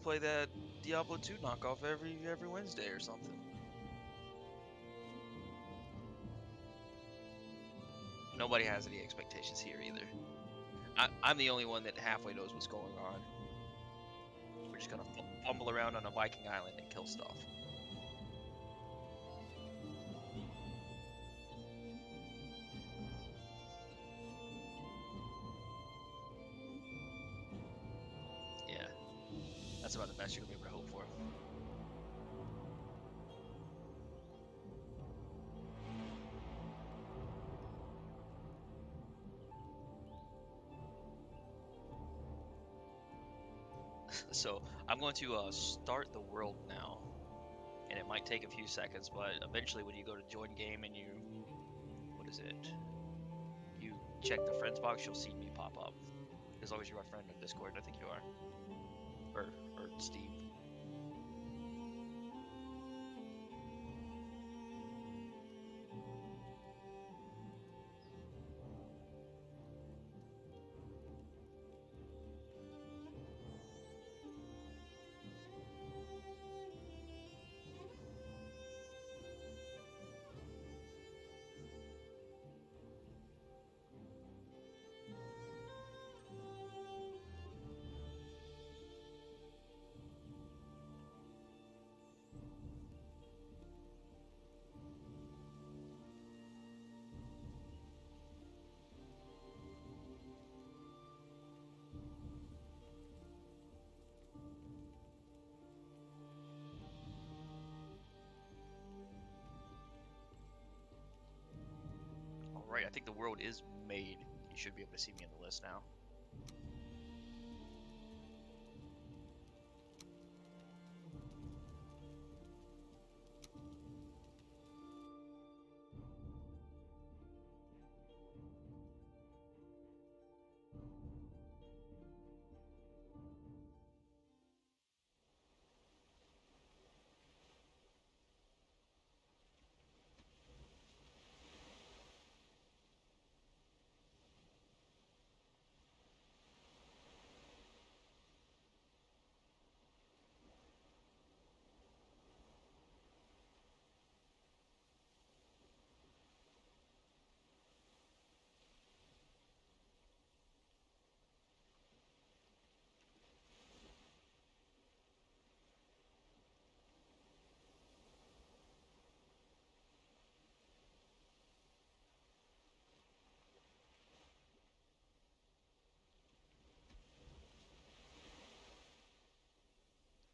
play that Diablo 2 knockoff every Wednesday or something. Nobody has any expectations here either. I'm the only one that halfway knows what's going on. We're just gonna fumble around on a Viking island and kill stuff. Yeah, that's about the best you're gonna be able to hope for. So I'm going to start the world now, and it might take a few seconds, but eventually when you go to join game and you, what is it? You check the friends box, you'll see me pop up. As long as you're a friend on Discord, I think you are. Or Steve. Alright, I think the world is made. You should be able to see me in the list now.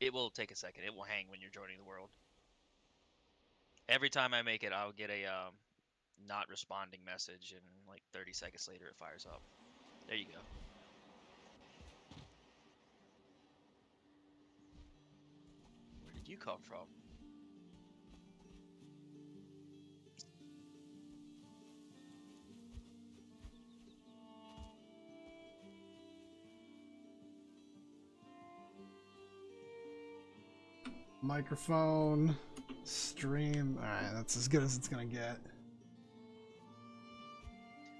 It will take a second. It will hang when you're joining the world. Every time I make it, I'll get a not responding message, and like 30 seconds later, it fires up. There you go. Where did you come from? Microphone, stream. Alright, that's as good as it's gonna get.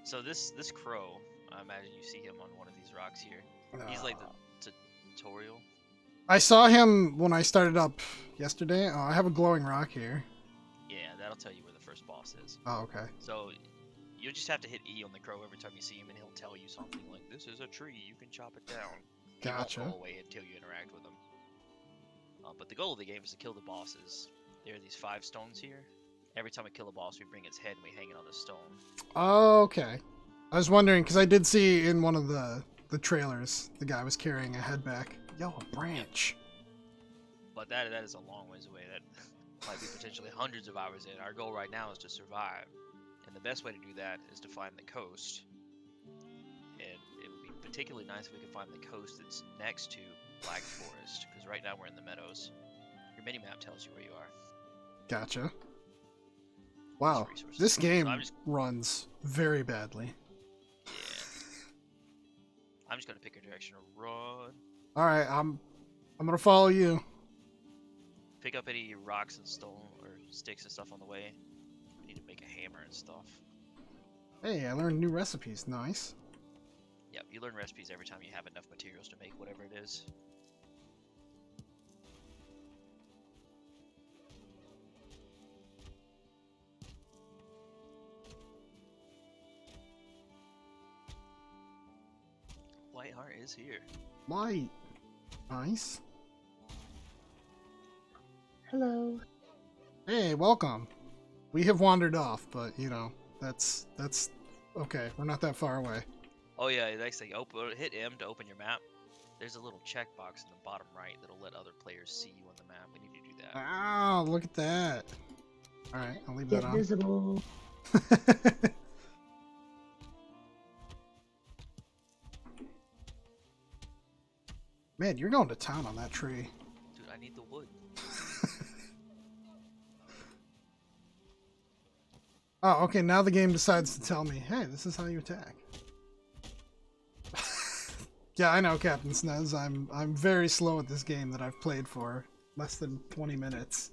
So this crow, I imagine you see him on one of these rocks here. He's like the tutorial. I saw him when I started up yesterday. Oh, I have a glowing rock here. Yeah, that'll tell you where the first boss is. Oh, okay. So you just have to hit E on the crow every time you see him, and he'll tell you something like, "This is a tree. You can chop it down." Gotcha. He won't go away until you interact with him. But the goal of the game is to kill the bosses. There are these 5 stones here. Every time we kill a boss, we bring its head and we hang it on the stone. Oh, okay. I was wondering because I did see in one of the trailers the guy was carrying a head back. Yo, a branch. But that is a long ways away. That might be potentially hundreds of hours in. Our goal right now is to survive, and the best way to do that is to find the coast. And it would be particularly nice if we could find the coast that's next to Black Forest, because right now we're in the meadows. Your mini-map tells you where you are. Gotcha. Wow, this game runs very badly. Yeah. I'm just gonna pick a direction to run. Alright, I'm gonna follow you. Pick up any rocks and stone or sticks and stuff on the way. I need to make a hammer and stuff. Hey, I learned new recipes. Nice. Yep, you learn recipes every time you have enough materials to make whatever it is. Lightheart is here. Light. Nice. Hello. Hey, welcome. We have wandered off, but you know, that's okay. We're not that far away. Oh yeah, next thing, hit M to open your map. There's a little checkbox in the bottom right that'll let other players see you on the map. We need to do that. Wow, look at that. All right, I'll leave Get that on. visible. Man, you're going to town on that tree. Dude, I need the wood. Oh, okay, now the game decides to tell me, hey, this is how you attack. Yeah, I know, Captain Snez. I'm very slow at this game that I've played for less than 20 minutes.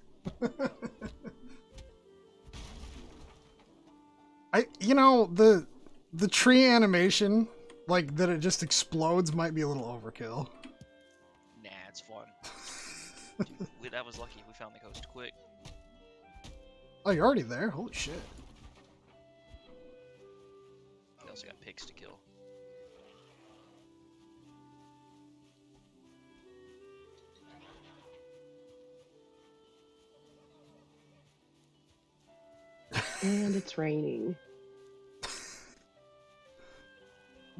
The tree animation, like that it just explodes, might be a little overkill. Nah, it's fun. Dude, that was lucky. We found the coast quick. Oh, you're already there? Holy shit. We also got pigs to kill. And it's raining.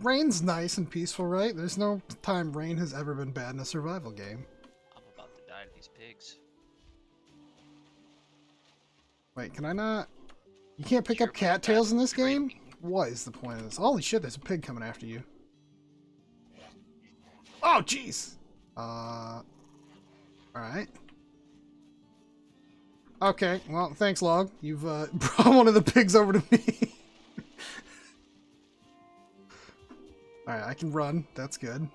Rain's nice and peaceful, right? There's no time rain has ever been bad in a survival game. I'm about to die to these pigs. Wait, can I not? You can't pick Sure, up but cattails in this great. game? What is the point of this? Holy shit, there's a pig coming after you. Oh, jeez! Alright. Okay, well, thanks, Log. You've brought one of the pigs over to me. Alright, I can run. That's good.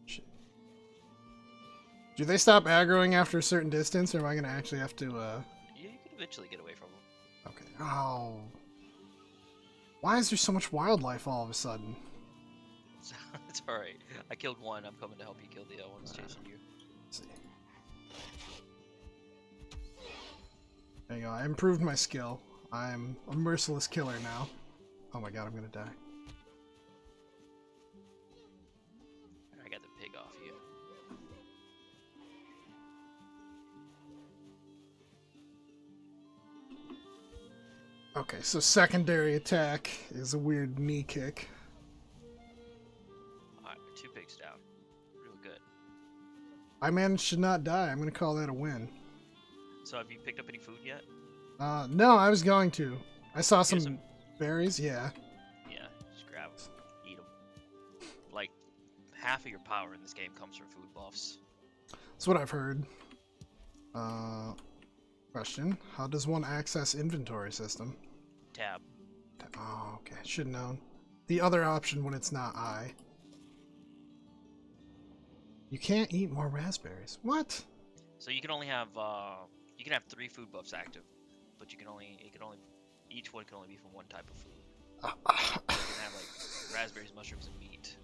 Shit. Do they stop aggroing after a certain distance, or am I going to actually have to, Yeah, you can eventually get away from them. Okay. Oh. Why is there so much wildlife all of a sudden? It's alright. I killed one. I'm coming to help you kill the other one that's chasing you. Let's see. There you go. I improved my skill. I'm a merciless killer now. Oh my god, I'm gonna die. I got the pig off you. Okay, so secondary attack is a weird knee kick. Alright, 2 pigs down. Real good. I managed to not die. I'm gonna call that a win. So have you picked up any food yet? No, I was going to. I saw Here's some berries, yeah. Yeah, just grab them. Eat them. Like, half of your power in this game comes from food buffs. That's what I've heard. Question. How does one access inventory system? Tab. Oh, okay. Should have known. The other option when it's not I. You can't eat more raspberries. What? So you can only have, you can have 3 food buffs active. But each one can only be from one type of food. You can have, like, raspberries, mushrooms, and meat.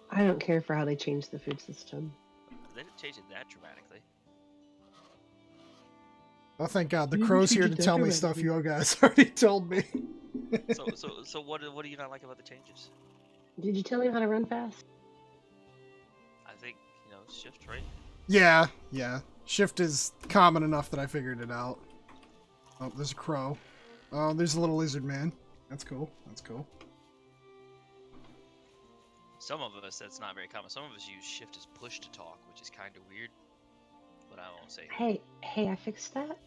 I don't care for how they changed the food system. They didn't change it that dramatically. Oh, thank God. The You crow's should here do to tell me that stuff already. you guys already told me. So what do you not like about the changes? Did you tell him how to run fast? I think, shift, right? Yeah. Shift is common enough that I figured it out. Oh, there's a crow. Oh, there's a little lizard man. That's cool. Some of us, that's not very common. Some of us use shift as push to talk, which is kind of weird. But I won't say. Hey, I fixed that.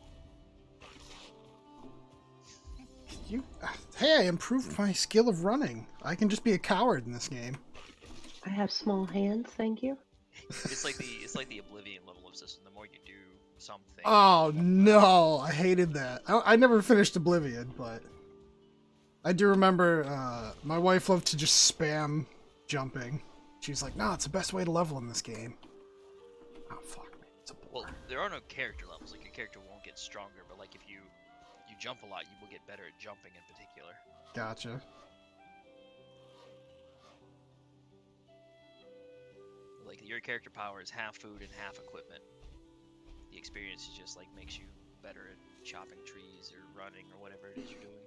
Hey, I improved my skill of running. I can just be a coward in this game. I have small hands, thank you. It's like the Oblivion level of system. The more you do something. Oh no, I hated that. I never finished Oblivion, but I do remember my wife loved to just spam jumping. She's like, "No, it's the best way to level in this game." Oh fuck me, it's a bore. Well, there are no character levels. Like your character won't get stronger, but like if you jump a lot, you will get better at jumping in particular. Gotcha. Like your character power is half food and half equipment. The experience is just like makes you better at chopping trees or running or whatever it is you're doing.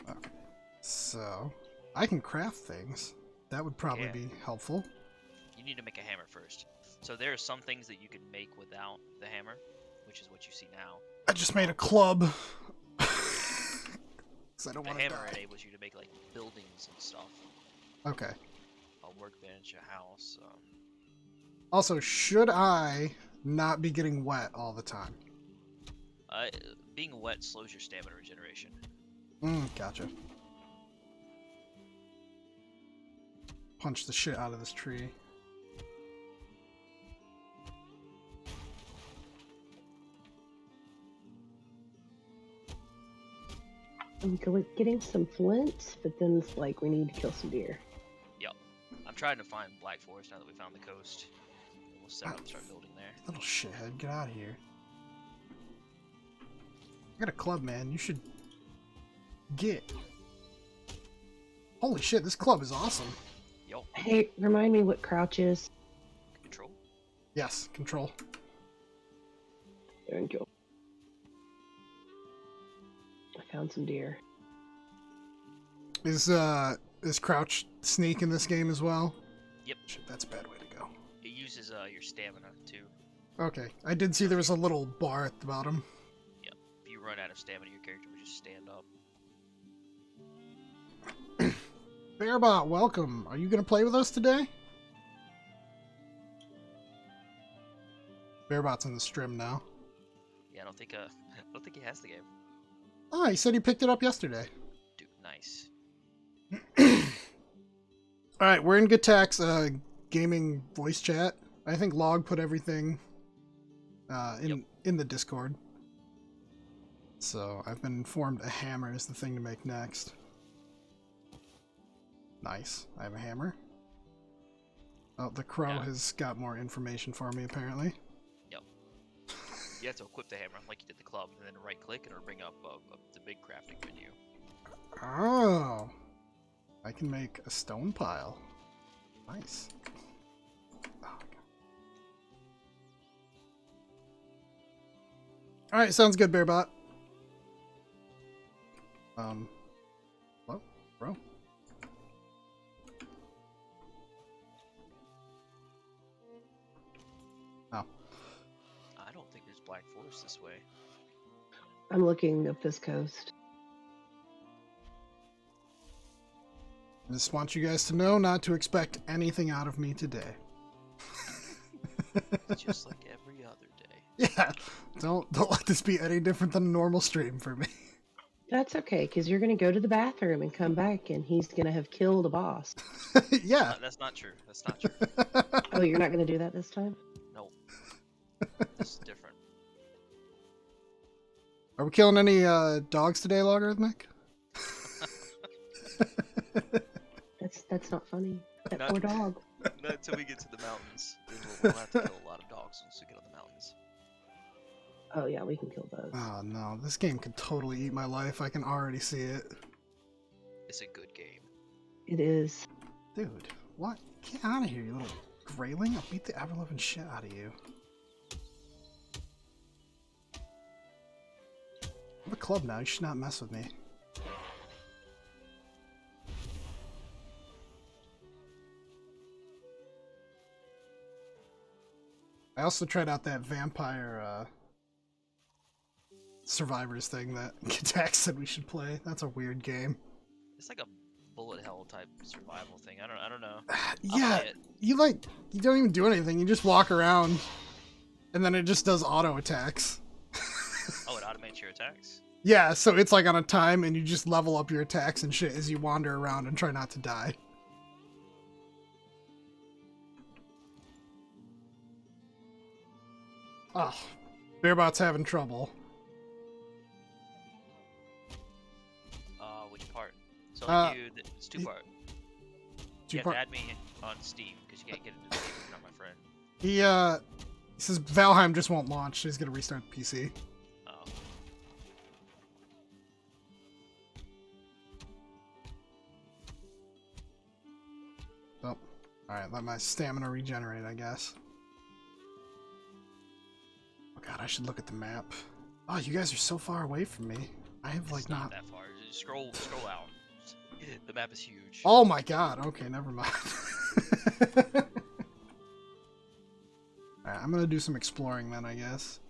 Okay. So, I can craft things. That would probably Yeah. be helpful. You need to make a hammer first. So there are some things that you can make without the hammer, which is what you see now. I just made a club. Because I don't The want to hammer die. enables you to make like buildings and stuff. Okay. A workbench, a house. Also, should I not be getting wet all the time? Being wet slows your stamina regeneration. Gotcha. Punch the shit out of this tree. I'm getting some flints, but then it's like we need to kill some deer. Yep. I'm trying to find Black Forest now that we found the coast. We'll set up and start building there. Little shithead, get out of here. I got a club, man. You should get. Holy shit, this club is awesome. Yo, Hey, remind me what crouch is. control. Yes, control. Thank you. I found some deer. Is crouch sneak in this game as well? Yep. Shit, that's a bad way to go. It uses your stamina too. Okay, I did see there was a little bar at the bottom. If you run out of stamina, your character will just stand up. Bearbot, welcome. Are you gonna play with us today? Bearbot's in the stream now. Yeah, I don't think he has the game. Oh, he said he picked it up yesterday. Dude, nice. Alright, we're in Gatax gaming voice chat. I think Log put everything in the Discord. So I've been informed a hammer is the thing to make next. Nice. I have a hammer. Oh, the crow Yeah. has got more information for me, apparently. Yep. You have to equip the hammer like you did the club, and then right click and it'll bring up the big crafting menu. Oh. I can make a stone pile. Nice. Oh, alright, sounds good, Bearbot. Hello? Bro? Oh. I don't think there's Black Forest this way. I'm looking up this coast. I just want you guys to know not to expect anything out of me today. It's just like every other day. Yeah, don't let this be any different than a normal stream for me. That's okay, because you're going to go to the bathroom and come back, and he's going to have killed a boss. Yeah. That's not true. That's not true. Oh, you're not going to do that this time? No. This is different. Are we killing any dogs today, Logarithmic? That's not funny. That Not- poor dog. Not until we get to the mountains. Then we'll have to kill a lot of dogs once we get on the mountains. Oh yeah, we can kill those. Oh no, this game could totally eat my life. I can already see it. It's a good game. It is. Dude, what? Get out of here, you little grayling. I'll beat the ever-loving shit out of you. I have a club now. You should not mess with me. I also tried out that vampire survivors thing that Gatax said we should play. That's a weird game. It's like a bullet hell type survival thing. I don't know. Yeah, play it. you don't even do anything. You just walk around, and then it just does auto attacks. Oh, it automates your attacks? Yeah, so it's like on a time, and you just level up your attacks and shit as you wander around and try not to die. Oh, Bearbot's having trouble. Which part? So it's two y- part. Two You have part- to add me on Steam because you can't get into the game if you're not my friend. He says Valheim just won't launch, so he's gonna restart the PC. Oh. Oh, alright, let my stamina regenerate, I guess. Oh god, I should look at the map. Oh, you guys are so far away from me. I have like It's not not. that far. scroll out. The map is huge. Oh my god. Okay, never mind. Alright, I'm gonna do some exploring then, I guess.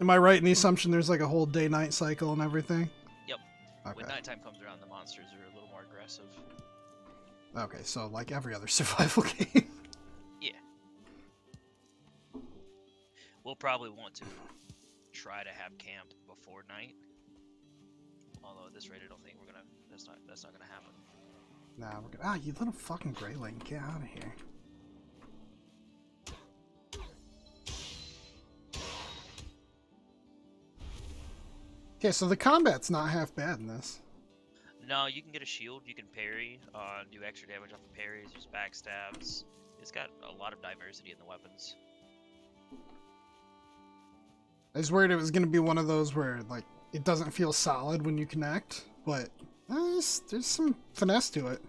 Am I right in the assumption there's like a whole day-night cycle and everything? Yep. Okay. When nighttime comes around, the monsters are a little more aggressive. Okay, so like every other survival game. Yeah. We'll probably want to try to have camp before night. Although at this rate, I don't think we're gonna. That's not gonna happen. Nah, we're gonna. Ah, you little fucking grayling, get out of here. Okay, so the combat's not half bad in this. No, you can get a shield. You can parry. Do extra damage off of parries. Use backstabs. It's got a lot of diversity in the weapons. I was worried it was gonna be one of those where like it doesn't feel solid when you connect, but there's some finesse to it.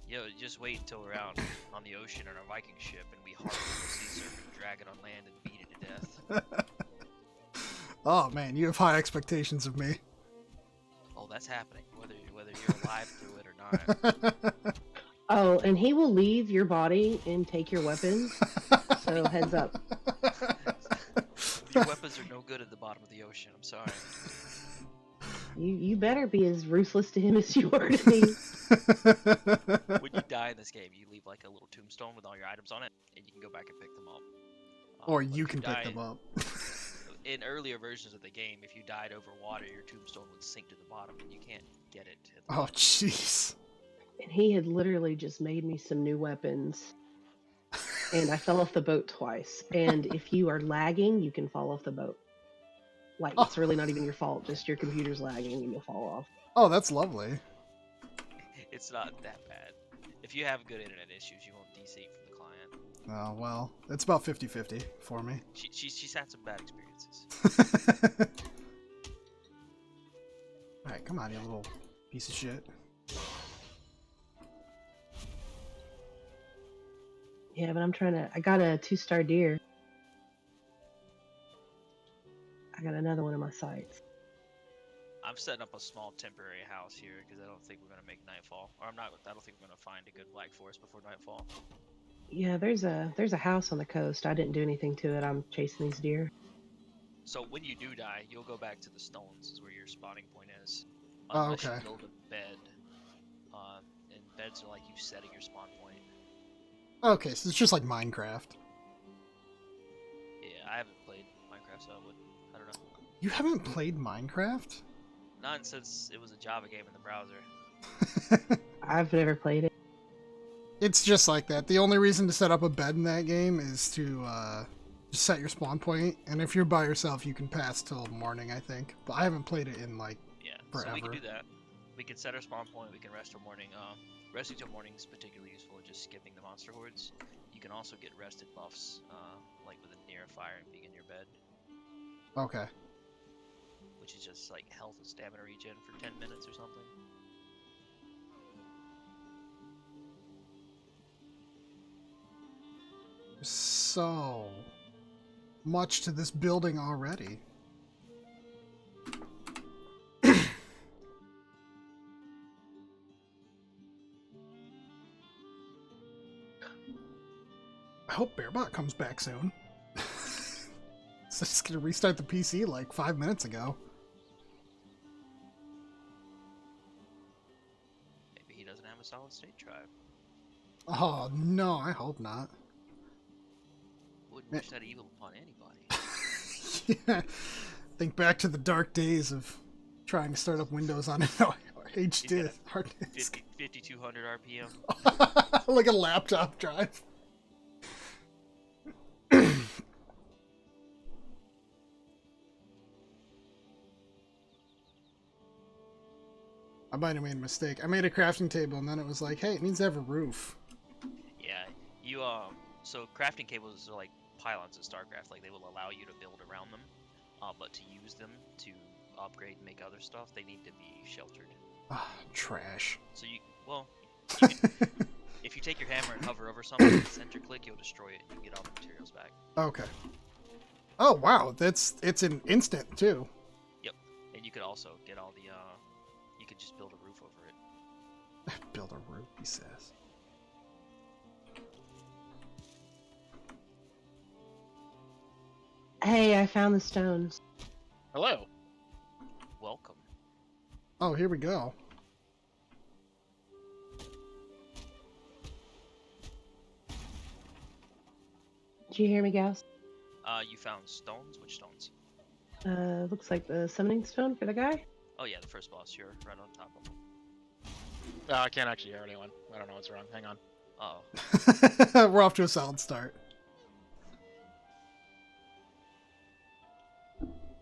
Yo, just wait until we're out on the ocean on our Viking ship and we harpoon the sea serpent, drag it on land, and beat it to death. Oh man, you have high expectations of me. Oh, that's happening, whether you're alive through it or not. Oh, and he will leave your body and take your weapons. So heads up. Your weapons are no good at the bottom of the ocean. I'm sorry. You better be as ruthless to him as you are to me. When you die in this game, you leave like a little tombstone with all your items on it, and you can go back and pick them up. Or But you if can pick die them up. In earlier versions of the game, if you died over water, your tombstone would sink to the bottom, and you can't get it. At the Oh bottom. jeez. And he had literally just made me some new weapons. And I fell off the boat twice. And if you are lagging, you can fall off the boat. Like, it's really not even your fault. Just your computer's lagging and you'll fall off. Oh, that's lovely. It's not that bad. If you have good internet issues, you won't desync from the client. Oh, well, it's about 50-50 for me. She's had some bad experiences. Alright, come on, you little piece of shit. Yeah, but I got a 2-star deer. I got another one in my sights. I'm setting up a small temporary house here because I don't think we're gonna make nightfall, or I don't think we're gonna find a good black forest before nightfall. Yeah, there's a house on the coast. I didn't do anything to it. I'm chasing these deer. So when you do die, you'll go back to the stones, is where your spawning point is. Oh, Unless okay. you build a bed. And beds are like you setting your spawn point. Okay, so it's just like Minecraft. Yeah, I haven't played Minecraft, so I don't know. You haven't played Minecraft? Not since it was a Java game in the browser. I've never played it. It's just like that. The only reason to set up a bed in that game is to just set your spawn point, and if you're by yourself, you can pass till morning, I think. But I haven't played it in like Yeah, forever. so we can do that. We can set our spawn point, we can rest till morning. Resting till morning is particularly useful, just skipping the monster hordes. You can also get rested buffs, like with a near fire and being in your bed, Okay. which is just like health and stamina regen for 10 minutes or something. So much to this building already. I hope Bearbot comes back soon. So just gonna restart the PC like 5 minutes ago. Maybe he doesn't have a solid state drive. Oh no, I hope not. Wouldn't wish that evil upon anybody. Yeah. Think back to the dark days of trying to start up Windows on an HD hard disk. 5200 RPM. Like a laptop drive. I might have made a mistake. I made a crafting table and then it was like, hey, it needs to have a roof. Yeah, you so crafting cables are like pylons in StarCraft. Like they will allow you to build around them, but to use them to upgrade and make other stuff, they need to be sheltered. Ah, trash. So you can, if you take your hammer and hover over something, center click, you'll destroy it. And you get all the materials back. Okay. Oh wow, it's an instant too. Yep. And you could also get all the you could just build a roof over it. Build a roof, he says. Hey, I found the stones. Hello. Welcome. Oh, here we go. Did you hear me, Gauss? You found stones? Which stones? Looks like the summoning stone for the guy. Oh yeah, the first boss here, right on top of him. I can't actually hear anyone. I don't know what's wrong. Hang on. Oh. We're off to a solid start.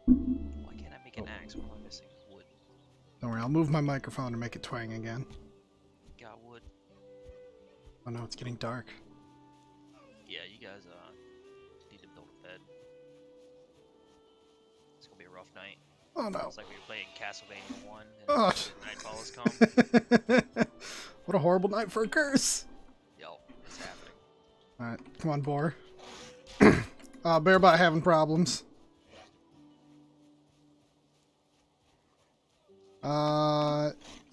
Why can't I make an axe? What am I missing? Wood. Don't worry, I'll move my microphone to make it twang again. Got wood. Oh no, it's getting dark. Yeah, you guys need to build a bed. It's gonna be a rough night. Oh no. It's like we were playing Castlevania 1 and Oh. Nightfall has come. What a horrible night for a curse. Yo, it's happening. Alright, come on, Boar. Bearbot having problems.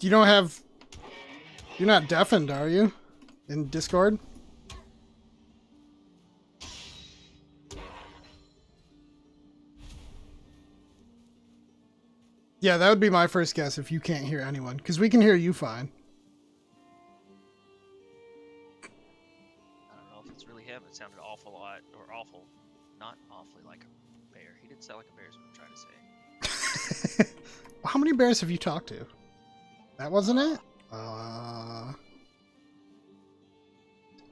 You don't have... You're not deafened, are you? In Discord? Yeah, that would be my first guess if you can't hear anyone, because we can hear you fine. I don't know if it's really him. It sounded awful lot, or awful, not awfully like a bear. He didn't sound like a bear is what I'm trying to say. How many bears have you talked to? That wasn't it?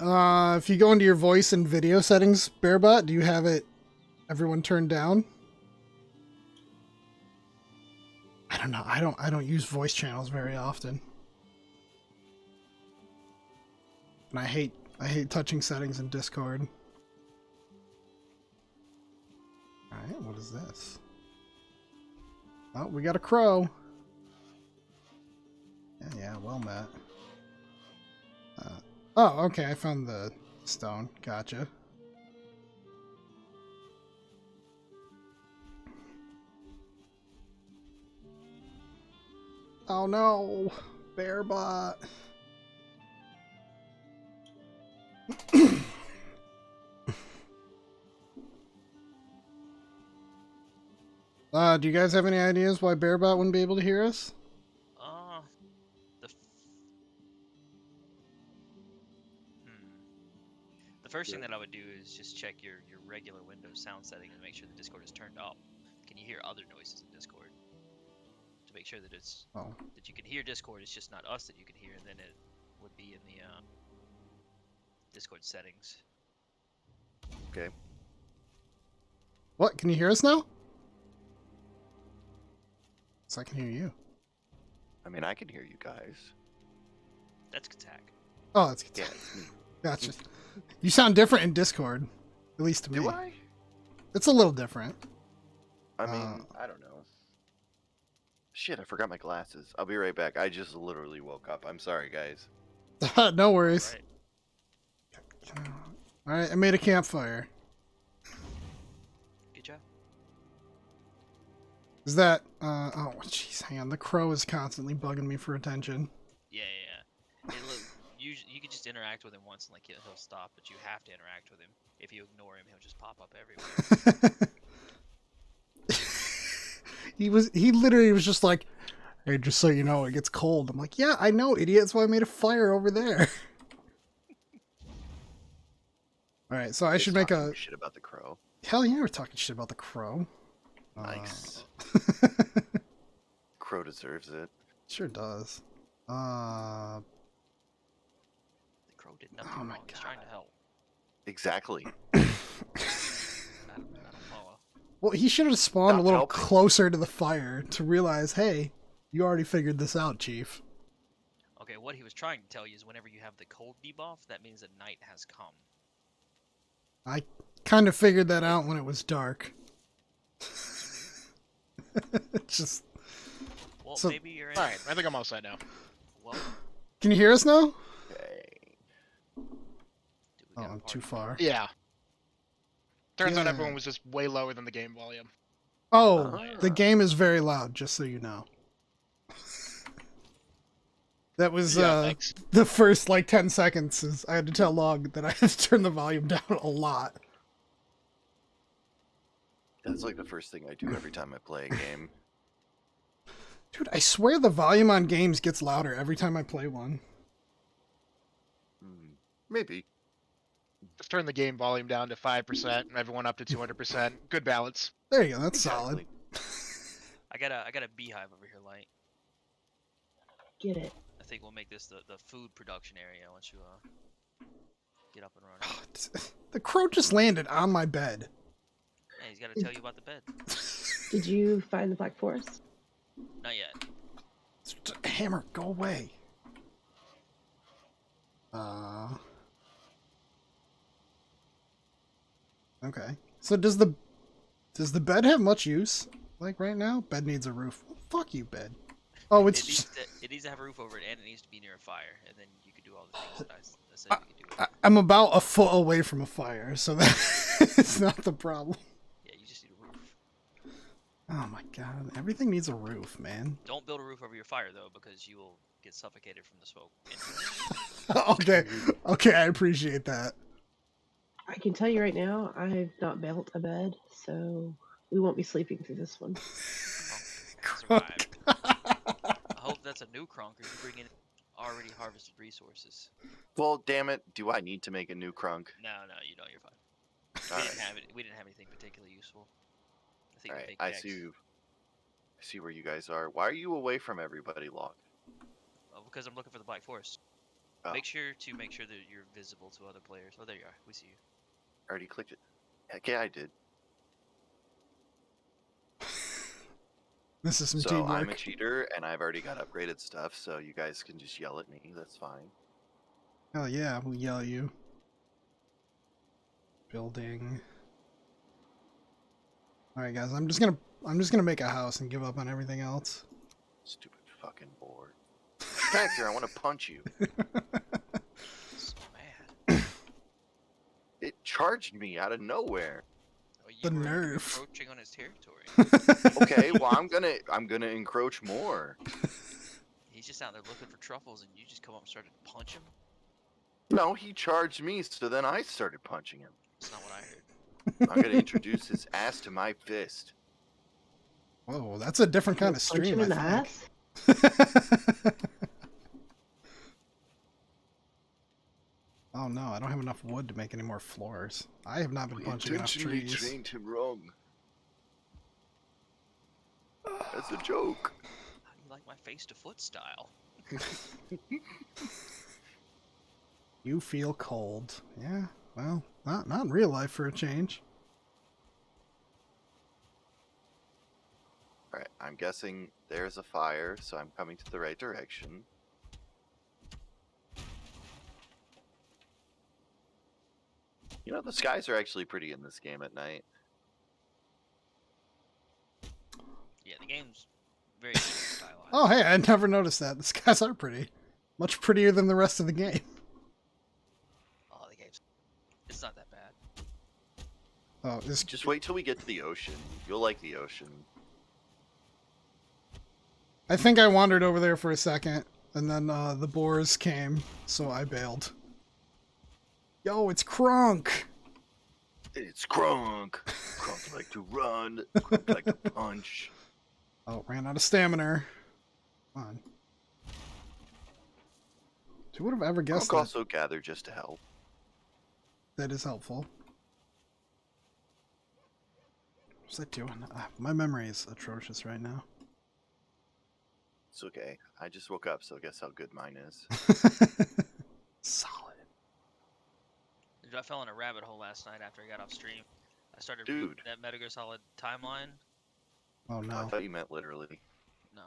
If you go into your voice and video settings, Bearbot, do you have it everyone turned down? I don't know. I don't use voice channels very often. And I hate touching settings in Discord. Alright, what is this? Oh, we got a crow. Yeah, well met. Oh, okay, I found the stone. Gotcha. Oh no, Bearbot. Do you guys have any ideas why Bearbot wouldn't be able to hear us? The first thing that I would do is just check your regular Windows sound settings and make sure the Discord is turned up. Can you hear other noises in Discord? To make sure that it's that you can hear Discord, it's just not us that you can hear, and then it would be in the Discord settings. Okay. What? Can you hear us now? So I can hear you. I mean, I can hear you guys. That's Katak. Oh, that's good. Yeah, it's me. Gotcha. You sound different in Discord, at least to me. Do I? It's a little different. I mean, I don't know. Shit, I forgot my glasses. I'll be right back. I just literally woke up. I'm sorry, guys. No worries. Right. Alright, I made a campfire. Good job. Is that, oh, jeez, hang on. The crow is constantly bugging me for attention. Yeah. You could just interact with him once and like he'll stop, but you have to interact with him. If you ignore him, he'll just pop up everywhere. He literally was just like, hey, just so you know, it gets cold. I'm like, yeah, I know, idiot. That's why I made a fire over there. Alright, so I should make a... shit about the crow. Hell yeah, we're talking shit about the crow. Nice. Crow deserves it. Sure does. The crow did nothing Oh my wrong. He's trying to help. Exactly. I don't follow. Well, he should have spawned Stop a little helping. closer to the fire to realize, hey, you already figured this out, Chief. Okay, what he was trying to tell you is whenever you have the cold debuff, that means that night has come. I kind of figured that out when it was dark. It's just... Well, So- maybe you're in. Alright, I think I'm all set now. Well, Can you hear us now? Okay. do we Oh, got a I'm too party? far. Yeah. Turns out Yeah. everyone was just way lower than the game volume. Oh, the Ah. game is very loud, just so you know. That was Yeah, thanks. the first like 10 seconds is I had to tell Log that I had to turn the volume down a lot. That's like the first thing I do every time I play a game. Dude, I swear the volume on games gets louder every time I play one. Maybe. Just turn the game volume down to 5% and everyone up to 200%. Good balance. There you go, that's Exactly. I got a beehive over here, Light. Get it. I think we'll make this the food production area once you get up and running. solid. The crow just landed on my bed. Hey, he's got to tell you about the bed. Did you find the Black Forest? Not yet. Hammer, go away. Okay. So does the bed have much use? Like right now? Bed needs a roof. Fuck you, bed. Oh, it's It needs to have a roof over it, and it needs to be near a fire, and then you could do all the things that I said you could do. With it. I'm about a foot away from a fire, so that's not the problem. Yeah, you just need a roof. Oh my god, everything needs a roof, man. Don't build a roof over your fire though, because you will get suffocated from the smoke. Okay, I appreciate that. I can tell you right now, I've not built a bed, so we won't be sleeping through this one. Survive. I hope that's a new crunker. You bring in already harvested resources. Well, damn it. Do I need to make a new crunk? No, you don't. You're fine. All We right. didn't have it. We didn't have anything particularly useful. I think All the right. big I pickaxe- see where you guys are. Why are you away from everybody, Log? because I'm looking for the Black Forest. Oh. Make sure that you're visible to other players. Oh, there you are. We see you. I already clicked it. Heck yeah, I did. This is some So teamwork. I'm a cheater, and I've already got upgraded stuff, so you guys can just yell at me. That's fine. Hell yeah, we'll yell at you. Building. Alright guys, I'm just gonna make a house and give up on everything else. Stupid fucking board. Back here, I want to punch you. So mad. It charged me out of nowhere. Oh, you The were nerve. encroaching on his territory. Okay, well I'm gonna encroach more. He's just out there looking for truffles, and you just come up and start to punch him. No, he charged me, so then I started punching him. That's not what I heard. I'm gonna introduce his ass to my fist. Whoa, that's a different kind of Punch stream, him in the I ass? think. Oh no, I don't have enough wood to make any more floors. I have not been We punching enough intentionally trees. trained him wrong. That's a joke. How do you like my face to foot style? You feel cold. Yeah, well, not in real life for a change. Alright, I'm guessing there's a fire, so I'm coming to the right direction. You know, the skies are actually pretty in this game at night. Yeah, the game's very stylized. Oh hey, I never noticed that. The skies are pretty. Much prettier than the rest of the game. Oh, the game's... It's not that bad. Oh, this Just wait till we get to the ocean. You'll like the ocean. I think I wandered over there for a second, and then the boars came, so I bailed. Yo, it's Crunk! It's Crunk! Crunk like to run, Crunk like to punch. Oh, ran out of stamina. Come on. Who would have ever guessed Crunk that? also gathered just to help. That is helpful. What's I doing? My memory is atrocious right now. It's okay. I just woke up, so guess how good mine is. Solid. I fell in a rabbit hole last night after I got off stream. I started Dude. reading that Metal Gear Solid timeline. Oh I no. thought you meant literally. No.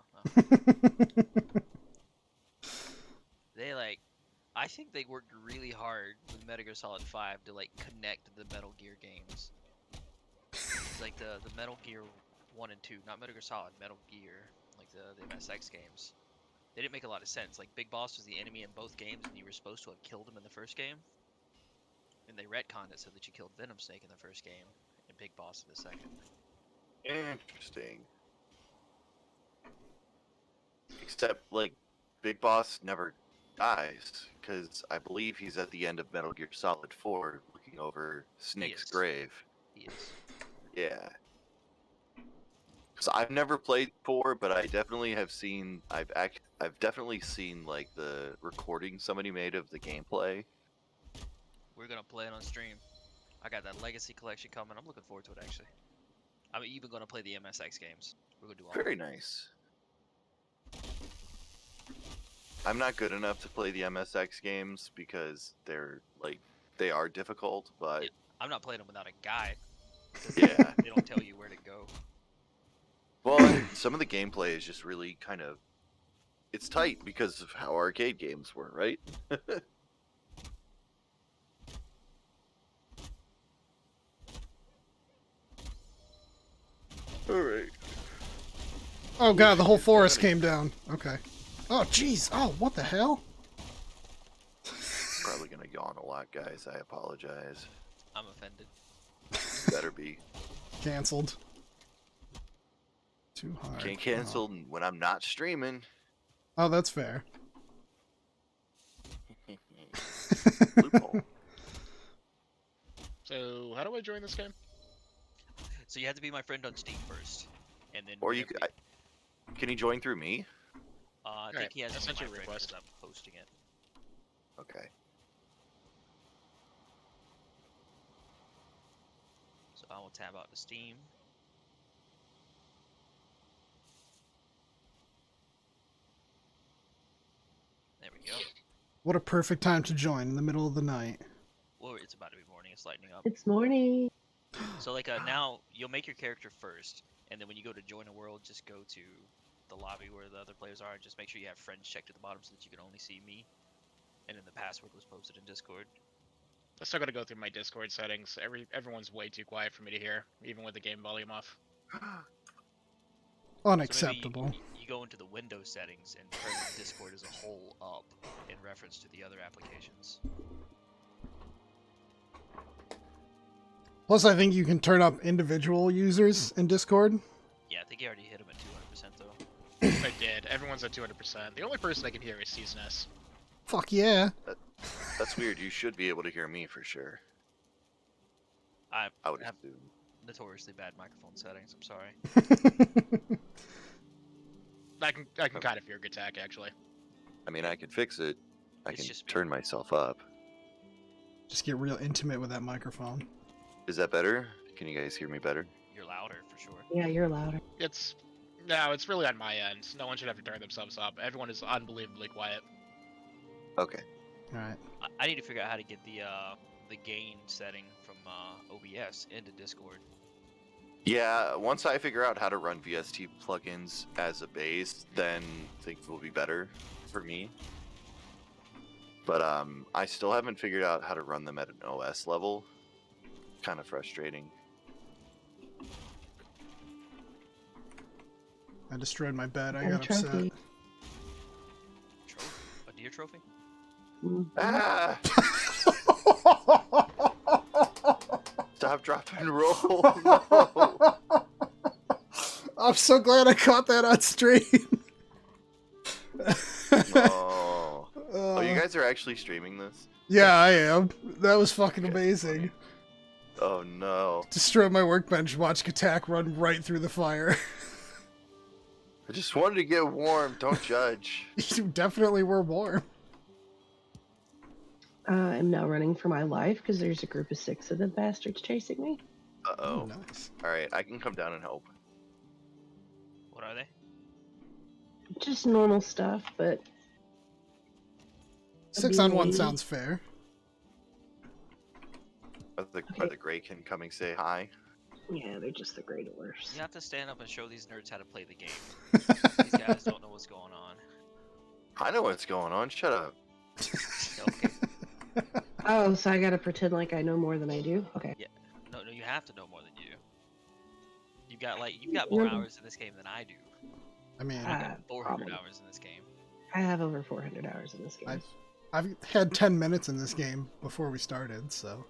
They I think they worked really hard with Metal Gear Solid 5 to connect the Metal Gear games. Like the Metal Gear 1 and 2, not Metal Gear Solid, Metal Gear, like the MSX games. They didn't make a lot of sense. Like Big Boss was the enemy in both games, and you were supposed to have killed him in the first game. And they retconned it so that you killed Venom Snake in the first game and Big Boss in the second. Interesting. Except, like, Big Boss never dies, because I believe he's at the end of Metal Gear Solid 4 looking over Snake's is. grave. He is. Yeah. Because I've never played 4, but I definitely have seen, I've definitely seen, like, the recording somebody made of the gameplay. We're gonna play it on stream. I got that Legacy collection coming. I'm looking forward to it, actually. I'm even gonna play the MSX games. We're gonna do all Very of them. nice. I'm not good enough to play the MSX games because they're, like, they are difficult, but... Yeah, I'm not playing them without a guide. Yeah. They don't tell you where to go. Well, some of the gameplay is just really kind of... It's tight because of how arcade games were, right? Alright. Oh god, the whole forest came down. Okay. Oh jeez. Oh, what the hell? Probably gonna yawn a lot, guys. I apologize. I'm offended. Better be. Cancelled. Too hard. Can't cancel when I'm not streaming. Oh, that's fair. Loophole. So, how do I join this game? So you have to be my friend on Steam first, and then. Or you whenever could... Can he join through me? I think Alright, he has I to sent be you my a friend request. because I'm posting it. Okay. So I will tab out to Steam. There we go. What a perfect time to join in the middle of the night. Well, it's about to be morning. It's lightening up. It's morning. So like now you'll make your character first, and then when you go to join a world, just go to the lobby where the other players are, and just make sure you have friends checked at the bottom so that you can only see me. And then the password was posted in Discord. I still gotta go through my Discord settings. Everyone's way too quiet for me to hear, even with the game volume off. So Unacceptable. maybe you go into the Windows settings and turn Discord as a whole up in reference to the other applications. Plus, I think you can turn up individual users in Discord. Yeah, I think you already hit them at 200% though. I did. Everyone's at 200%. The only person I can hear is Season S. Fuck yeah. That's weird. You should be able to hear me for sure. I I would have assume. notoriously bad microphone settings. I'm sorry. I can kind of hear good tack, actually. I mean, I can fix it. I It's can just me. turn myself up. Just get real intimate with that microphone. Is that better? Can you guys hear me better? You're louder for sure. Yeah, you're louder. It's really on my end. No one should have to turn themselves up. Everyone is unbelievably quiet. Okay. Alright. I need to figure out how to get the gain setting from OBS into Discord. Yeah, once I figure out how to run VST plugins as a base, then things will be better for me. But I still haven't figured out how to run them at an OS level. Kind of frustrating. I destroyed my bed. I Got a got upset. trophy. Trophy? A deer trophy? Mhm. Ah! Stop, drop, and roll. No. I'm so glad I caught that on stream. Oh. Oh, you guys are actually streaming this? Yeah, I am. That was fucking amazing. Oh no. Destroy my workbench, watch Katak run right through the fire. I just wanted to get warm. Don't judge. You definitely were warm. I'm now running for my life because there's a group of 6 of them bastards chasing me. Uh-oh. Nice. Alright, I can come down and help. What are they? Just normal stuff, but 6 on 1 Maybe. sounds fair. Are the Greykin coming say hi? yeah, they're just the great worst. You have to stand up and show these nerds how to play the game. These guys don't know what's going on. I know what's going on. Shut up. Okay. Oh, so I gotta pretend like I know more than I do? Okay. No, you have to know more than you. You've got more hours in this game than I do. I mean, I've got 400 Probably. hours in this game. I have over 400 hours in this game. I've had 10 minutes in this game before we started, so.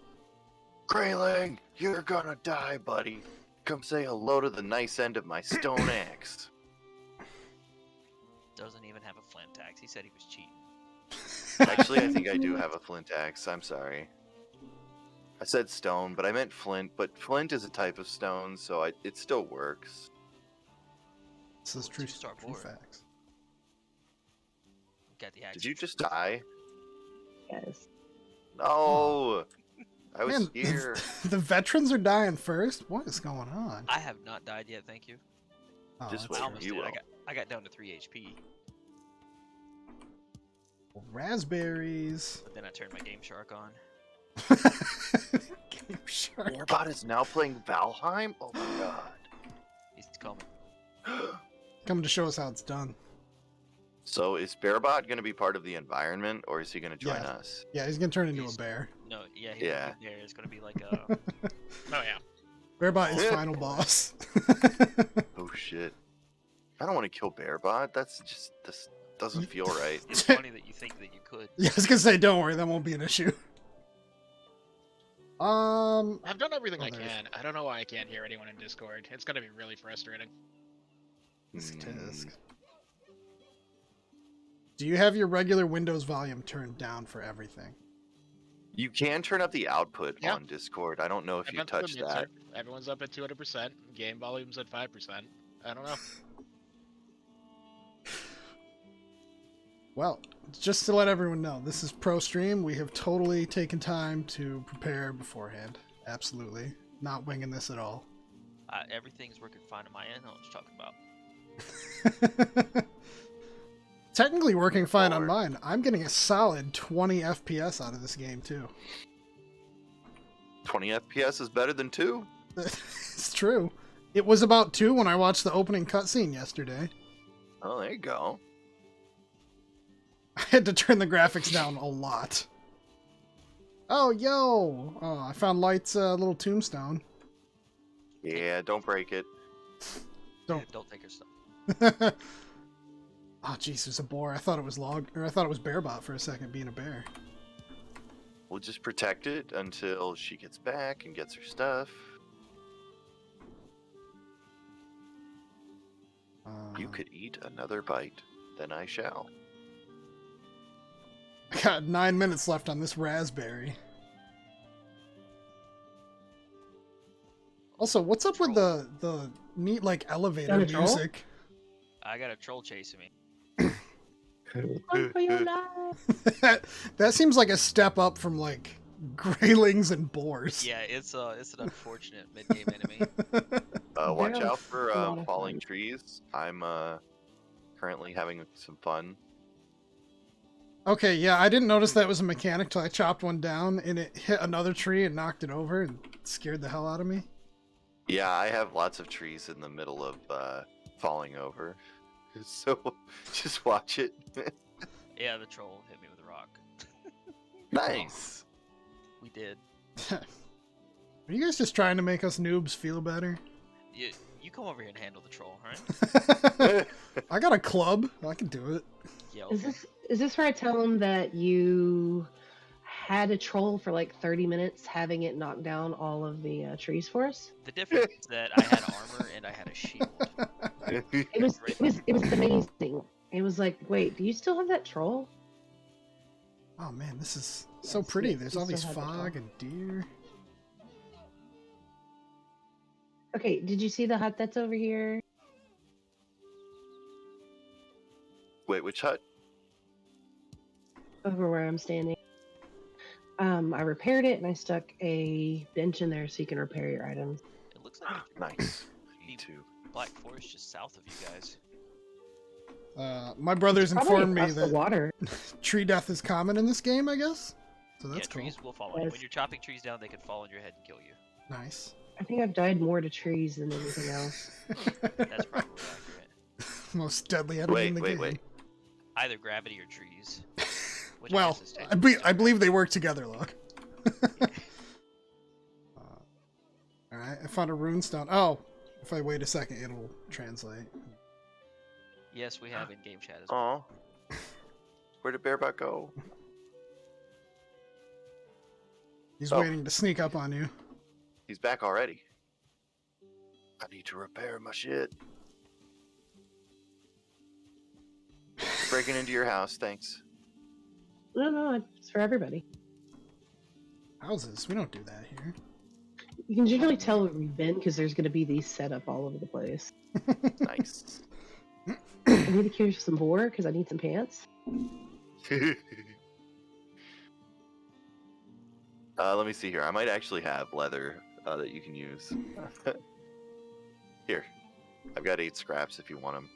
Grayling, you're gonna die, buddy. Come say hello to the nice end of my stone axe. Doesn't even have a flint axe. He said he was cheating. Actually, I think I do have a flint axe. I'm sorry. I said stone, but I meant flint. But flint is a type of stone, so it still works. This is true, Two-star true board. facts. Got the axe. Did you just die? Yes. No! I was Man, here. the veterans are dying first? What is going on? I have not died yet, thank you. Oh, Just that's wait. I right. almost you did. will. I got down to 3 HP, Raspberries. but then I turned my Game Shark on. Game Shark. Warbot is now playing Valheim? Oh my god. He's coming. Coming to show us how it's done. So is Bearbot going to be part of the environment, or is he going to join Yeah. us? Yeah, he's gonna turn into He's- a bear. No, yeah, Yeah. there. It's gonna be like a. Oh yeah. Bearbot is final boss. Oh shit. I don't want to kill Bearbot. This doesn't feel right. It's funny that you think that you could. Yeah, I was gonna say, don't worry, that won't be an issue. I've done everything I there's- can. I don't know why I can't hear anyone in Discord. It's gonna be really frustrating. Tisk. Do you have your regular Windows volume turned down for everything? You can turn up the output Yeah. on Discord. I don't know if I've you gone through touched the mid that. set. Everyone's up at 200%. Game volume's at 5%. I don't know. Well, just to let everyone know, this is pro stream. We have totally taken time to prepare beforehand. Absolutely. Not winging this at all. Everything's working fine on my end. I don't know what you're talking about. Technically working fine on Forward. mine. I'm getting a solid 20 FPS out of this game, too. 20 FPS is better than 2? It's true. It was about 2 when I watched the opening cutscene yesterday. Oh, there you go. I had to turn the graphics down a lot. Oh, yo! Oh, I found Light's little tombstone. Yeah, don't break it. Don't. Don't take her stuff. Oh, jeez, there's a boar. I thought it was I thought it was Bearbot for a second, being a bear. We'll just protect it until she gets back and gets her stuff. You could eat another bite, then I shall. I got 9 minutes left on this raspberry. Also, what's up with the neat like elevator Got a troll? music? I got a troll chasing me. Run for your life. That seems like a step up from like graylings and boars. Yeah, it's an unfortunate mid-game enemy. Watch They're out for a lot of falling fun. trees. I'm currently having some fun. Okay, yeah, I didn't notice that was a mechanic till I chopped one down and it hit another tree and knocked it over and scared the hell out of me. Yeah, I have lots of trees in the middle of falling over. So just watch it. Yeah, the troll hit me with a rock. Nice. We did. Are you guys just trying to make us noobs feel better? You come over here and handle the troll, alright? I got a club. I can do it. Yeah, Is okay. this where I tell him that you had a troll for like 30 minutes, having it knock down all of the trees for us? The difference is that I had armor and I had a shield. It was amazing. It was like, wait, do you still have that troll? Oh man, this is so Yes, pretty. yes, There's you all still these have the fog troll. and deer. Okay, did you see the hut that's over here? Wait, which hut? Over where I'm standing. I repaired it and I stuck a bench in there so you can repair your items. It looks like Nice. Me too. Black Forest just south of you guys. My brothers Probably informed me across the that water. tree death is common in this game, I guess. So Yeah, that's cool. trees will fall on you. Yes. When you're chopping trees down, they can fall on your head and kill you. Nice. I think I've died more to trees than anything else. That's probably accurate. Most deadly enemy in the game. Wait. Either gravity or trees. Which I Well, guess is I technically believe they work together, look. Alright, I found a runestone. Oh, if I wait a second, it'll translate. Yes, we have in-game chat as well. Aw. Where did Bearbot go? He's Oh. waiting to sneak up on you. He's back already. I need to repair my shit. Breaking into your house, thanks. No, it's for everybody. Houses, we don't do that here. You can generally tell where we've been because there's going to be these set up all over the place. Nice. I need to carry some boar because I need some pants. Let me see here. I might actually have leather that you can use. Here. I've got 8 scraps if you want them.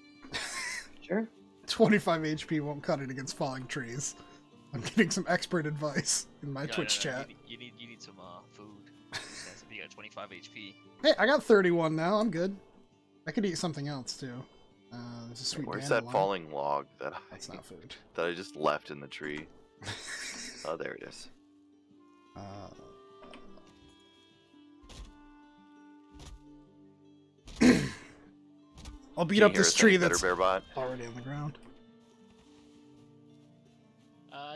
Sure. 25 HP won't cut it against falling trees. I'm getting some expert advice in my Twitch chat. You need some food. Since you got 25 HP. Hey, I got 31 now. I'm good. I could eat something else too. There's a sweet Where's dandelion. that falling log that That's not food. that I just left in the tree? Oh, there it is. I'll beat Can you up hear this us tree any better, that's Bearbot? already on the ground.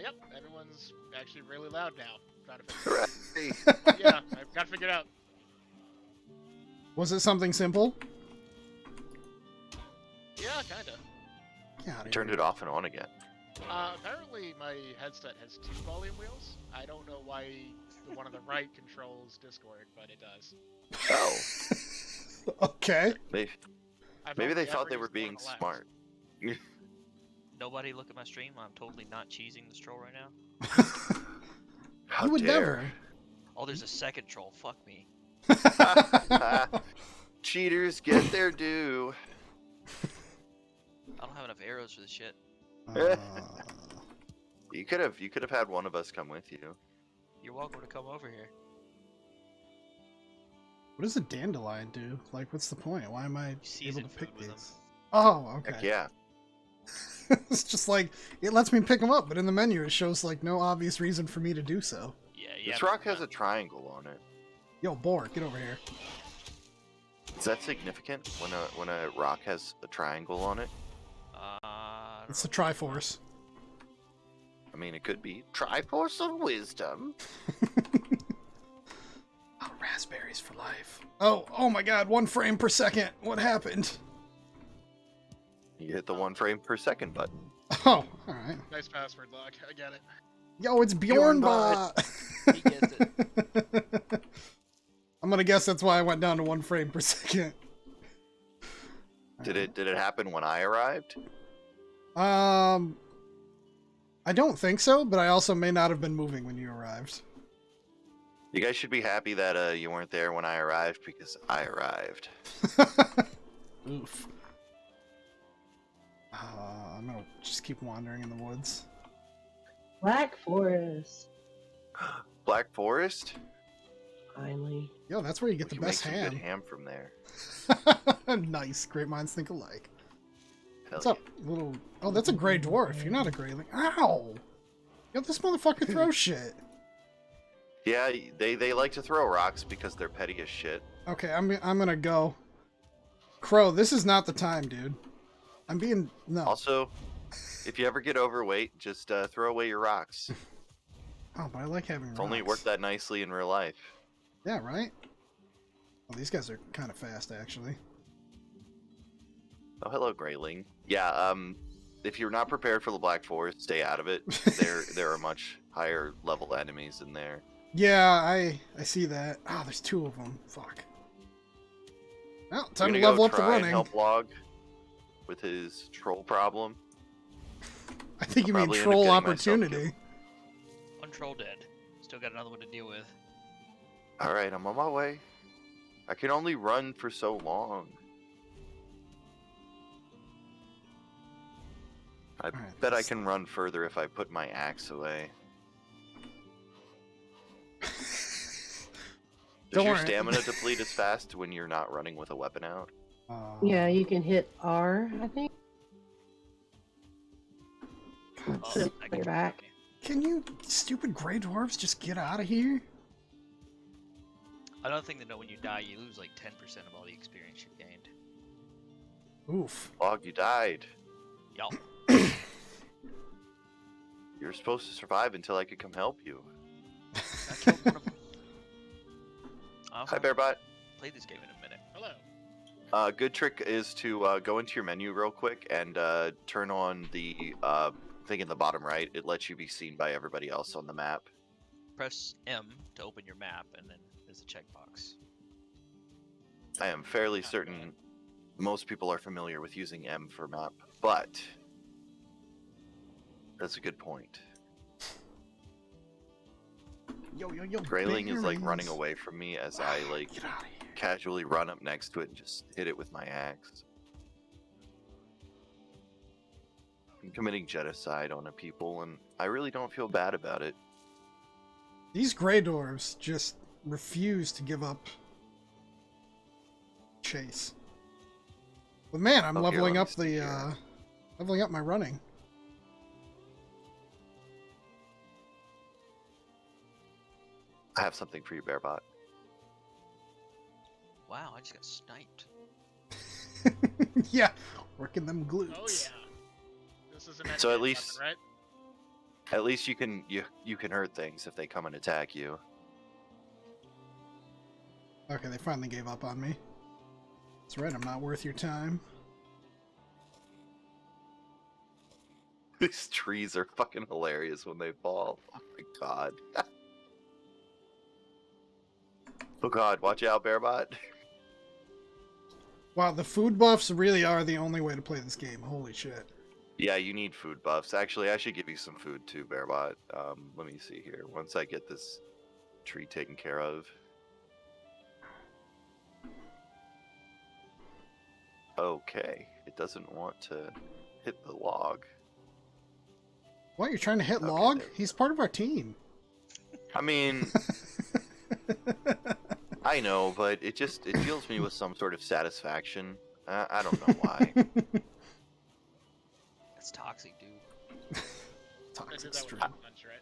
Yep, everyone's actually really loud now. Trying to figure Hooray! yeah, I've got to figure it out. Was it something simple? Yeah, kinda. Get out of Turned here. it off and on again. Apparently my headset has 2 volume wheels. I don't know why the one on the right controls Discord, but it does. Oh, Okay. maybe I've they only thought ever they were used the one being on the left. smart. Nobody look at my stream. I'm totally not cheesing this troll right now. How You would dare! Oh, there's a second troll. Fuck me. Cheaters get their due. I don't have enough arrows for this shit. never. You could have had one of us come with you. You're welcome to come over here. What does a dandelion do? Like, what's the point? Why am I able Season to pick food with 'em. these? Oh, Heck okay. yeah. It's just like, it lets me pick them up, but in the menu it shows, like, no obvious reason for me to do so. Yeah. This rock has a triangle on it. Yo, boar, get over here. Is that significant when a rock has a triangle on it? I don't It's the know. Triforce. I mean, it could be Triforce of Wisdom. Oh, raspberries for life. Oh my god, 1 frame per second. What happened? You hit the 1 frame per second button. Oh, alright. Nice password lock. I get it. Yo, it's Bjorn Bjornbot. He gets it. I'm gonna guess that's why I went down to 1 frame per second. Did it happen when I arrived? I don't think so, but I also may not have been moving when you arrived. You guys should be happy that you weren't there when I arrived, because I arrived. Oof. I'm gonna just keep wandering in the woods. Black Forest. Black Forest? Finally. Yo, that's where you get We the can best make some ham. good ham from there. Nice. Great minds think alike. Hell What's up, little... Oh, that's a gray dwarf. You're not a grayling. Ow! Yo, this motherfucker throws shit. Yeah, they like to throw rocks because they're petty as shit. Okay, I'm gonna go. Crow, this is not the time, dude. I'm being... No. Also, if you ever get overweight, just throw away your rocks. Oh, but I like having It's rocks. only worked that nicely in real life. Yeah, right? Well, these guys are kind of fast, actually. Oh, hello, Grayling. Yeah, if you're not prepared for the Black Forest, stay out of it. There are much higher level enemies in there. Yeah, I see that. Oh, there's 2 of them. Fuck. Well, time to We're gonna level go up the try and running. help Log with his troll problem. I think you mean Probably end up troll getting myself opportunity. killed. One troll dead. Still got another one to deal with. All right, I'm on my way. I can only run for so long. I Alright, bet I let's- can run further if I put my axe away. Does Don't your worry. stamina deplete as fast when you're not running with a weapon out? Yeah, you can hit R, I think. God, Oh, Should've I put can it back. can you stupid gray dwarves just get out of here? Another thing to know: when you die, you lose like 10% of all the experience you gained. Oof. Log, you died. Yup. You were supposed to survive until I could come help you. I killed one of them. Hi, Bearbot. Play this game in a minute. Hello. Good trick is to go into your menu real quick and turn on the thing in the bottom right. It lets you be seen by everybody else on the map. Press M to open your map, and then there's a checkbox. I am fairly certain most people are familiar with using M for map, but that's a good point. Yo. Grayling is like berries. running away from me as I like Get out of here. casually run up next to it and just hit it with my axe. I'm committing genocide on a people, and I really don't feel bad about it. These gray dwarves just refuse to give up chase. But man, I'm Oh, here, leveling let me up see here. leveling up my running. I have something for you, Bearbot. Wow, I just got sniped. Yeah, working them glutes. Oh yeah. This is an So at advanced least- weapon, right? At least you can hurt things if they come and attack you. Okay, they finally gave up on me. That's right, I'm not worth your time. These trees are fucking hilarious when they fall. Oh my god. Oh god, watch out, Bearbot. Wow, the food buffs really are the only way to play this game. Holy shit. Yeah, you need food buffs. Actually, I should give you some food too, Bearbot. Let me see here. Once I get this tree taken care of. Okay, it doesn't want to hit the log. What, you're trying to hit Okay, Log? there we He's part of our team. I mean, I know, but it fills me with some sort of satisfaction. I don't know why. That's toxic, dude. I Toxic did that stream. with a punch, right?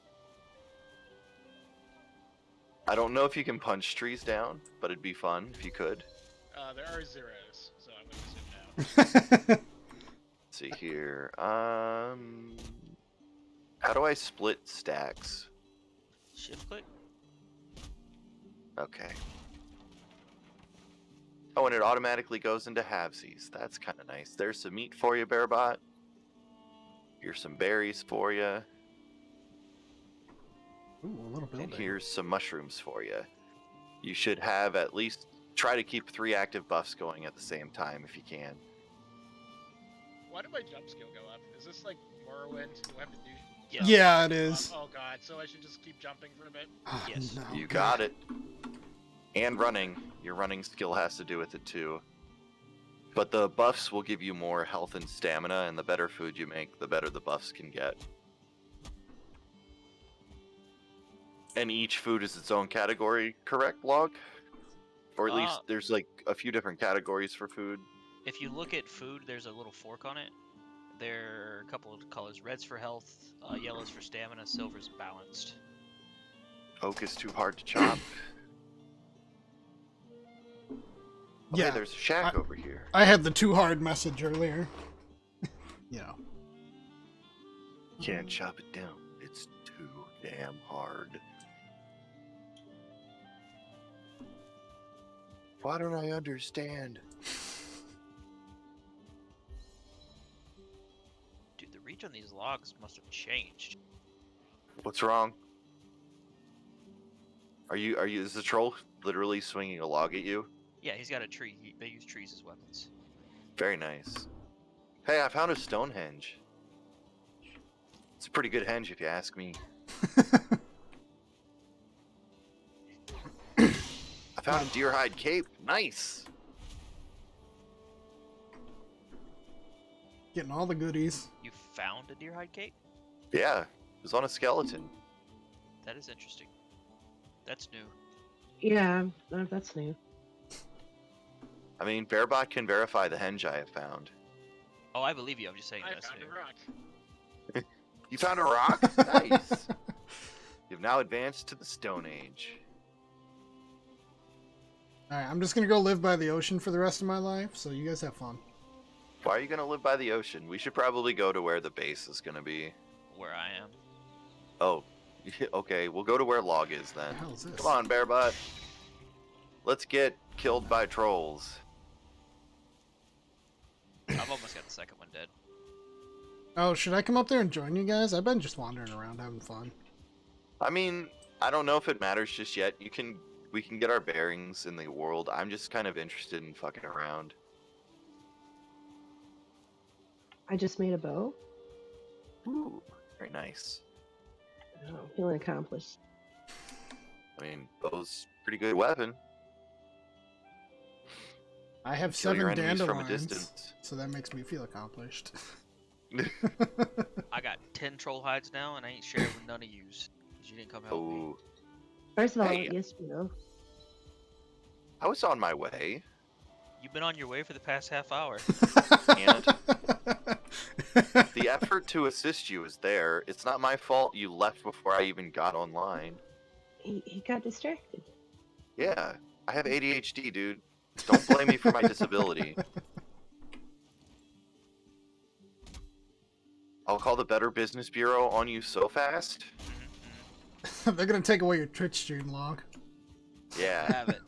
I don't know if you can punch trees down, but it'd be fun if you could. There are zeros, so I would assume no. Let's see here. How do I split stacks? Shift click? Okay. Oh, and it automatically goes into halvesies. That's kind of nice. There's some meat for you, Bearbot. Here's some berries for you. Ooh, a little building. And here's some mushrooms for you. You should have at least try to keep 3 active buffs going at the same time if you can. Why did my jump skill go up? Is this like Morrowind? Do I have to do? Yeah, it is. Oh god, so I should just keep jumping for a bit. Ah, Yes. no. You got it. And running. Your running skill has to do with it too. But the buffs will give you more health and stamina, and the better food you make, the better the buffs can get. And each food is its own category, correct, Log? Or at least there's like a few different categories for food. If you look at food, there's a little fork on it. There are a couple of colors. Red's for health, yellow's for stamina, silver's balanced. Oak is too hard to chop. Oh, Yeah, hey, there's a shack over here. I had the too hard message earlier. You know. Can't chop it down. It's too damn hard. Why don't I understand? Dude, the reach on these logs must have changed. What's wrong? Is the troll literally swinging a log at you? Yeah, he's got a tree. They use trees as weapons. Very nice. Hey, I found a Stonehenge. It's a pretty good henge if you ask me. I found a deer hide cape. Nice. Getting all the goodies. You found a deer hide cape? Yeah, it was on a skeleton. That is interesting. That's new. Yeah, that's new. I mean, Bearbot can verify the henge I have found. Oh, I believe you. I'm just saying I that's found new. a rock. You found a rock? Nice. You've now advanced to the Stone Age. Alright, I'm just gonna go live by the ocean for the rest of my life, so you guys have fun. Why are you going to live by the ocean? We should probably go to where the base is going to be. Where I am. Oh, Okay, we'll go to where Log is What then. the hell is this? Come on, Bearbutt. Let's get killed by trolls. I've almost got the second one dead. Oh, should I come up there and join you guys? I've been just wandering around having fun. I mean, I don't know if it matters just yet. We can get our bearings in the world. I'm just kind of interested in fucking around. I just made a bow. Ooh, very nice. Oh, feeling accomplished. I mean, bow's a pretty good weapon. I have Kill your 7 enemies from a dandelions, distance. so that makes me feel accomplished. I got 10 troll hides now, and I ain't sharing with none of yous. 'Cause you didn't come help me. Oh, First of all, Hey. yes, you know. I was on my way. You've been on your way for the past half hour. And the effort to assist you is there. It's not my fault you left before I even got online. He got distracted. Yeah, I have ADHD, dude. Don't blame me for my disability. I'll call the Better Business Bureau on you so fast. They're gonna take away your Twitch stream log. Yeah, Have it.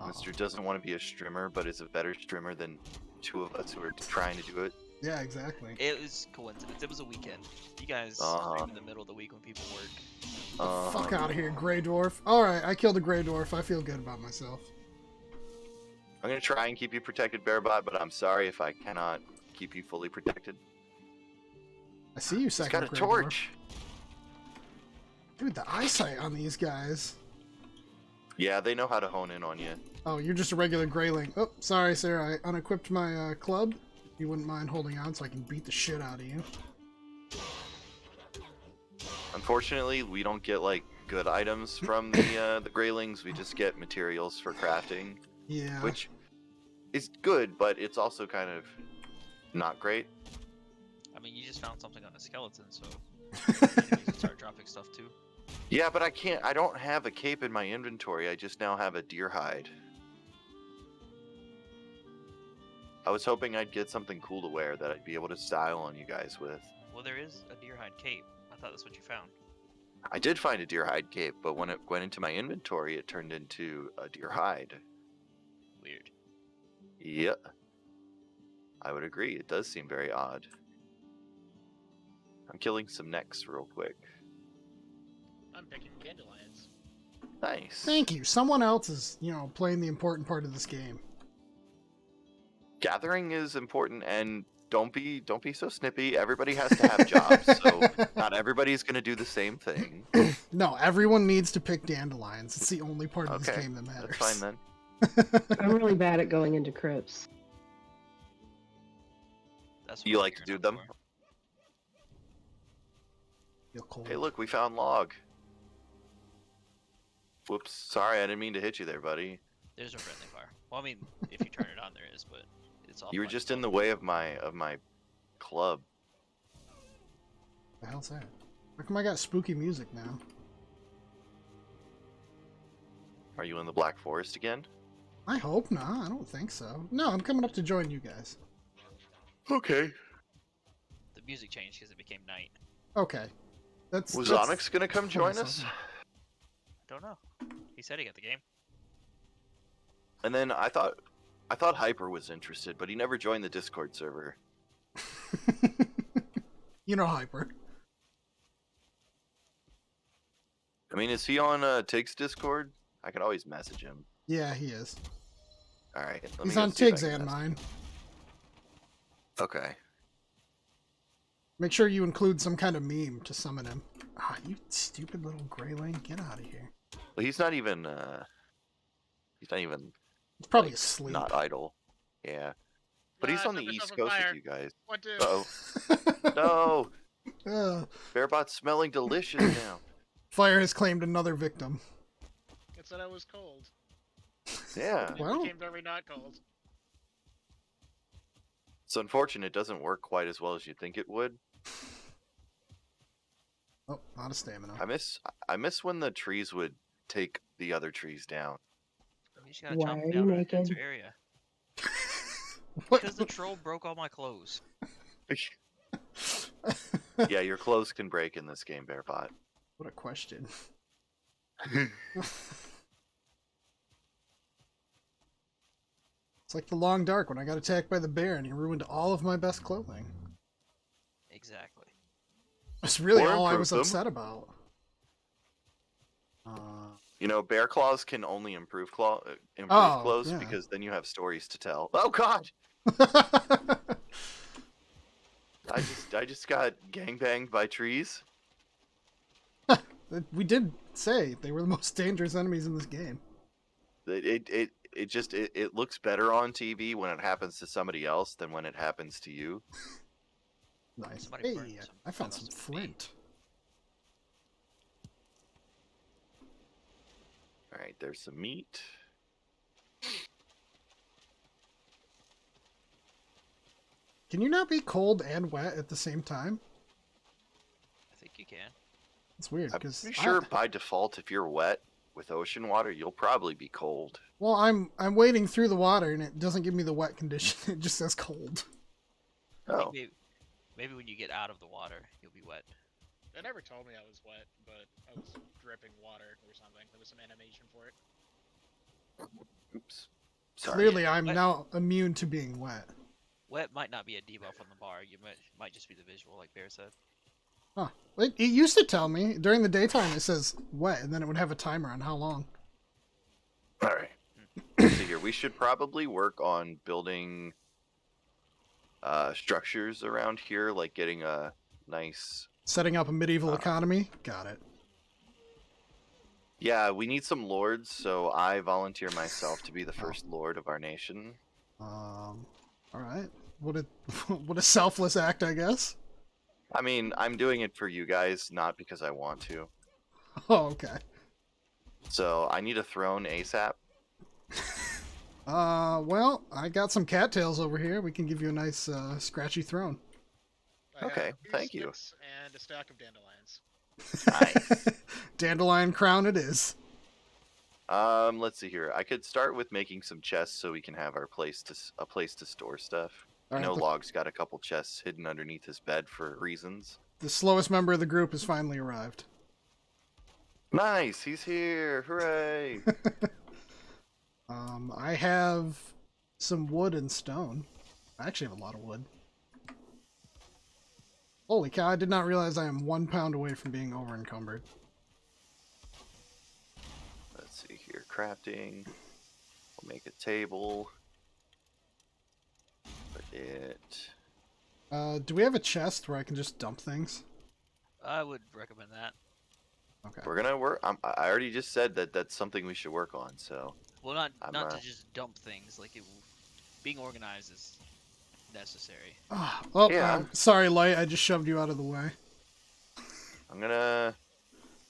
Mr. doesn't want to be a streamer, but is a better streamer than 2 of us who are trying to do it. Yeah, exactly. It was coincidence. It was a weekend. You guys Uh-huh. stream in the middle of the week when people work. Fuck out of here, Grey Dwarf. Alright, I killed a Grey Dwarf. I feel good about myself. I'm gonna try and keep you protected, Bearbot, but I'm sorry if I cannot keep you fully protected. I see you, He's second got a Grey torch. Dwarf. Dude, the eyesight on these guys. Yeah, they know how to hone in on you. Oh, you're just a regular Greyling. Oh, sorry, sir. I unequipped my club. If you wouldn't mind holding on so I can beat the shit out of you. Unfortunately, we don't get like good items from the Greylings. We just get materials for crafting, Yeah. which is good, but it's also kind of not great. I mean, you just found something on a skeleton, so maybe you can start dropping stuff too. Yeah, but I don't have a cape in my inventory. I just now have a deer hide. I was hoping I'd get something cool to wear that I'd be able to style on you guys with. Well, there is a deer hide cape. I thought that's what you found. I did find a deer hide cape, but when it went into my inventory, it turned into a deer hide. Weird. Yep. I would agree. It does seem very odd. I'm killing some necks real quick. I'm picking dandelions. Nice. Thank you. Someone else is, playing the important part of this game. Gathering is important, and don't be so snippy. Everybody has to have jobs, so not everybody's gonna do the same thing. No, everyone needs to pick dandelions. It's the only part of this Okay, game that matters. that's fine then. I'm really bad at going into crypts. That's You what like to you're do not them? for. Feel cold. Hey, look, we found log. Whoops, sorry, I didn't mean to hit you there, buddy. There's no friendly fire. Well, I mean, if you turn it on, there is, but it's all. You were by just in default. the way of my club. What the hell's that? How come I got spooky music now? Are you in the Black Forest again? I hope not. I don't think so. No, I'm coming up to join you guys. Okay. The music changed because it became night. Okay. Was that's Onyx gonna come join us? something. Don't know. He said he got the game. And then I thought Hyper was interested, but he never joined the Discord server. Hyper. I mean, is he on Tig's Discord? I could always message him. Yeah, he is. All right. let me He's go on see if I Tig's can and message- mine. Okay. Make sure you include some kind of meme to summon him. Ah, you stupid little Greyling. Get out of here. Well, he's not even. He's It's probably like, asleep. not idle. Yeah. But he's Ah, on the set East myself on Coast fire. with you guys. What do? Uh-oh. No! Uh, Bearbot's smelling delicious now. Fire has claimed another victim. It said I was cold. Yeah. It Well- became very not cold. It's unfortunate it doesn't work quite as well as you'd think it would. Oh, out of stamina. I miss when the trees would take the other trees down. You just gotta Why chop are you down in a naked? denser area. What? Because the troll broke all my clothes. Yeah, your clothes can break in this game, Bearbot. What a question. It's like the Long Dark when I got attacked by the bear and he ruined all of my best clothing. Exactly. That's really Or all I improve was them. upset about. You know, bear claws can only improve Oh, clothes yeah. because then you have stories to tell. Oh God! I just got gangbanged by trees. We did say they were the most dangerous enemies in this game. It looks better on TV when it happens to somebody else than when it happens to you. Nice. Somebody burned Hey, some- I found that some must have been me. flint. All right, there's some meat. Can you not be cold and wet at the same time? I think you can. It's weird I'm because pretty sure by default, if you're wet with ocean water, you'll probably be cold. well, I'm wading through the water and it doesn't give me the wet condition. It just says cold. I think Oh, maybe when you get out of the water, you'll be wet. They never told me I was wet, but I was dripping water or something. There was some animation for it. oops. Sorry. Clearly, I'm What? now immune to being wet. Wet might not be a debuff on the bar. You might just be the visual, like Bear said. Huh. It used to tell me during the daytime it says wet, and then it would have a timer on how long. All right. Let's see here. We should probably work on building structures around here, like getting a nice. Setting up a medieval economy. Got it. Yeah, we need some lords, so I volunteer myself to be the first lord of our nation. All right. What a what a selfless act, I guess. I mean, I'm doing it for you guys, not because I want to. Oh, okay. So I need a throne ASAP. Well, I got some cattails over here. We can give you a nice scratchy throne. I Okay, have 2 thank you. sticks and a stack of dandelions. Nice. Dandelion crown it is. Let's see here. I could start with making some chests so we can have our place to store stuff. I know Alright, Log's got a couple chests hidden underneath his bed for reasons. the slowest member of the group has finally arrived. Nice, he's here! Hooray! I have some wood and stone. I actually have a lot of wood. Holy cow, I did not realize I am 1 pound away from being over encumbered. Let's see here. Crafting. We'll make a table. Put it. Do we have a chest where I can just dump things? I would recommend that. Okay. We're gonna work. I already just said that that's something we should work on. So Well, not I'm, to just dump things. Like being organized is necessary. Oh, Yeah. sorry, Light. I just shoved you out of the way. I'm gonna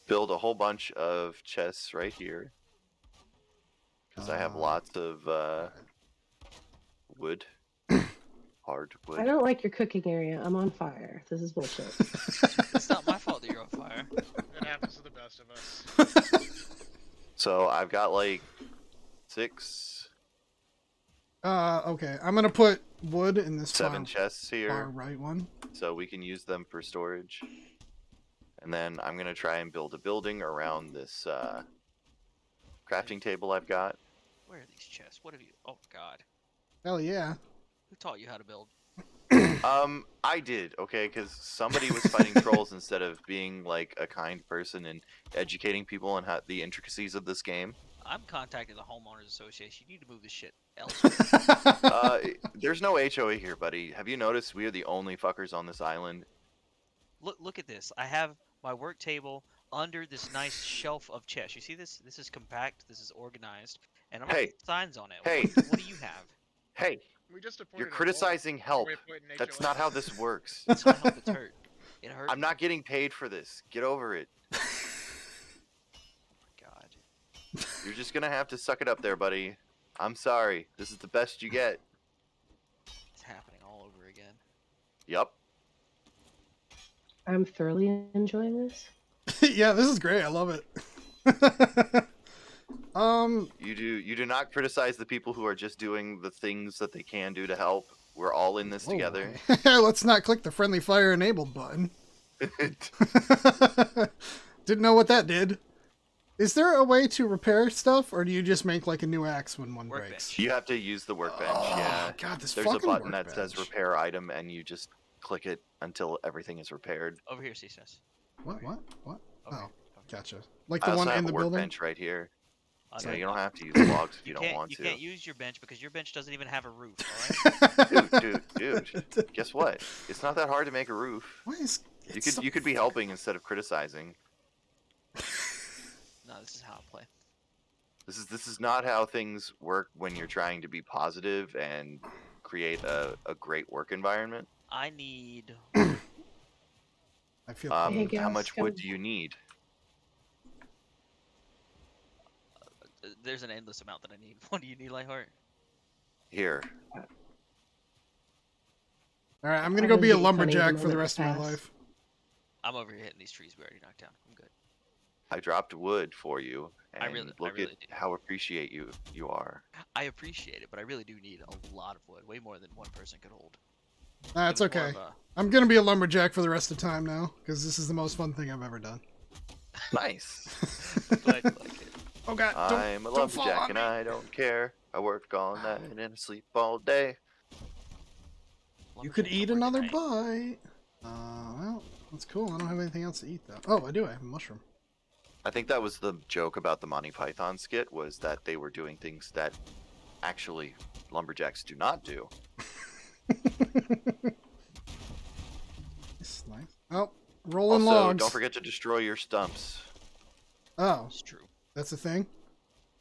build a whole bunch of chests right here because I have lots of wood, hard I wood. don't like your cooking area. I'm on fire. This is bullshit. It's not my fault that you're on fire. It happens to the best of us. So I've got like 6, Okay. I'm gonna put wood in this 7 chests far here, right one. so we can use them for storage. And then I'm gonna try and build a building around this crafting table I've got. Where are these chests? What have you? Oh God, Hell yeah. who taught you how to build? I did, okay, because somebody was fighting trolls instead of being like a kind person and educating people on how the intricacies of this game. I'm contacting the homeowners association. You need to move this shit elsewhere. There's no HOA here, buddy. Have you noticed we are the only fuckers on this island? Look at this. I have my work table under this nice shelf of chests. You see this? This is compact. This is organized, and I'm Hey. putting signs on it. Hey. What do you have? Hey, We just appointed you're a lawyer. criticizing help. We appointed an That's HOA. not how this works. It's my help. It's hurt. It hurt. I'm not getting paid for this. Get over it. God. You're just gonna have to suck it up there, buddy. I'm sorry. This is the best you get. It's happening all over again. Yup. I'm thoroughly enjoying this. Yeah, this is great. I love it. You do not criticize the people who are just doing the things that they can do to help. We're all in this whoa. together. Let's not click the friendly fire enabled button. Didn't know what that did. Is there a way to repair stuff, or do you just make like a new axe when one breaks? Workbench. You have to use the workbench. Oh, Yeah. God, this There's a fucking button that says workbench. repair item, and you just click it until everything is repaired. Over here, CSS. What? Over What? here. What? Over Oh, here. gotcha. Like I the also one have in the a building. workbench right here. On So the- you don't have to use logs if you don't can't, want you to. can't use your bench because your bench doesn't even have a roof. All right. Dude. Guess what? It's not that hard to make a roof. Why is You could be helping instead of criticizing. No, this is how I play. This is not how things work when you're trying to be positive and create a great work environment. I need. I feel Hey, cold. How guys, much come- wood do you need? There's an endless amount that I need. What do you need, Lightheart? Here. All right, I'm gonna I go was be a getting funny lumberjack the for the moment rest of my passed. life. I'm over here hitting these trees we already knocked down. I'm good. I dropped wood for you, and I really look do. at how appreciate you are. I appreciate it, but I really do need a lot of wood. Way more than one person could hold. That's It was more okay. of a- I'm gonna be a lumberjack for the rest of the time now, because this is the most fun thing I've ever done. Nice. Glad you like it. Oh God! I'm a don't fall lumberjack on and me. I don't care. I work all night and sleep all day. You could Lumberjacks eat don't work at another night. bite. Well, that's cool. I don't have anything else to eat though. Oh, I do. I have a mushroom. I think that was the joke about the Monty Python skit, was that they were doing things that actually lumberjacks do not do. It's nice. Oh, rolling Also, logs. don't forget to destroy your stumps. Oh, It's true. that's a thing.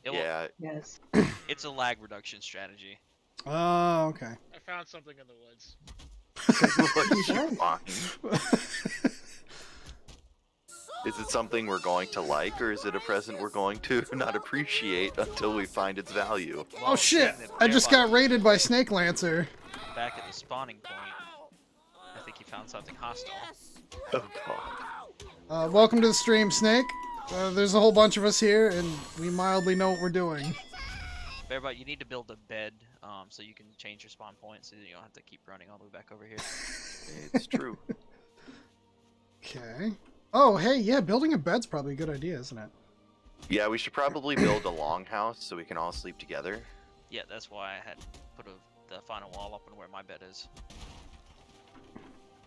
Yeah, Yes. It's a lag reduction strategy. Oh, okay. I found something in the woods. you're fine. Is it something we're going to like, or is it a present we're going to not appreciate until we find its value? Oh shit! seeing the I just bear got raided by Snake Lancer. back at the spawning point. I think he found something hostile. Oh god. Welcome to the stream, Snake. There's a whole bunch of us here, and we mildly know what we're doing. Bearbot, you need to build a bed so you can change your spawn point so you don't have to keep running all the way back over here. It's true. Okay. Oh, hey, yeah, building a bed's probably a good idea, isn't it? Yeah, we should probably build a longhouse so we can all sleep together. Yeah, that's why I had put the final wall up on where my bed is.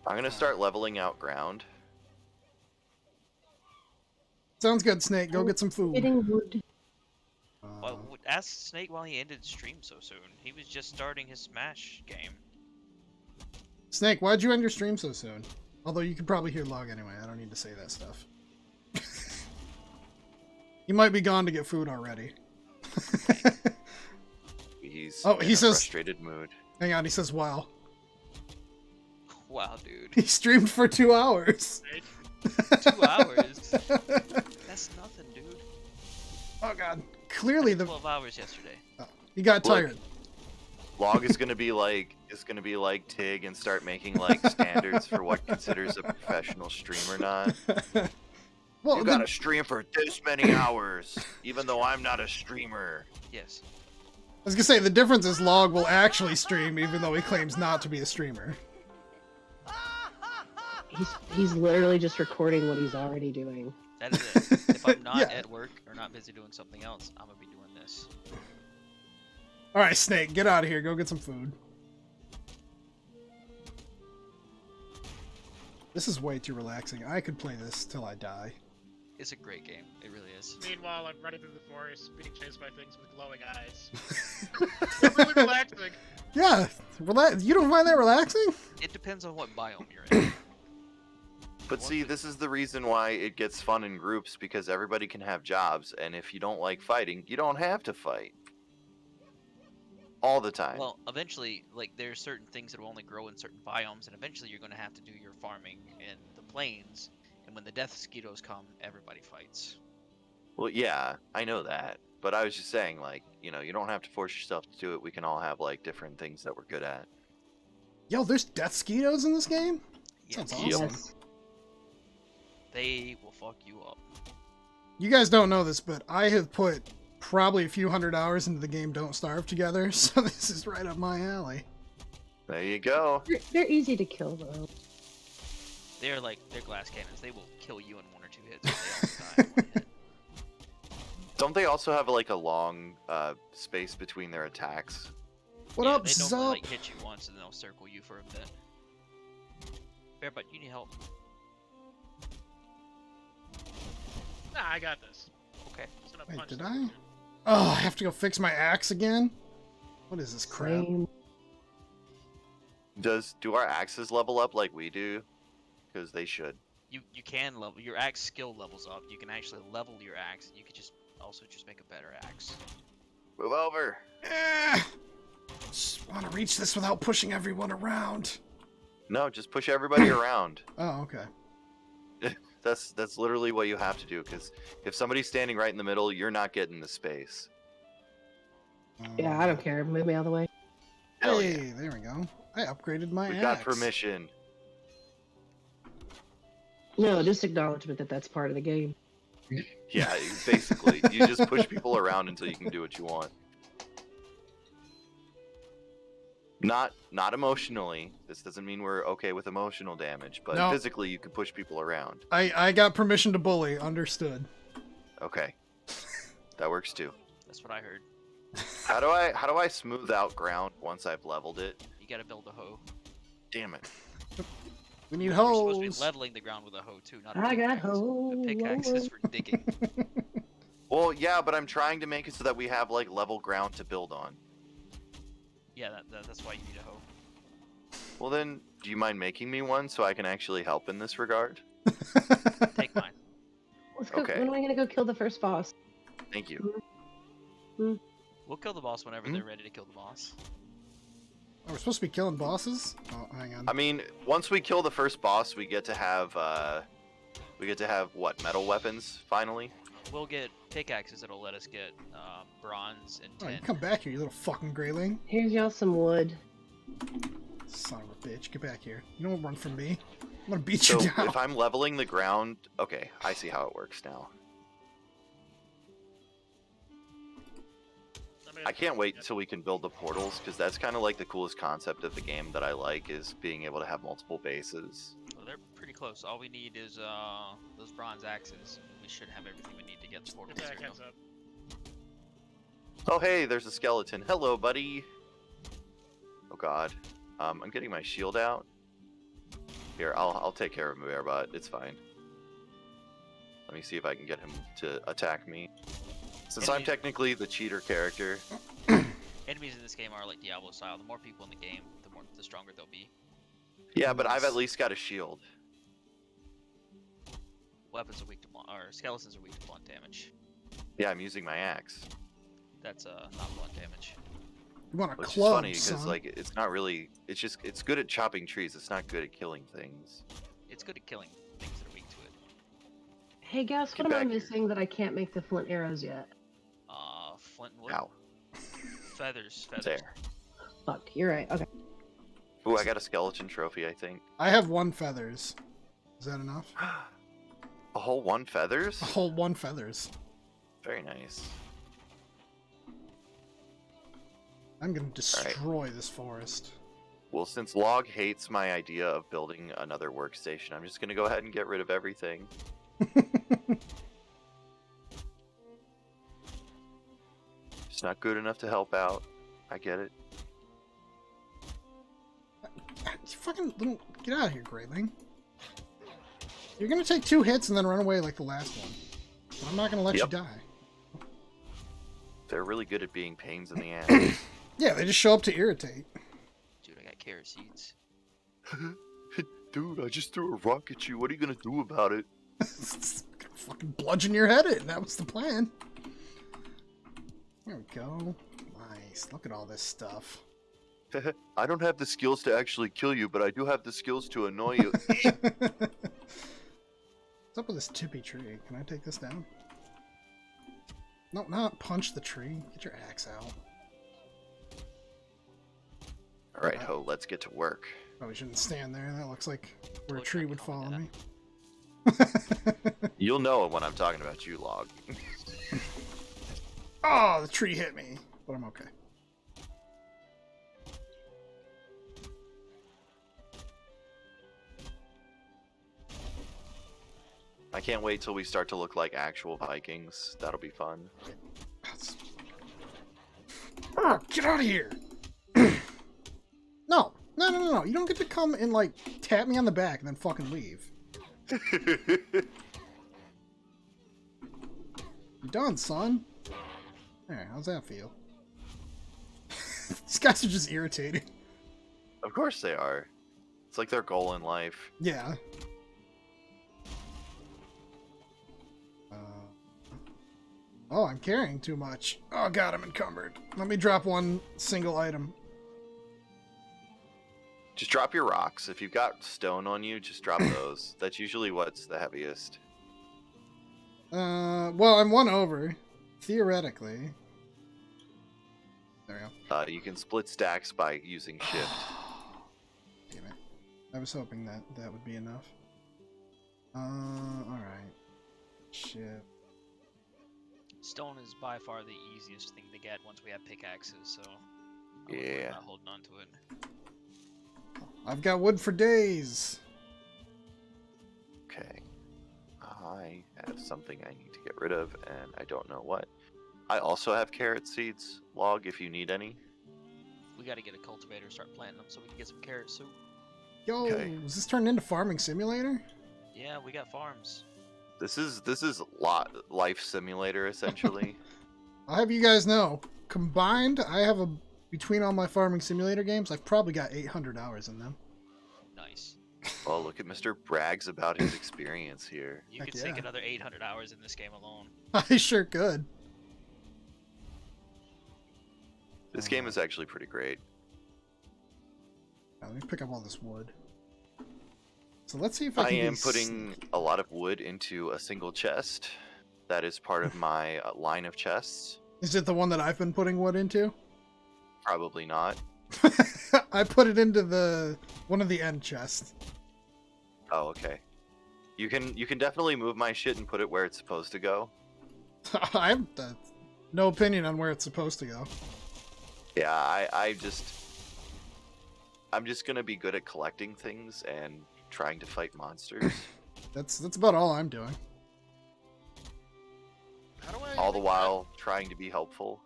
I'm gonna start leveling out ground. Sounds good, Snake. Go get some food. Getting wood. Well, ask Snake why he ended stream so soon. He was just starting his Smash game. Snake, why'd you end your stream so soon? Although you could probably hear log anyway. I don't need to say that stuff. You might be gone to get food already. He's Oh, in he a says- frustrated mood. Hang on, he says, wow. Wow, dude. He streamed for 2 hours. Right? 2 hours? That's nothing, dude. Oh god. Clearly the 12 hours yesterday. he got Look. tired. Log is gonna be like Tig and start making like standards for what considers a professional stream or not. Well, You gotta stream for this many hours, even though I'm not a streamer. Yes. I was gonna say the difference is Log will actually stream even though he claims not to be a streamer. He's literally just recording what he's already doing. That is it. If I'm not Yeah. at work or not busy doing something else, I'm gonna be doing this. Alright, Snake, get out of here. Go get some food. This is way too relaxing. I could play this till I die. It's a great game. It really is. Meanwhile, I'm running through the forest, being chased by things with glowing eyes. It's really relaxing. Yeah, you don't find that relaxing? It depends on what biome you're in. But see, this is the reason why it gets fun in groups, because everybody can have jobs, and if you don't like fighting, you don't have to fight. All the time. Well, eventually, like, there's certain things that will only grow in certain biomes, and eventually you're going to have to do your farming in the plains. And when the death mosquitoes come, everybody fights. Well, yeah, I know that. But I was just saying, like, you know, you don't have to force yourself to do it. We can all have, like, different things that we're good at. Yo, there's death mosquitoes in this game? Yes, Sounds awesome. Yes. they will fuck you up. You guys don't know this, but I have put probably a few hundred hours into the game Don't Starve together, so this is right up my alley. There you go. They're easy to kill though. They're like They're glass cannons. They will kill you in 1 or 2 hits. But they also die in 1 hit. Don't they also have like a long space between their attacks? What Yeah, up, they normally Zup? like hit you once and they'll circle you for a bit. Fair, but you need help. Nah, I got this. Okay. Just gonna Wait, punch did this I? dude. Oh, I have to go fix my axe again? What is this crap? Same. Do our axes level up like we do? Because they should. You can level your axe skill levels up. You can actually level your axe, and you could just also just make a better axe. Move over. Just want to reach this without pushing everyone around. No, just push everybody around. Oh, okay. That's literally what you have to do. Because if somebody's standing right in the middle, you're not getting the space. Yeah, I don't care. Move me out of the way. Hell Hey, yeah. there we go. I upgraded my We axe. got permission. No, just acknowledgement that that's part of the game. Yeah, basically. You just push people around until you can do what you want. Not emotionally. This doesn't mean we're okay with emotional damage, but No. physically you can push people around. I got permission to bully. Understood. Okay. That works too. That's what I heard. How do I smooth out ground once I've leveled it? You gotta build a hoe. Damn it. We need You're supposed to be hoes. leveling the ground with a hoe too, not a I got pickaxe. A hoes. pickaxe is for digging. Well, yeah, but I'm trying to make it so that we have like level ground to build on. Yeah, that's why you need a hoe. Well then, do you mind making me one so I can actually help in this regard? Take mine. Let's go. Okay. When am I gonna go kill the first boss? Thank you. We'll kill the boss whenever Hmm? they're ready to kill the boss. Oh, we're supposed to be killing bosses? Oh, hang on. I mean, once we kill the first boss, we get to have what, metal weapons finally? We'll get pickaxes that'll let us get bronze and Oh, you tin. come back here, you little fucking grayling. Here's y'all some wood. Son of a bitch, get back here. You don't run from me. I'm gonna beat So you down. if I'm leveling the ground, okay, I see how it works now. I can't wait until we can build the portals, because that's kind of like the coolest concept of the game that I like, is being able to have multiple bases. Well, they're pretty close. All we need is those bronze axes. We should have everything we need to get the portals Attack here. heads up. Oh hey, there's a skeleton. Hello, buddy. Oh god. I'm getting my shield out. Here, I'll take care of Muerbot. It's fine. Let me see if I can get him to attack me. Since I'm Enemy- technically the cheater character. Enemies in this game are like Diablo style. The more people in the game, the stronger they'll be. Yeah, but I've at least got a shield. Weapons are weak to blunt, or skeletons are weak to blunt damage. Yeah, I'm using my axe. That's not blunt damage. You want a Which is club, funny because son. like it's not really. It's good at chopping trees. It's not good at killing things. It's good at killing things that are weak to it. Hey, guys, Get what am I back here. missing that I can't make the flint arrows yet? Flint and wood. Ow. Feathers. There. Fuck, you're right. Okay. Ooh, I got a skeleton trophy. I think. I have 1 feathers. Is that enough? A whole 1 feathers. A whole 1 feathers. Very nice. I'm gonna destroy this forest. Well, since Log hates my idea of building another workstation, I'm just gonna go ahead and get rid of everything. It's not good enough to help out. I get it. You fucking little... Get out of here, grayling. You're gonna take 2 hits and then run away like the last one. But I'm not gonna let Yep. you die. They're really good at being pains in the ass. Yeah, they just show up to irritate. Dude, I got carrot seeds. Dude, I just threw a rock at you. What are you gonna do about it? Fucking bludgeon your head in. That was the plan. There we go. Nice. Look at all this stuff. I don't have the skills to actually kill you, but I do have the skills to annoy you. What's up with this tippy tree? Can I take this down? No, not punch the tree. Get your axe out. Alright, Ho, let's get to work. Probably shouldn't stand there. That looks like where a Totally tree not would fall calling on me. You'll know it when I'm talking about you, Log. Oh, the tree hit me. But I'm okay. I can't wait till we start to look like actual Vikings. That'll be fun. Oh, get out of here! No. You don't get to come and, like, tap me on the back and then fucking leave. You done, son? Alright, how's that feel? These guys are just irritating. Of course they are. It's like their goal in life. Yeah. Oh, I'm carrying too much. Oh god, I'm encumbered. Let me drop one single item. Just drop your rocks. If you've got stone on you, just drop those. That's usually what's the heaviest. Well, I'm one over. Theoretically. There we go. You can split stacks by using shift. Damn it. I was hoping that that would be enough. Alright. Shift. Stone is by far the easiest thing to get once we have pickaxes, so I wouldn't worry Yeah. about holding on to it. I've got wood for days. Okay. I have something I need to get rid of, and I don't know what. I also have carrot seeds. Log if you need any. We gotta get a cultivator, start planting them so we can get some carrot soup. Yo, Okay. is this turned into Farming Simulator? Yeah, we got farms. This is life simulator essentially. I'll have you guys know, combined, I have between all my Farming Simulator games, I've probably got 800 hours in them. Nice. Oh, look at Mr. Brags about his experience here. You Heck could sink yeah. another 800 hours in this game alone. I sure could. This game is actually pretty great. Let me pick up all this wood. So let's see if I can am be putting a lot of wood into a single chest. That is part of my line of chests. Is it the one that I've been putting wood into? Probably not. I put it into one of the end chests. Oh, okay. You can definitely move my shit and put it where it's supposed to go. I have no opinion on where it's supposed to go. Yeah, I'm just gonna be good at collecting things and trying to fight monsters. That's about all I'm doing. How do I All the make while trying to be helpful.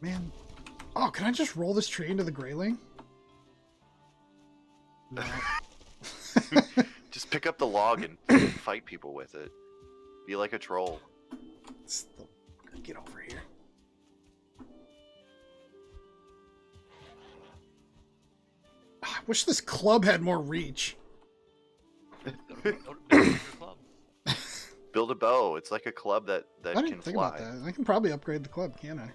Man. Oh, can I just roll this tree into the grayling? No. Just pick up the log and fight people with it. Be like a troll. Get over here. I wish this club had more reach. Go to your club. Build a bow. It's like a club that I can didn't think fly. about that. I can probably upgrade the club, can't I?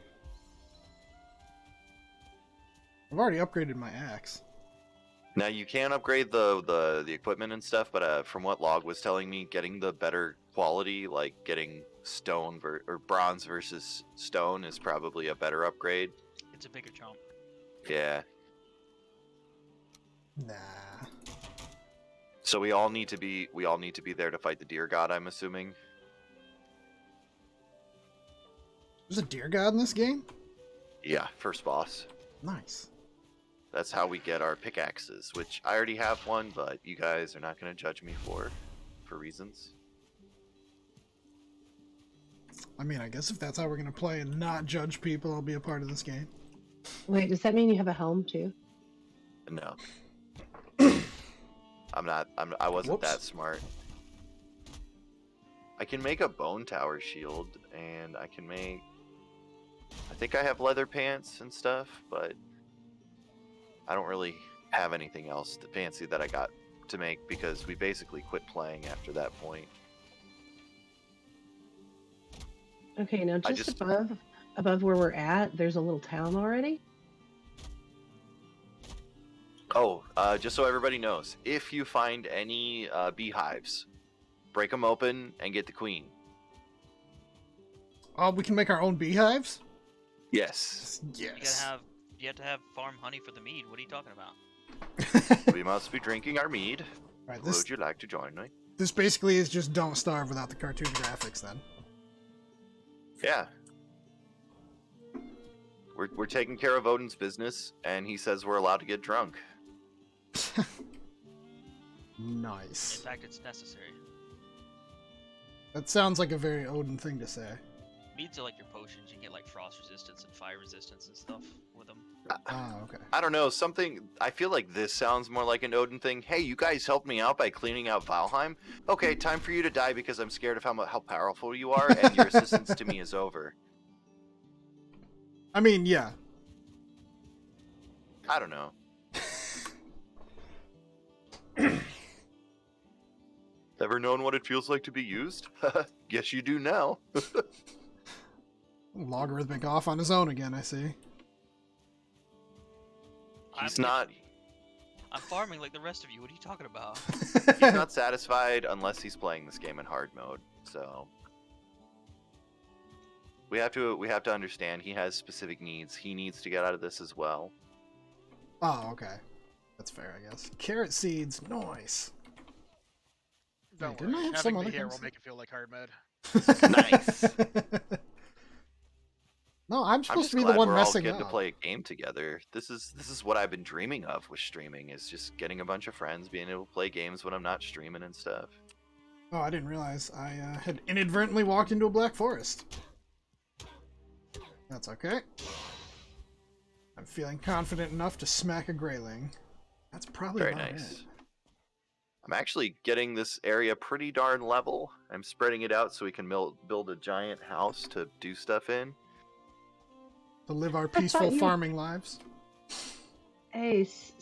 I've already upgraded my axe. Now you can upgrade the equipment and stuff, but from what Log was telling me, getting the better quality, like getting stone or bronze versus stone, is probably a better upgrade. It's a bigger jump. Yeah. Nah. So we all need to be there to fight the deer god, I'm assuming. There's a deer god in this game? Yeah, first boss. Nice. That's how we get our pickaxes, which I already have one, but you guys are not going to judge me for reasons. I mean, I guess if that's how we're gonna play and not judge people, I'll be a part of this game. Wait, does that mean you have a helm too? No. I wasn't Whoops. that smart. I can make a bone tower shield, and I think I have leather pants and stuff, but I don't really have anything else fancy that I got to make because we basically quit playing after that point. Okay, now I just above where we're at, there's a little town already. Oh, just so everybody knows, if you find any beehives, break them open and get the queen. Oh, we can make our own beehives? Yes. Yes. You have to have farm honey for the mead. What are you talking about? We must be drinking our mead. Alright, Would you like to join me? this basically is just Don't Starve without the cartoon graphics then. Yeah. we're taking care of Odin's business, and he says we're allowed to get drunk. In Nice. fact, it's necessary. That sounds like a very Odin thing to say. Meads are like your potions. You can get like frost resistance and fire resistance and stuff with them. Oh, okay. I don't know, I feel like this sounds more like an Odin thing. Hey, you guys helped me out by cleaning out Valheim. Okay, time for you to die because I'm scared of how powerful you are, and your assistance to me is over. I mean, yeah. I don't know. Ever known what it feels like to be used? Guess you do now. Logarithmic off on his own again, I see. He's not I'm farming like the rest of you. What are you talking about? he's not satisfied unless he's playing this game in hard mode. So we have to understand he has specific needs. He needs to get out of this as well. Oh, okay. That's fair, I guess. Carrot seeds, nice. Don't didn't I worry, have having some me other here things? will make it feel like hard mode. Nice. No, I'm I'm supposed just to be glad the one we're all messing getting up. to play a game together. This is what I've been dreaming of with streaming, is just getting a bunch of friends, being able to play games when I'm not streaming and stuff. Oh, I didn't realize I had inadvertently walked into a black forest. That's okay. I'm feeling confident enough to smack a grayling. That's probably Very about nice. it. I'm actually getting this area pretty darn level. I'm spreading it out so we can build a giant house to do stuff in. To live our thought peaceful you- farming lives. Hey, is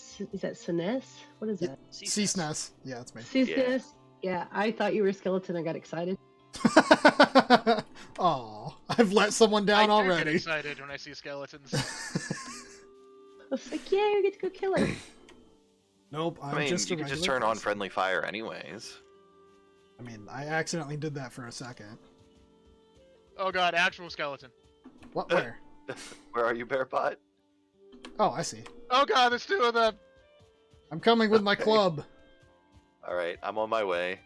that Sinnes? What is Yeah. that? Sea SNES. Yeah, that's me. Sinnes? Yeah, I thought you were a skeleton. I got excited. Aw, I've let someone I down do get already. excited when I see skeletons. I was like, yeah, you get to go kill it. Nope, I'm I mean, just a you could just regular turn on person. friendly fire anyways. I mean, I accidentally did that for a second. Oh god, actual skeleton. What? Where? Where are you, Bearbot? Oh, I see. Oh god, there's two of them. I'm coming with my Okay. club. All right, I'm on my way.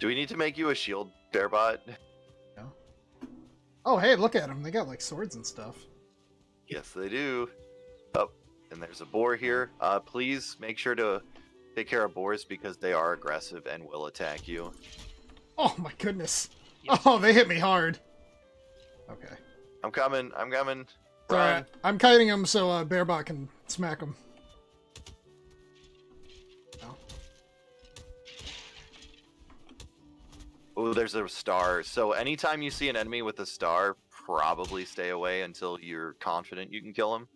Do we need to make you a shield, Bearbot? Oh, hey, look at them. They got like swords and stuff. Yes, they do. Oh, and there's a boar here. Please make sure to take care of boars because they are aggressive and will attack you. Oh my goodness. Yes. Oh, they hit me hard. Okay. I'm coming. Sorry, Run. I'm kiting him so Bearbot can smack him. No. Oh, there's a star. So anytime you see an enemy with a star, probably stay away until you're confident you can kill him.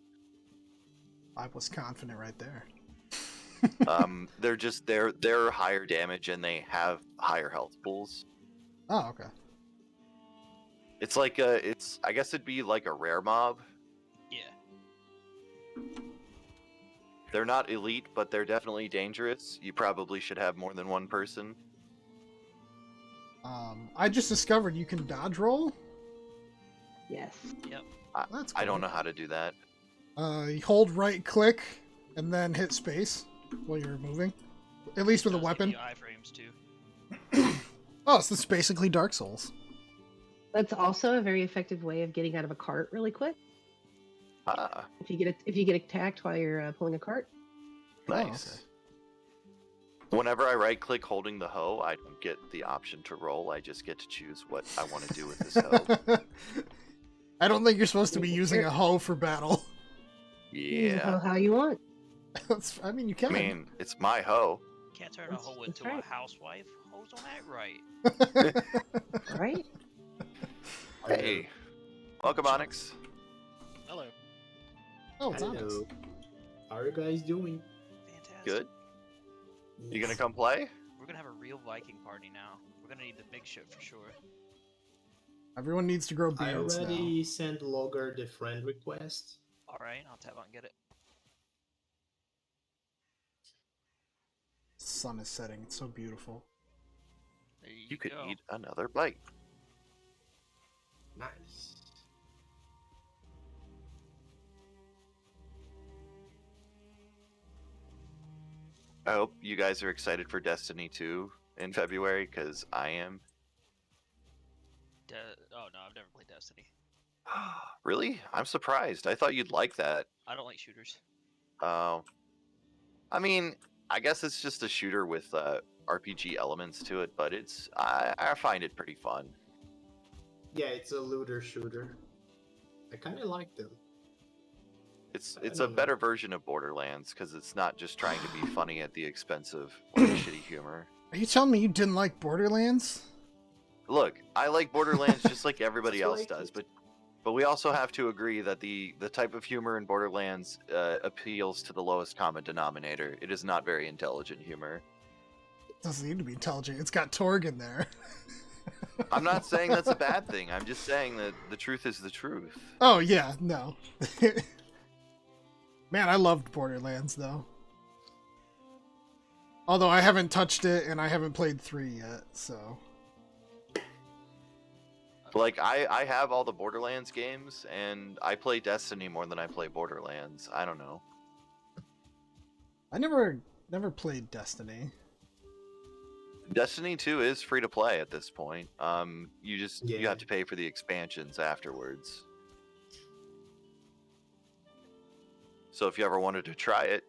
I was confident right there. They're higher damage and they have higher health pools. Oh, okay. It's like I guess it'd be like a rare mob. Yeah. They're not elite, but they're definitely dangerous. You probably should have more than one person. I just discovered you can dodge roll. Yes. That's I don't cool. know how to do that. You hold right click and then hit space while you're moving. At least with a Does give weapon. you iframes too. Oh, so it's basically Dark Souls. That's also a very effective way of getting out of a cart really quick. Ah, If you get attacked while you're pulling a cart. nice. Whenever I right click holding the hoe, I don't get the option to roll. I just get to choose what I want to do with this hoe. I don't think you're supposed to be using a hoe for battle. Use the hoe Yeah. how you want. I mean, you I can. mean, it's my hoe. Can't turn a That's- hoe that's into a right. housewife. Hoes don't act right. Right? Hey. Welcome, Onyx. Hello. Oh, it's Onyx. Hello. How are you guys doing? Fantastic. Good. You gonna come play? We're gonna have a real Viking party now. We're gonna need the big shit for sure. Everyone needs to grow I beards already sent Logger the friend request. All right, I'll tab out and get it. The sun is setting. It's so beautiful. There You could go. eat another bite. Nice. I hope you guys are excited for Destiny 2 in February, because I am. Oh no, I've never played Destiny. Really? I'm surprised. I thought you'd like that. I don't like shooters. Oh. I mean, I guess it's just a shooter with RPG elements to it, but I find it pretty fun. Yeah, it's a looter shooter. I kind of like them. It's I a don't know. better version of Borderlands because it's not just trying to be funny at the expense of like shitty humor. Are you telling me you didn't like Borderlands? Look, I like Borderlands just like everybody Just else like does, it. but we also have to agree that the type of humor in Borderlands appeals to the lowest common denominator. It is not very intelligent humor. It doesn't need to be intelligent. It's got Torg in there. I'm not saying that's a bad thing. I'm just saying that the truth is the truth. Oh, yeah, no. Man, I loved Borderlands, though. Although I haven't touched it, and I haven't played 3 yet, so... Like, I have all the Borderlands games, and I play Destiny more than I play Borderlands. I don't know. I never played Destiny. Destiny 2 is free to play at this point. You Yeah. have to pay for the expansions afterwards. So if you ever wanted to try it,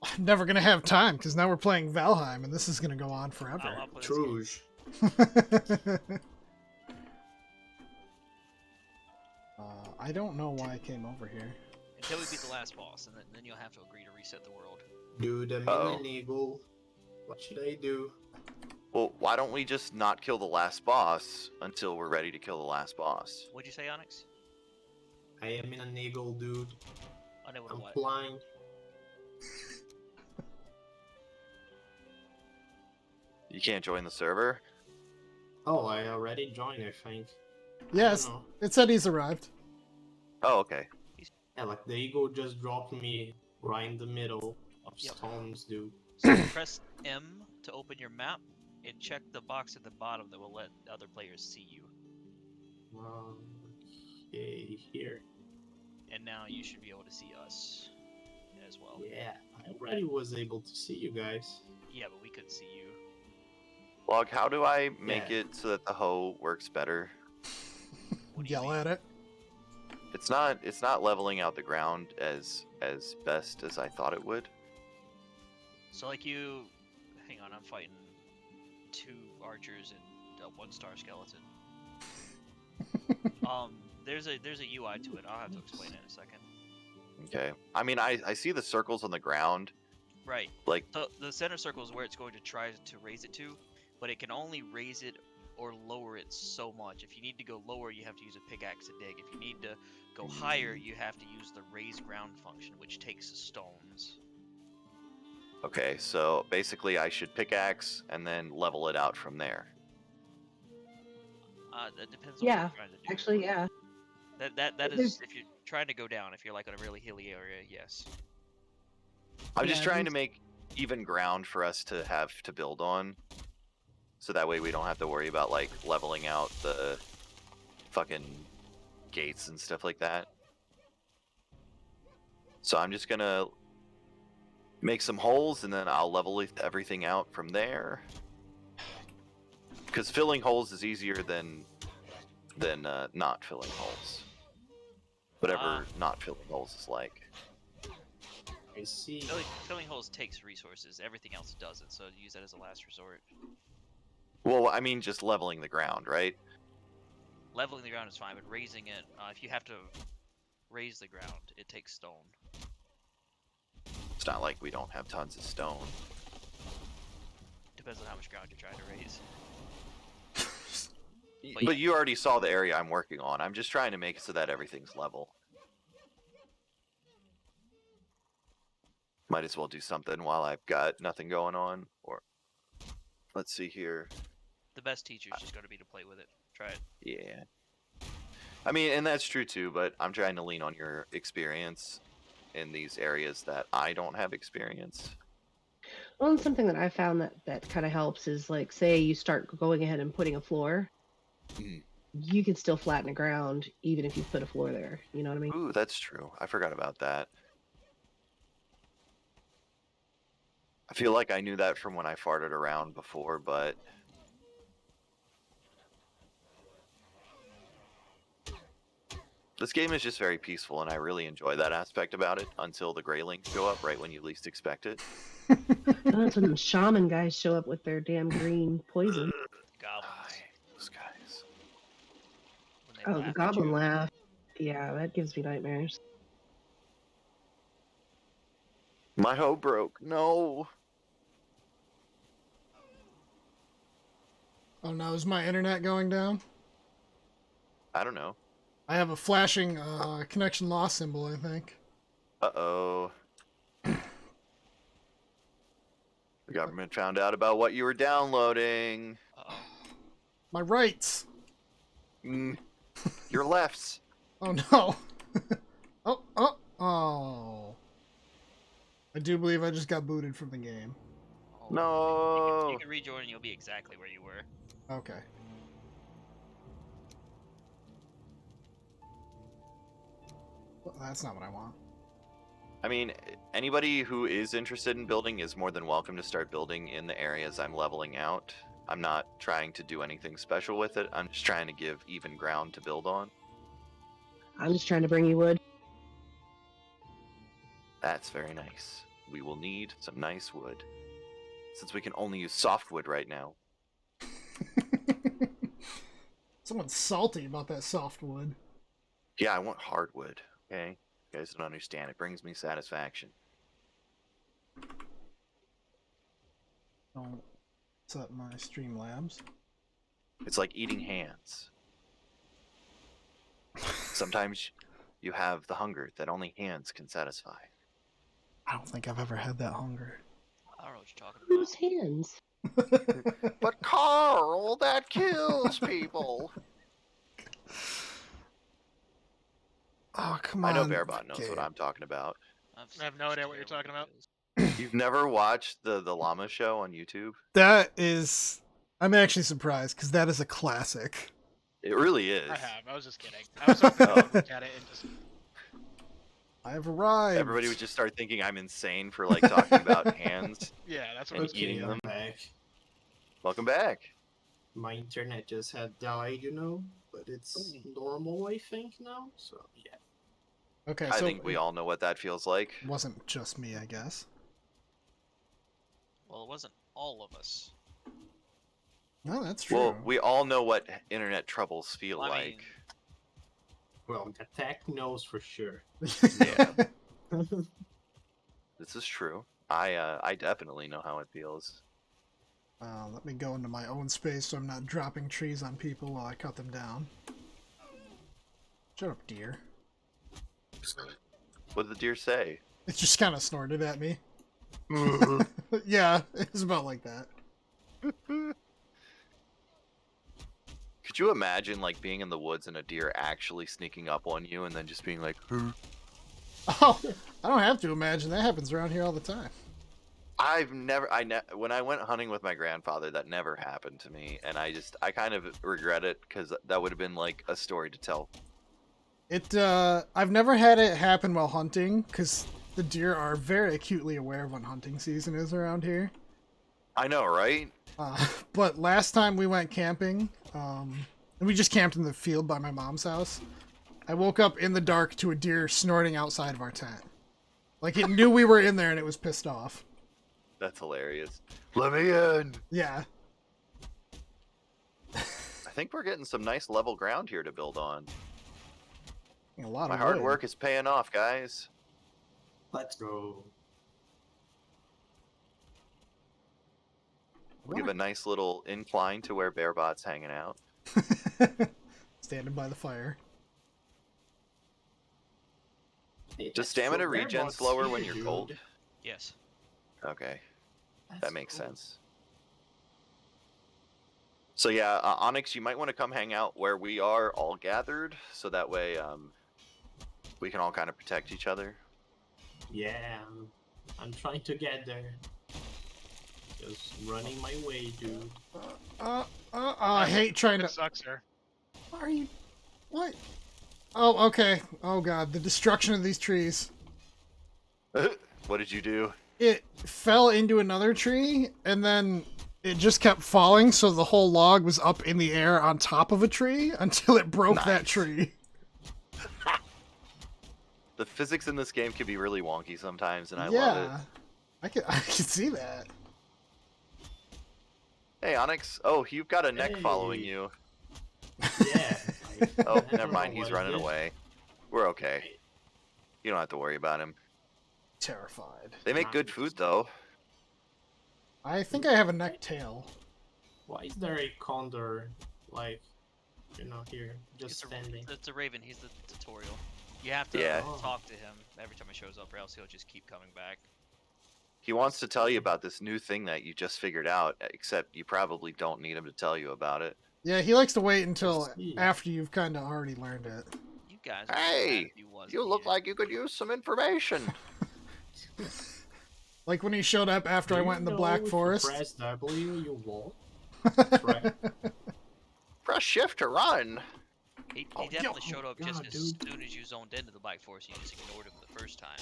I'm never gonna have time, because now we're playing Valheim, and this is gonna go on forever. I'll play this game. Truge. I don't know why I came over here. Until we beat the last boss, and then you'll have to agree to reset the world. Dude, I'm Uh-oh. in an eagle. What should I do? well, why don't we just not kill the last boss until we're ready to kill the last boss? What'd you say, Onyx? I am in an eagle, dude. Unable to I'm what? flying. You can't join the server? Oh, I already joined, I think. Yes, I don't know. it said he's arrived. Oh, okay. Yeah, like the eagle just dropped me right in the middle of Yep. stones, dude. So press M to open your map, and check the box at the bottom that will let other players see you. Okay, here. And now you should be able to see us as well. Yeah, I already was able to see you guys. Yeah, but we couldn't see you. Log, how do I make Yeah. it so that the hoe works better? What do you Yell mean? at it. It's not leveling out the ground as best as I thought it would. So like you, hang on, I'm fighting 2 archers and a 1-star skeleton. There's a UI to it. I'll have to explain it in a second. Okay. I mean, I see the circles on the ground. Right. Like, So the center circle is where it's going to try to raise it to, but it can only raise it or lower it so much. If you need to go lower, you have to use a pickaxe to dig. If you need to go higher, you have to use the raise ground function, which takes stones. okay, so basically I should pickaxe and then level it out from there. That depends on Yeah, what you're trying to do. Actually, yeah. That is There's- if you're trying to go down. If you're like on a really hilly area, yes. I'm just Yeah, trying to there's- make even ground for us to have to build on. So that way we don't have to worry about like leveling out the fucking gates and stuff like that. So I'm just gonna make some holes and then I'll level everything out from there. Because filling holes is easier than not filling holes. Whatever not filling holes is like. I see. Filling holes takes resources. Everything else doesn't. So use that as a last resort. Well, I mean just leveling the ground, right? Leveling the ground is fine, but raising it, if you have to raise the ground, it takes stone. It's not like we don't have tons of stone. Depends on how much ground you're trying to raise. But you already saw the area I'm working on. I'm just trying to make it so that everything's level. Might as well do something while I've got nothing going on. Or let's see here. The best teacher is just going to be to play with it. Try it. Yeah. I mean, and that's true too, but I'm trying to lean on your experience in these areas that I don't have experience. Well, and something that I found that kind of helps is like, say you start going ahead and putting a floor, Mhm. you can still flatten the ground even if you put a floor there. You know what I mean? Ooh, that's true. I forgot about that. I feel like I knew that from when I farted around before, but This game is just very peaceful, and I really enjoy that aspect about it until the Greylings go up right when you least expect it. That's when the shaman guys show up with their damn green poison. Goblins. Those guys. When they Oh, laugh the at goblin you. laugh. Yeah, that gives me nightmares. My hoe broke. No. Oh no, is my internet going down? I don't know. I have a flashing connection loss symbol, I think. Uh-oh. The government found out about what you were downloading. Uh-oh. My rights! Your lefts. Oh no! Oh. I do believe I just got booted from the game. Oh, No. You can rejoin and you'll be exactly where you were. Okay. Well, that's not what I want. I mean, anybody who is interested in building is more than welcome to start building in the areas I'm leveling out. I'm not trying to do anything special with it. I'm just trying to give even ground to build on. I'm just trying to bring you wood. That's very nice. We will need some nice wood. Since we can only use softwood right now. Someone's salty about that softwood. Yeah, I want hardwood, okay? You guys don't understand. It brings me satisfaction. Don't set my Streamlabs. It's like eating hands. Sometimes you have the hunger that only hands can satisfy. I don't think I've ever had that hunger. I don't know what you're talking about. Whose hands? But Carl, that kills people. Oh, come on. I know Bearbot knows Okay. what I'm talking about. I have no idea what you're talking about. You've never watched the llama show on YouTube? That is... I'm actually surprised, because that is a classic. It really is. I have. I was just kidding. I was hoping to look at it and just. I've arrived. Everybody would just start thinking I'm insane for like talking about hands. Yeah, that's what I And was eating kidding. them. I'm back. Welcome back. My internet just had died, but it's normal, I think, now. So, yeah. Okay, I so think we all know what that feels like. it wasn't just me, I guess. Well, it wasn't all of us. No, that's true. Well, we all know what internet troubles feel I like. mean, Well, the tech knows for sure. Yeah. This is true. I definitely know how it feels. Let me go into my own space so I'm not dropping trees on people while I cut them down. Shut up, deer. What did the deer say? It just kind of snorted at me. Yeah, it was about like that. Could you imagine like being in the woods and a deer actually sneaking up on you and then just being like, "Huh?" Oh, I don't have to imagine. That happens around here all the time. When I went hunting with my grandfather, that never happened to me, and I kind of regret it because that would have been like a story to tell. I've never had it happen while hunting, because the deer are very acutely aware of when hunting season is around here. I know, right? But last time we went camping, and we just camped in the field by my mom's house, I woke up in the dark to a deer snorting outside of our tent. Like, it knew we were in there and it was pissed off. That's hilarious. Let me in. Yeah. I think we're getting some nice level ground here to build on. A lot My of hard wood. work is paying off, guys. Let's go. We'll give a nice little incline to where Bearbot's hanging out. Standing by the fire. Hey, Does that's stamina true. regen Bearbot's slower here, when you're dude. cold? yes. Okay, that That's makes cool. sense. So yeah, Onyx, you might want to come hang out where we are all gathered, so that way we can all kind of protect each other. Yeah, I'm trying to get there. Just running my way, dude. I hate trying It to... sucks, sir. What are you... What? Oh, okay. Oh god, the destruction of these trees. What did you do? It fell into another tree, and then it just kept falling, so the whole log was up in the air on top of a tree until it broke that Nice. tree. The physics in this game can be really wonky sometimes, and I love Yeah, I can see that. it. Hey, Onyx. Oh, you've got a neck following Hey. you. Yeah. Oh, I never don't mind. know He's what running it is. away. We're okay. You don't have to worry about him. Terrified. They make good food, though. I think I have a neck tail. Why is there a condor, like, here, just standing? It's a raven. He's the tutorial. You have to Yeah. talk to him every time he shows up, or else he'll just keep coming back. He wants to tell you about this new thing that you just figured out, except you probably don't need him to tell you about it. Yeah, he likes to wait until see. after you've kind of already learned it. You guys. Are so mad Hey, if he wasn't you look here. like you could use some information. Like when he showed up after I went in the Black Forest. Press W, you walk. Press shift to run. He Oh, definitely yo, showed up God, just as dude. soon as you zoned into the Black Forest. You just ignored him the first time.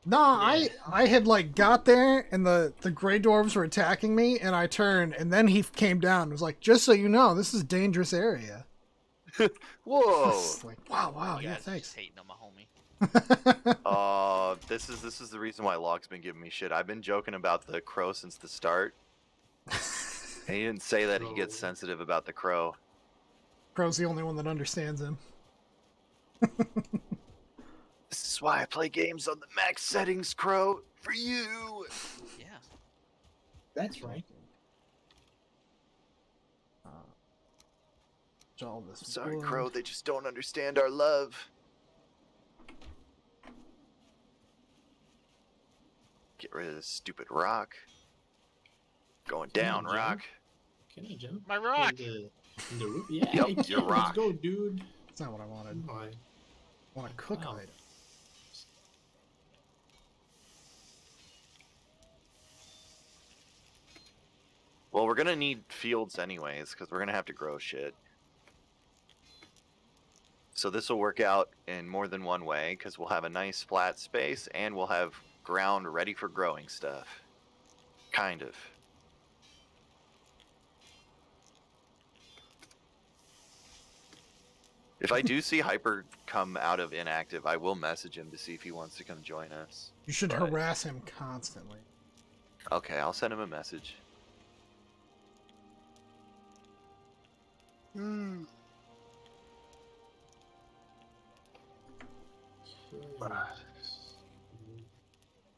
No, Yeah. I had like got there and the gray dwarves were attacking me and I turned and then he came down and was like, just so you know, this is a dangerous area. Whoa. It's like, wow, You yeah, guys are thanks. just hating on my homie. This is the reason why Locke's been giving me shit. I've been joking about the crow since the start. And he didn't say that he gets Crow. sensitive about the crow. Crow's the only one that understands him. This is why I play games on the max settings, Crow. For you. Yeah. That's right. All this Sorry, wood. Crow. They just don't understand our love. Get rid of this stupid rock. Going down, jump? rock. Can I jump? My rock! In the roof? Yeah, Yep, I your can. rock. Let's go, dude. That's not what I wanted. Oh, I want to cook Wow. item. Well, we're gonna need fields anyways, because we're gonna have to grow shit. So this will work out in more than one way, because we'll have a nice flat space, and we'll have ground ready for growing stuff. Kind of. If I do see Hyper come out of inactive, I will message him to see if he wants to come join us. You should But- harass him constantly. Okay, I'll send him a message.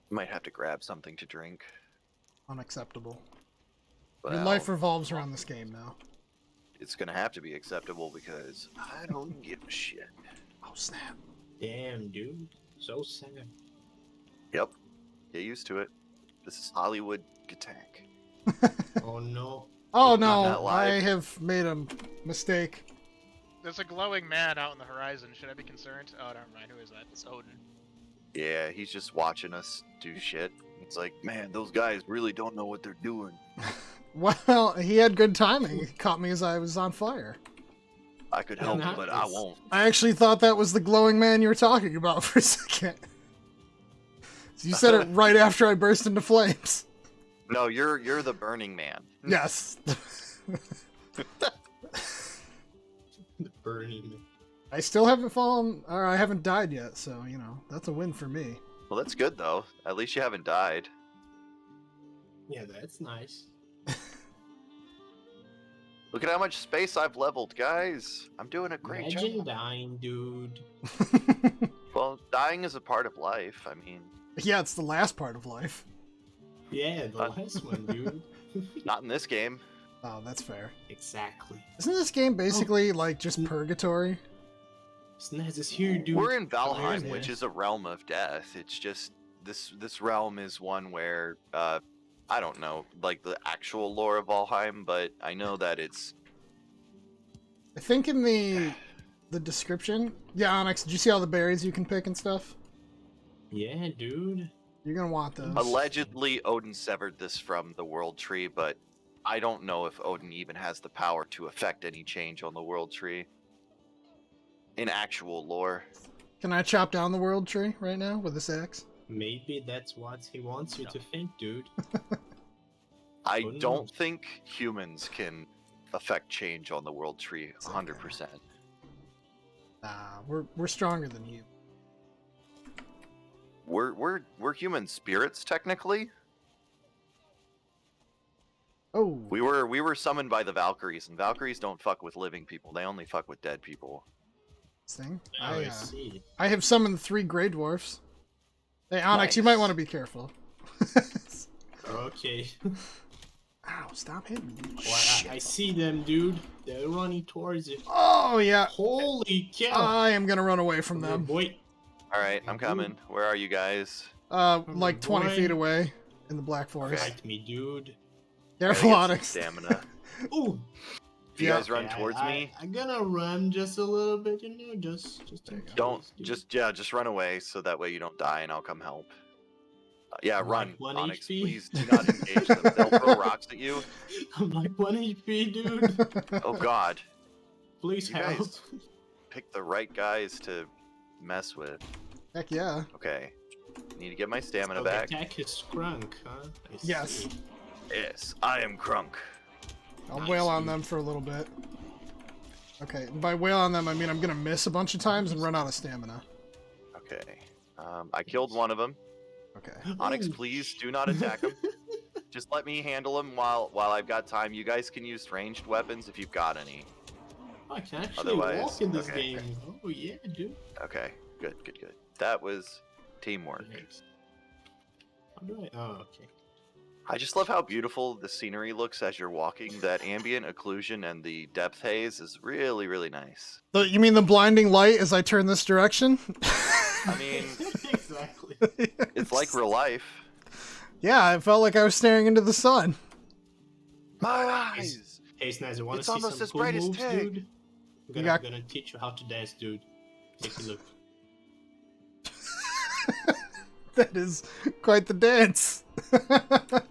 Might have to grab something to drink. Unacceptable. Well, Your life revolves around this game now. it's gonna have to be acceptable because I don't give a shit. Oh snap! Damn, dude. So sad. Yep, get used to it. This is Hollywood attack. Oh no. Oh Not no, that live. I have made a mistake. There's a glowing man out on the horizon. Should I be concerned? Oh, never mind. Who is that? It's Odin. Yeah, he's just watching us do shit. It's like, man, those guys really don't know what they're doing. Well, he had good timing. He caught me as I was on fire. I could help, Nice. but I won't. I actually thought that was the glowing man you were talking about for a second. So you said it right after I burst into flames. No, you're the Burning Man. Yes. The burning. I still haven't fallen, or I haven't died yet, so, you know, that's a win for me. Well, that's good though. At least you haven't died. Yeah, that's nice. Look at how much space I've leveled, guys. I'm doing a great Imagine job. dying, dude. Well, dying is a part of life. I mean, Yeah, it's the last part of life. Yeah, the last one, dude. not in this game. Oh, that's fair. Exactly. Isn't this game basically like just purgatory? Snaz is here, dude. We're in Where Valheim, is which it? is a realm of death. It's just this realm is one where I don't know like the actual lore of Valheim, but I know that it's I think in the description. Yeah, Onyx, did you see all the berries you can pick and stuff? Yeah, dude. You're gonna want those. allegedly Odin severed this from the world tree, but I don't know if Odin even has the power to affect any change on the world tree. In actual lore. Can I chop down the world tree right now with this axe? Maybe that's what he wants you to think, dude. I Who don't knows? think humans can affect change on the world tree 100%. Nah, we're stronger than you. we're human spirits technically. Oh. We were summoned by the Valkyries, and Valkyries don't fuck with living people. They only fuck with dead people. Thing. Oh, I see. I have summoned 3 Grey Dwarfs. Hey, Onyx, you might Nice. want to be careful. Okay. Ow, stop hitting me. Well, I see them, dude. They're running towards it. Oh, yeah. Holy cow! I am going to run away from Good them. boy. All right, I'm coming. Where are you guys? Like 20 boy. feet away in the Black Forest. Fight me, dude. Careful, Gotta get Onyx. some stamina. Ooh. If you Yeah. guys run towards me, I'm gonna run just a little bit, just in case, don't dude. just run away so that way you don't die, and I'll come help. Yeah, I'm run, like 1 Onyx. HP. Please do not engage them. They'll throw rocks at you. I'm like 1 HP, dude. Oh God, Please you help. guys pick the right guys to mess with. Heck yeah. Okay, need to get my stamina Oh, back. the attack is Crunk, huh? I Yes. see. Yes, I am Crunk. I'll Nice, wail on dude. them for a little bit. Okay, and by wail on them, I mean I'm going to miss a bunch of times and run out of stamina. Okay, I killed one of them. Okay. Onyx, Oh, please do not attack him. Just let me handle him while I've got time. You guys can use ranged weapons if you've got any. I can actually Otherwise- walk in this okay. game. Oh yeah, dude. Okay, good. That was teamwork. Nice. How do I? Oh, okay. I just love how beautiful the scenery looks as you're walking. That ambient occlusion and the depth haze is really, really nice. You mean the blinding light as I turn this direction? I mean, Exactly. it's like real life. Yeah, I felt like I was staring into the sun. My eyes! Hey, Snaz, you wanna It's see almost some as cool bright as moves, Tig. dude? I'm got- gonna teach you how to dance, dude. Take a look. That is quite the dance. Alright,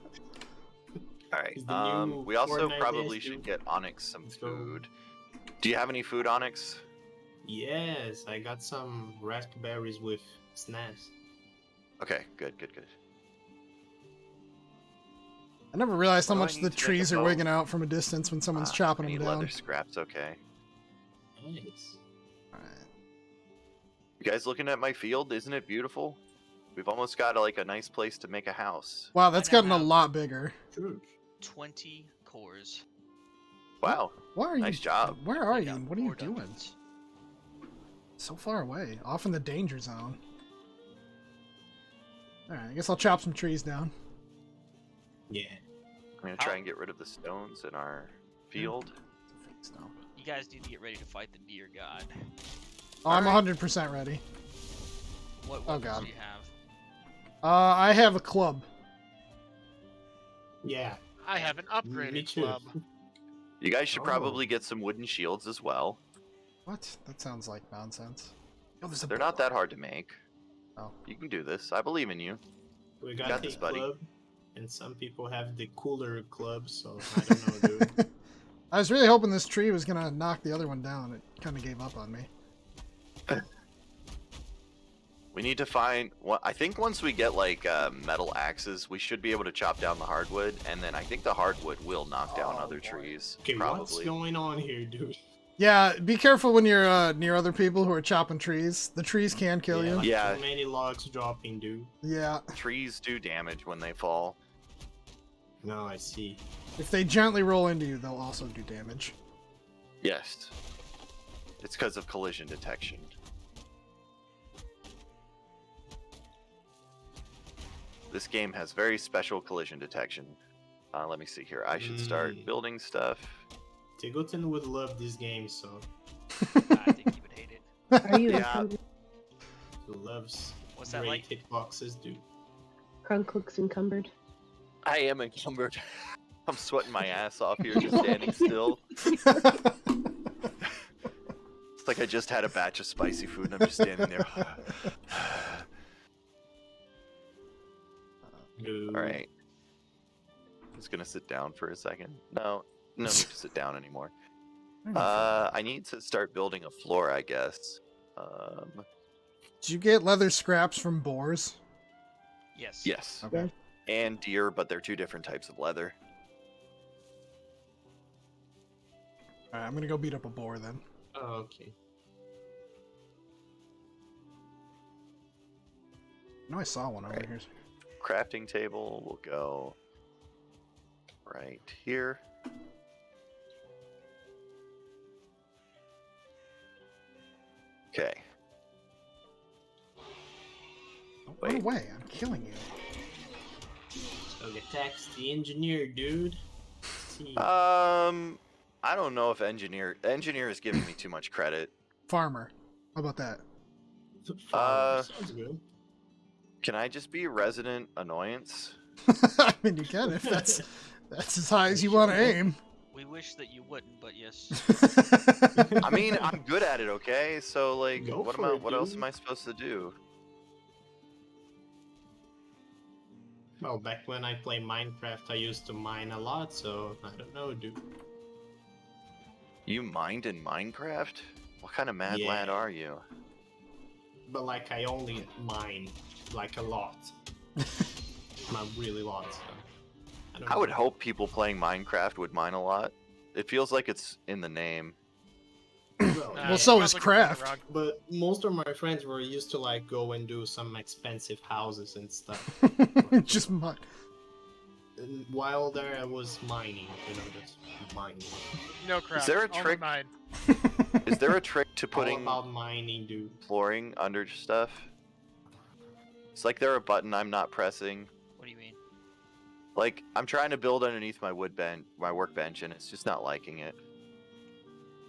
Is the new we also Fortnite probably dance, should dude? get Onyx some Let's go. food. Do you have any food, Onyx? Yes, I got some raspberries with Snaz. Okay, good. I never realized how What do I much need the to make a trees are bow? wigging out from a distance when someone's chopping I them need down. leather scraps, okay. Nice. Alright. You guys looking at my field? Isn't it beautiful? We've almost got like a nice place to make a house. Wow, that's I now gotten a have- lot bigger. True. 20 cores. Wow. Why are you? Nice job. Where are Take you? out and What are you 4 doing? dungeons. So far away, off in the danger zone. Alright, I guess I'll chop some trees down. Yeah. I'm gonna try and get rid of the stones in our field. It's a fake stump. You guys need to get ready to fight the deer god. Oh, I'm Alright. 100% ready. What Oh, weapons God. do you have? I have a club. Yeah. I have an Me upgraded too. club. You guys should Oh. probably get some wooden shields as well. What? That sounds like nonsense. Oh, there's a They're not that hard to make. Oh. You can do this. I believe in you. We got got this, the buddy. club, and some people have the cooler club, so I don't know, dude. I was really hoping this tree was gonna knock the other one down. It kind of gave up on me. We need to find. I think once we get like metal axes, we should be able to chop down the hardwood, and then I think the hardwood will knock down Oh, other boy. trees. Okay, what's Probably. going on here, dude? Yeah, be careful when you're near other people who are chopping trees. The trees can kill you. Like Yeah. So many logs dropping, dude. Yeah, Trees do damage when they fall. No, I see. if they gently roll into you, they'll also do damage. Yes. It's because of collision detection. This game has very special collision detection. Let me see here. I should start Mm. building stuff. Tiggleton would love this game, so I think you would hate it. Are you Yeah. encumbered? he loves What's that great like? hitboxes, dude. Crunk looks encumbered. I am encumbered. I'm sweating my ass off here just standing still. It's like I just had a batch of spicy food and I'm just standing there. Dude. Alright. Just gonna sit down for a second. No need to sit down anymore. I need to start building a floor, I guess. Did you get leather scraps from boars? Yes. Yes. Okay. And deer, but they're two different types of leather. Alright, I'm gonna go beat up a boar then. Oh, okay. No, I saw one over Right. here. Crafting table will go right here. Okay. Don't run Wait. away. I'm killing you. So get text the engineer, dude. See. I don't know if engineer is giving me too much credit. Farmer. How about that? Sounds good. Can I just be resident annoyance? I mean, you can if that's as high as you want to aim. We wish that you wouldn't, but yes. I mean, I'm good at it, okay? So like, Go what for it, else dude. am I supposed to do? Well, back when I played Minecraft, I used to mine a lot, so I don't know, dude. You mined in Minecraft? What kind of mad Yeah. lad are you? But like, I only mine like a lot. Not really lot. So don't I would know. hope people playing Minecraft would mine a lot. It feels like it's in the name. Well, Well, so sounds is like you're playing craft. around. but most of my friends were used to like go and do some expensive houses and stuff. Just mud. And while there, I was mining, just mining. No crap. there a only trick- mine. Is there a trick to All putting about mining, dude. flooring under stuff? It's like there a button I'm not pressing. What do you mean? Like, I'm trying to build underneath my my workbench, and it's just not liking it.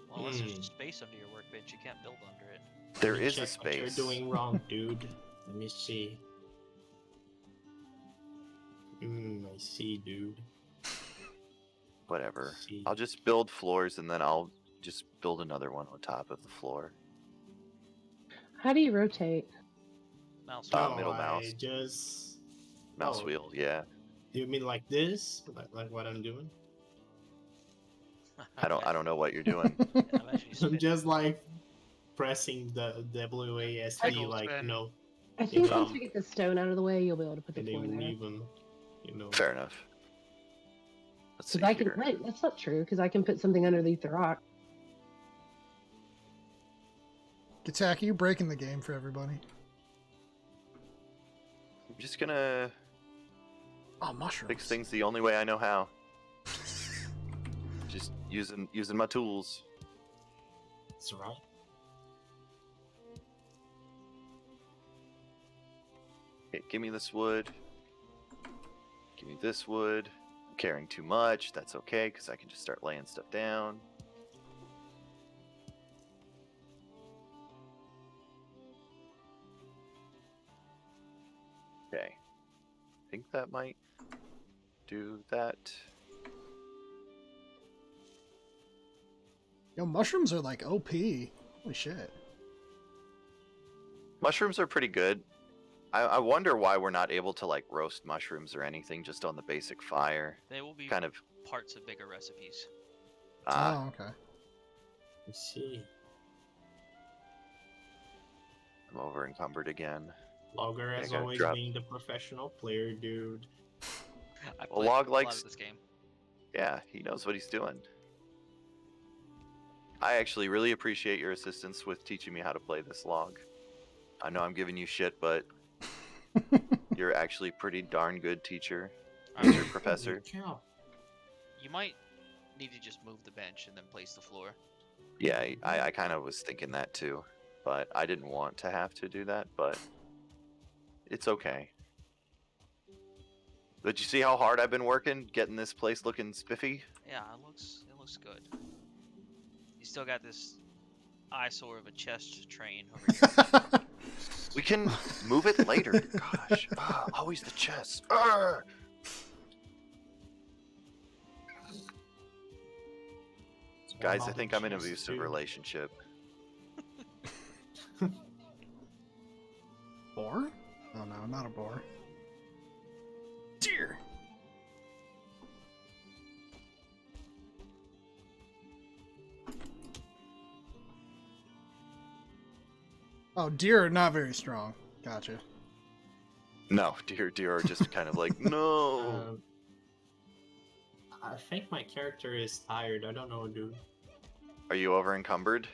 Well, unless there's Hmm. space under your workbench, you can't build under it. There Let me is a check what space. you're doing wrong, dude. Let me see. I see, dude. Whatever. See. I'll just build floors, and then I'll just build another one on top of the floor. How do you rotate? Mouse. middle I mouse. just Mouse Oh. wheel, yeah. You mean like this? Like what I'm doing? I don't know what you're doing. I'm actually I'm spinning. just like pressing the WASD, Cycle like spin. I think Yeah. once we get the stone out of the way, you'll be able to put the and they floor won't there. even, Fair enough. Let's see Because I can. here. Wait, that's not true. Because I can put something underneath the rock. Gataki, you breaking the game for everybody. I'm just gonna Oh, mushrooms. fix things the only way I know how. Just using my tools. That's right. Okay, give me this wood. Give me this wood. I'm carrying too much. That's okay, because I can just start laying stuff down. Okay. I think that might do that. Yo, mushrooms are like OP. Holy shit. Mushrooms are pretty good. I wonder why we're not able to like roast mushrooms or anything just on the basic fire. They will be Kind of. parts of bigger recipes. Oh, okay. Let's see. I'm over encumbered again. Logger I has gotta always drop- been the professional player, dude. I Well, played Log a lot likes- of this game. Yeah, he knows what he's doing. I actually really appreciate your assistance with teaching me how to play this log. I know I'm giving you shit, but you're actually pretty darn good teacher, Alright, Mr. Professor. Holy cow. you might need to just move the bench and then place the floor. Yeah, I kind of was thinking that too, but I didn't want to have to do that, but it's okay. But you see how hard I've been working getting this place looking spiffy? Yeah, it looks good. You still got this eyesore of a chest train over here. We can move it later. Gosh, always the chest. Arrgh! It's Guys, all I about think the I'm in an chest, abusive dude. relationship. Boar? Oh no, not a boar. Deer. Oh, deer are not very strong. Gotcha. No, dear are just kind of like, no. Um, I think my character is tired. I don't know, dude. Are you over encumbered?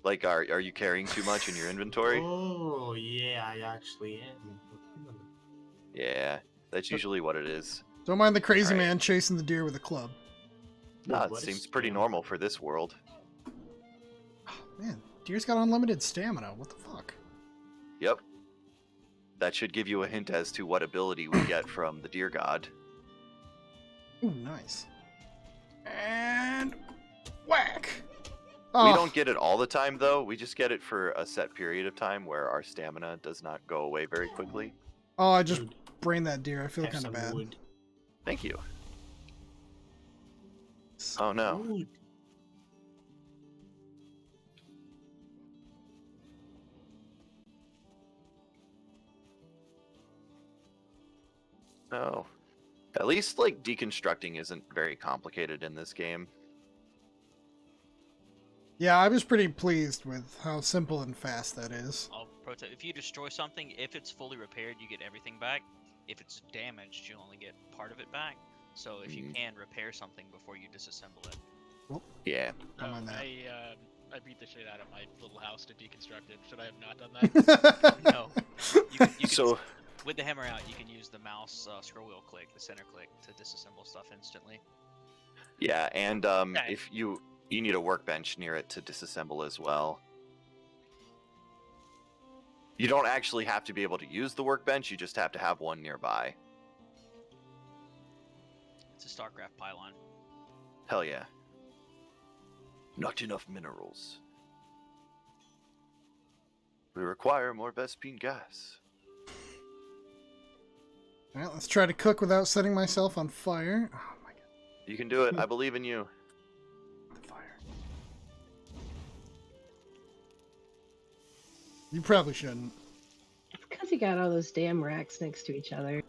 Like, are you carrying too much in your inventory? Oh, yeah, I actually am. Yeah, that's usually what it is. Don't mind the crazy Alright. man chasing the deer with a club. No, it What a seems pretty scam. normal for this world. Man, deer's got unlimited stamina. What the fuck? Yep. That should give you a hint as to what ability we get from the deer god. Ooh, nice. And whack! We Oh, don't get it all the time, though. We just get it for a set period of time where our stamina does not go away very quickly. oh, I just Dude, brained that deer. I feel have kind of some bad. wood. Thank you. Oh no. Wood. No. At least, like, deconstructing isn't very complicated in this game. Yeah, I was pretty pleased with how simple and fast that is. I'll protest. If you destroy something, if it's fully repaired, you get everything back. If it's damaged, you only get part of it back. So if you can repair something before you disassemble it. Yeah. Don't mind that. I beat the shit out of my little house to deconstruct it. Should I have not done that? No. You can So, with the hammer out, you can use the mouse scroll wheel click, the center click, to disassemble stuff instantly. yeah, and Okay. if you need a workbench near it to disassemble as well. You don't actually have to be able to use the workbench, you just have to have one nearby. It's a StarCraft pylon. Hell yeah. Not enough minerals. We require more Vespine gas. Alright, let's try to cook without setting myself on fire. Oh my god, You can do it, I believe in you. the fire. You probably shouldn't. It's because he got all those damn racks next to each other.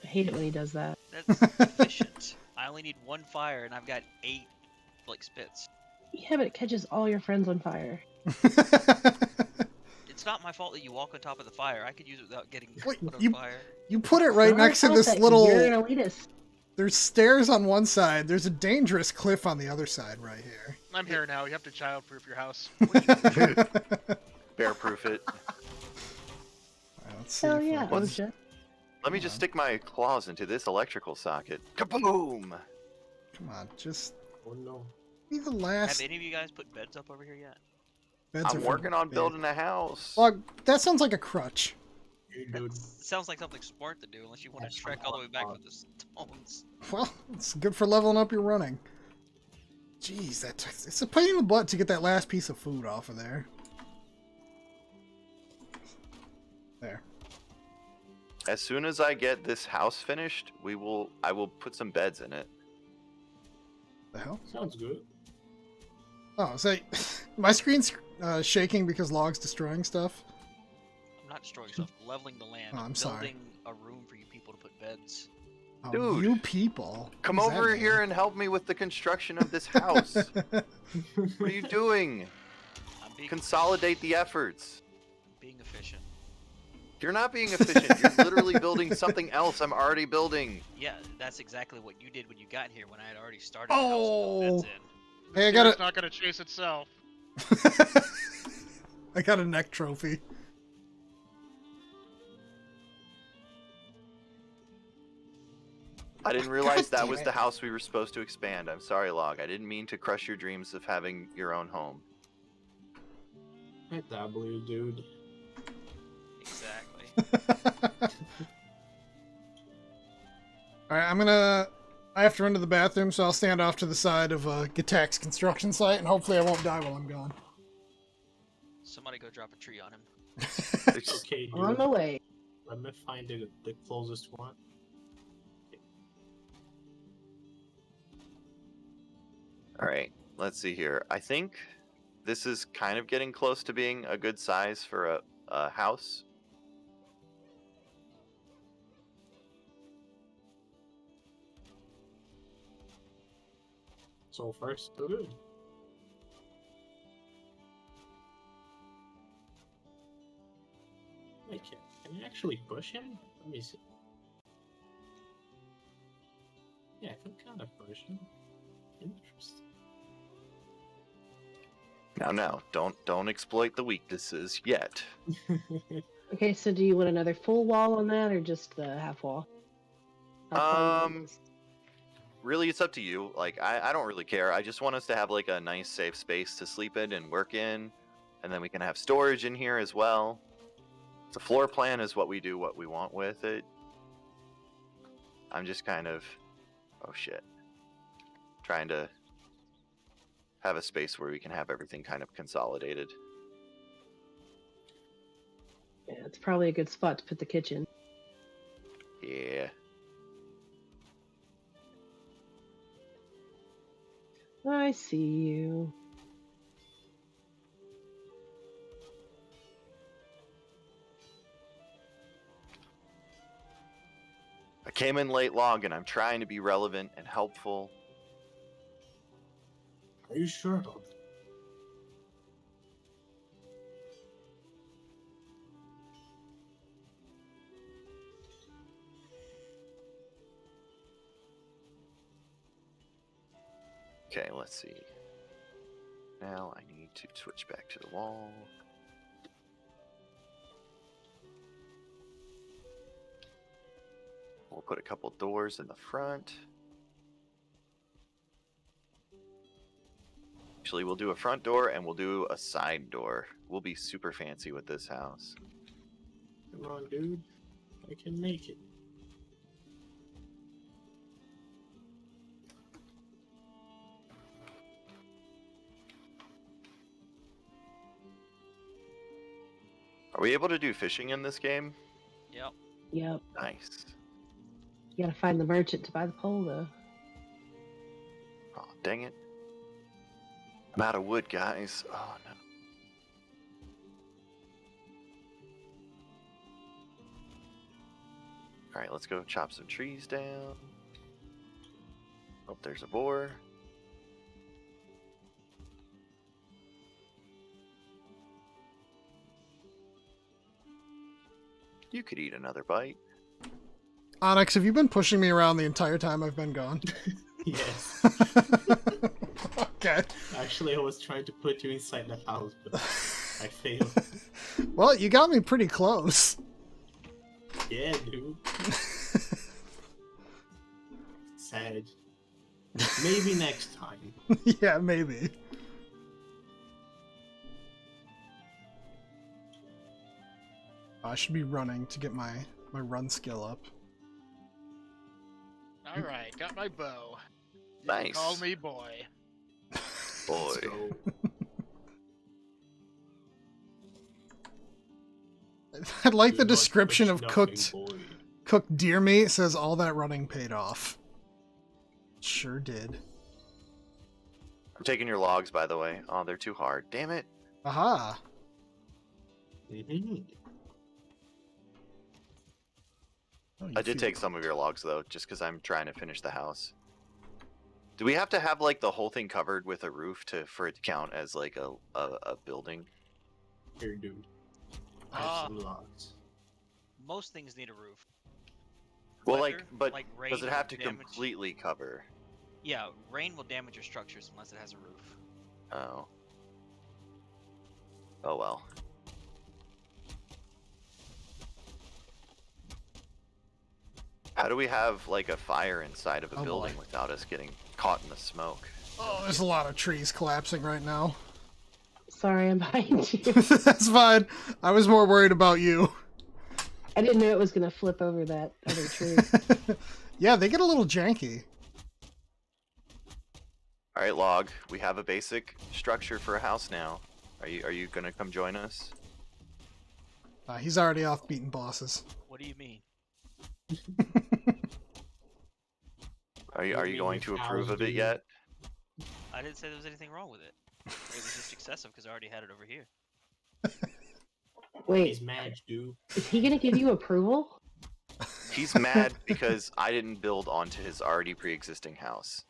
I hate it when he does that. That's efficient. I only need one fire, and I've got 8 like spits. Yeah, but it catches all your friends on fire. It's not my fault that you walk on top of the fire. I could use it without getting Wait, on you- fire. You put it right Not my next to fault this that little... You're an elitist. There's stairs on one side. There's a dangerous cliff on the other side right here. I'm here now. You have to childproof your house. Bear-proof it. Alright, let's see Hell if we yeah, can- OSHA. Let me just stick my claws into this electrical socket. Kaboom! Come on, just Oh no. be the Have last. any of you guys put beds up over here yet? Beds are I'm for working on big. building a house. Log, that sounds like a crutch. Hey, dude. Sounds like something smart to do, unless you want to That's trek all the way back fun. with the stones. Well, it's good for leveling up your running. Jeez, it's a pain in the butt to get that last piece of food off of there. There. As soon as I get this house finished, I will put some beds in it. The hell? Sounds good. Oh, so my screen's shaking because Log's destroying stuff. I'm not destroying stuff, leveling the land. Oh, I'm sorry. Building a room for you people to put beds. Oh, Dude. you people. Come What does that over mean? here and help me with the construction of this house. What are you doing? I'm being, Consolidate the efforts. being efficient. You're not being efficient. You're literally building something else I'm already building. Yeah, that's exactly what you did when you got here, when I had already started the house and built beds in. Hey, I Deer's got not gonna chase itself. I got a neck trophy. I didn't realize God that damn was it. the house we were supposed to expand. I'm sorry, Log. I didn't mean to crush your dreams of having your own home. Hey, W, dude. Exactly. Alright, I have to run to the bathroom, so I'll stand off to the side of Gatak's construction site, and hopefully I won't die while I'm gone. Somebody go drop a tree on him. Okay, dude. On the way. Let me find the closest one. All right, let's see here. I think this is kind of getting close to being a good size for a house. So far, so good. Wait, can I actually push him? Let me see. Yeah, I can kind of push him. Interesting. Now, don't exploit the weaknesses yet. Okay, so do you want another full wall on that, or just the half wall? How tall you want this? Really, it's up to you. Like, I don't really care. I just want us to have like a nice, safe space to sleep in and work in, and then we can have storage in here as well. The floor plan is what we do, what we want with it. I'm just kind of, oh shit, trying to have a space where we can have everything kind of consolidated. Yeah, it's probably a good spot to put the kitchen. Yeah. I see you. I came in late, Log, and I'm trying to be relevant and helpful. Are you sure about that? Okay, let's see. Now I need to switch back to the wall. We'll put a couple doors in the front. Actually, we'll do a front door and we'll do a side door. We'll be super fancy with this house. Come on, dude. I can make it. Are we able to do fishing in this game? Yep. Yep. Nice. You gotta find the merchant to buy the pole, though. Oh, dang it. I'm out of wood, guys. Oh, no. Alright, let's go chop some trees down. Oh, there's a boar. You could eat another bite. Onyx, have you been pushing me around the entire time I've been gone? Yes. Okay. Actually, I was trying to put you inside the house, but I failed. Well, you got me pretty close. Yeah, dude. Sad. Maybe next time. Yeah, maybe. I should be running to get my run skill up. All right, got my bow. You can Nice. Call me boy. Boy. Let's go. I like the Do not description touch of nothing, cooked boy. cooked deer meat. It says all that running paid off. Sure did. I'm taking your logs, by the way. Oh, they're too hard. Damn it. Aha. Mhm. Oh, you I did feel- take some of your logs, though, just because I'm trying to finish the house. Do we have to have, like, the whole thing covered with a roof for it to count as, like, a building? Here, dude. I have Ah. some logs. Most things need a roof. Well, Weather, like, but like rain does it will have to damage- completely cover? Yeah, rain will damage your structures unless it has a roof. Oh. Oh, well. How do we have, like, a fire inside of a Oh, building boy. without us getting caught in the smoke? Oh, there's a lot of trees collapsing right now. Sorry, I'm behind you. That's fine. I was more worried about you. I didn't know it was gonna flip over that other tree. Yeah, they get a little janky. All right, Log. We have a basic structure for a house now. Are you gonna come join us? He's already off beating bosses. What do you mean? Are you What do you going mean to with approve house, of it dude? yet? I didn't say there was anything wrong with it. It was just excessive because I already had it over here. Wait, He's mad, dude. is he gonna give you approval? He's mad because I didn't build onto his already pre-existing house.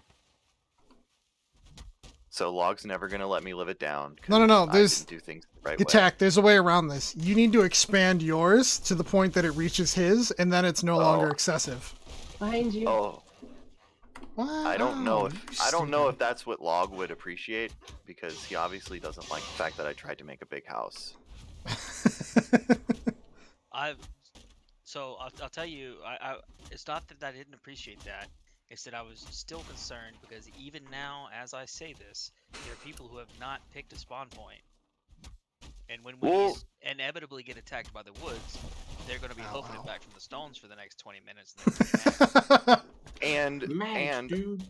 So Log's never gonna let me live it down. No, no, 'cause I there's- didn't do things the right way. Attack, there's a way around this. You need to expand yours to the point that it reaches his, and then it's no longer Oh. excessive. Behind you. Oh, What? I don't know Oh, if you're I don't know if stupid. that's what Log would appreciate because he obviously doesn't like the fact that I tried to make a big house. I'll tell you, it's not that I didn't appreciate that. It's that I was still concerned because even now, as I say this, there are people who have not picked a spawn point. And when we Well, inevitably get attacked by the woods, they're going to be Ow, hoofing ow. it back from the stones for the next 20 minutes. And they're gonna be mad. Match, dude.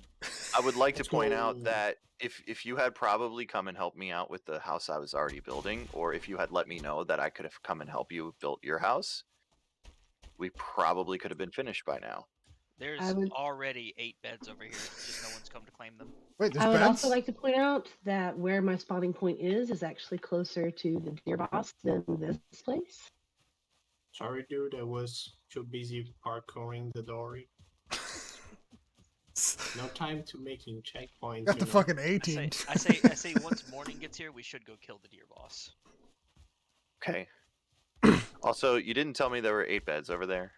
I would like to Let's point go. out that if you had probably come and helped me out with the house I was already building, or if you had let me know that I could have come and helped you build your house, we probably could have been finished by now. There's I would- already 8 beds over here. Just no one's come to claim them. Wait, there's I would beds? also like to point out that where my spawning point is actually closer to the deer boss than this place. Sorry, dude. I was too busy parkouring the dory. No time to making checkpoints. Got the fucking A I team. say once morning gets here, we should go kill the deer boss. Okay. Also, you didn't tell me there were 8 beds over there.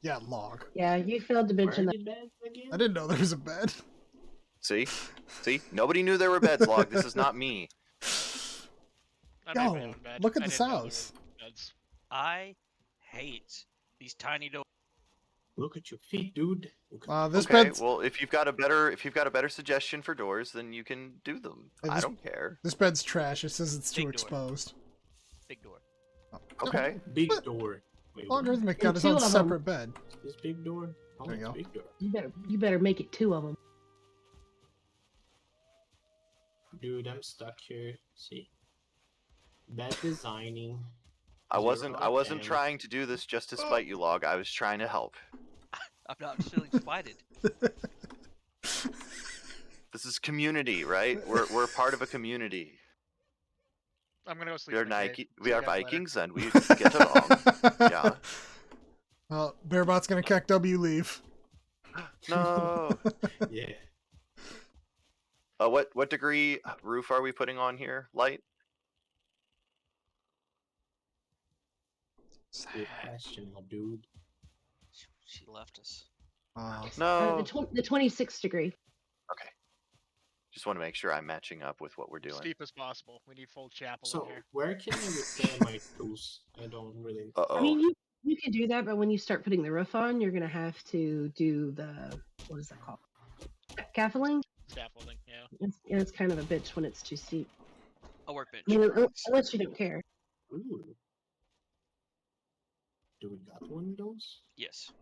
Yeah, log. Yeah, you failed to mention that. Again? I didn't know there was a bed. See? See? Nobody knew there were beds, Log. This is not me. I made my Yo, own bed. look at I this didn't know there were house. beds. I hate these tiny doors. Look at your feet, dude. Look at This Okay, bed's well, if you've got a better suggestion for doors, then you can do them. Hey, I this- don't care. this bed's trash. It says it's too Big door. exposed. Big door. Okay. big What? door. Wait, what? Logarithmic got his two own of 'em. separate bed. This big door? Oh, There you it's go. big door. You better make it 2 of them. Dude, I'm stuck here. See? Bad designing. I wasn't Zero trying to do this just to spite you, Log. I was trying to help. I'm not feeling spited. This is community, right? We're part of a community. I'm gonna go sleep. We are in the cave. Nike. See We you are guys later. Vikings, and we get along. Yeah. Well, Bearbot's gonna keck W leave. No. Yeah. What degree roof are we putting on here? Light. Good question, my dude. She left us. No. The 26th degree. Okay. Just want to make sure I'm matching up with what we're doing. Steep as possible. We need full chapel So, in here. where can I repair my tools? I don't really. Uh-oh. I mean, you can do that, but when you start putting the roof on, you're gonna have to do the what is that called? Scaffolding. Scaffolding, yeah. It's kind of a bitch when it's too steep. A workbench. I mean, unless you don't care. Ooh. Do we got one of those? Yes.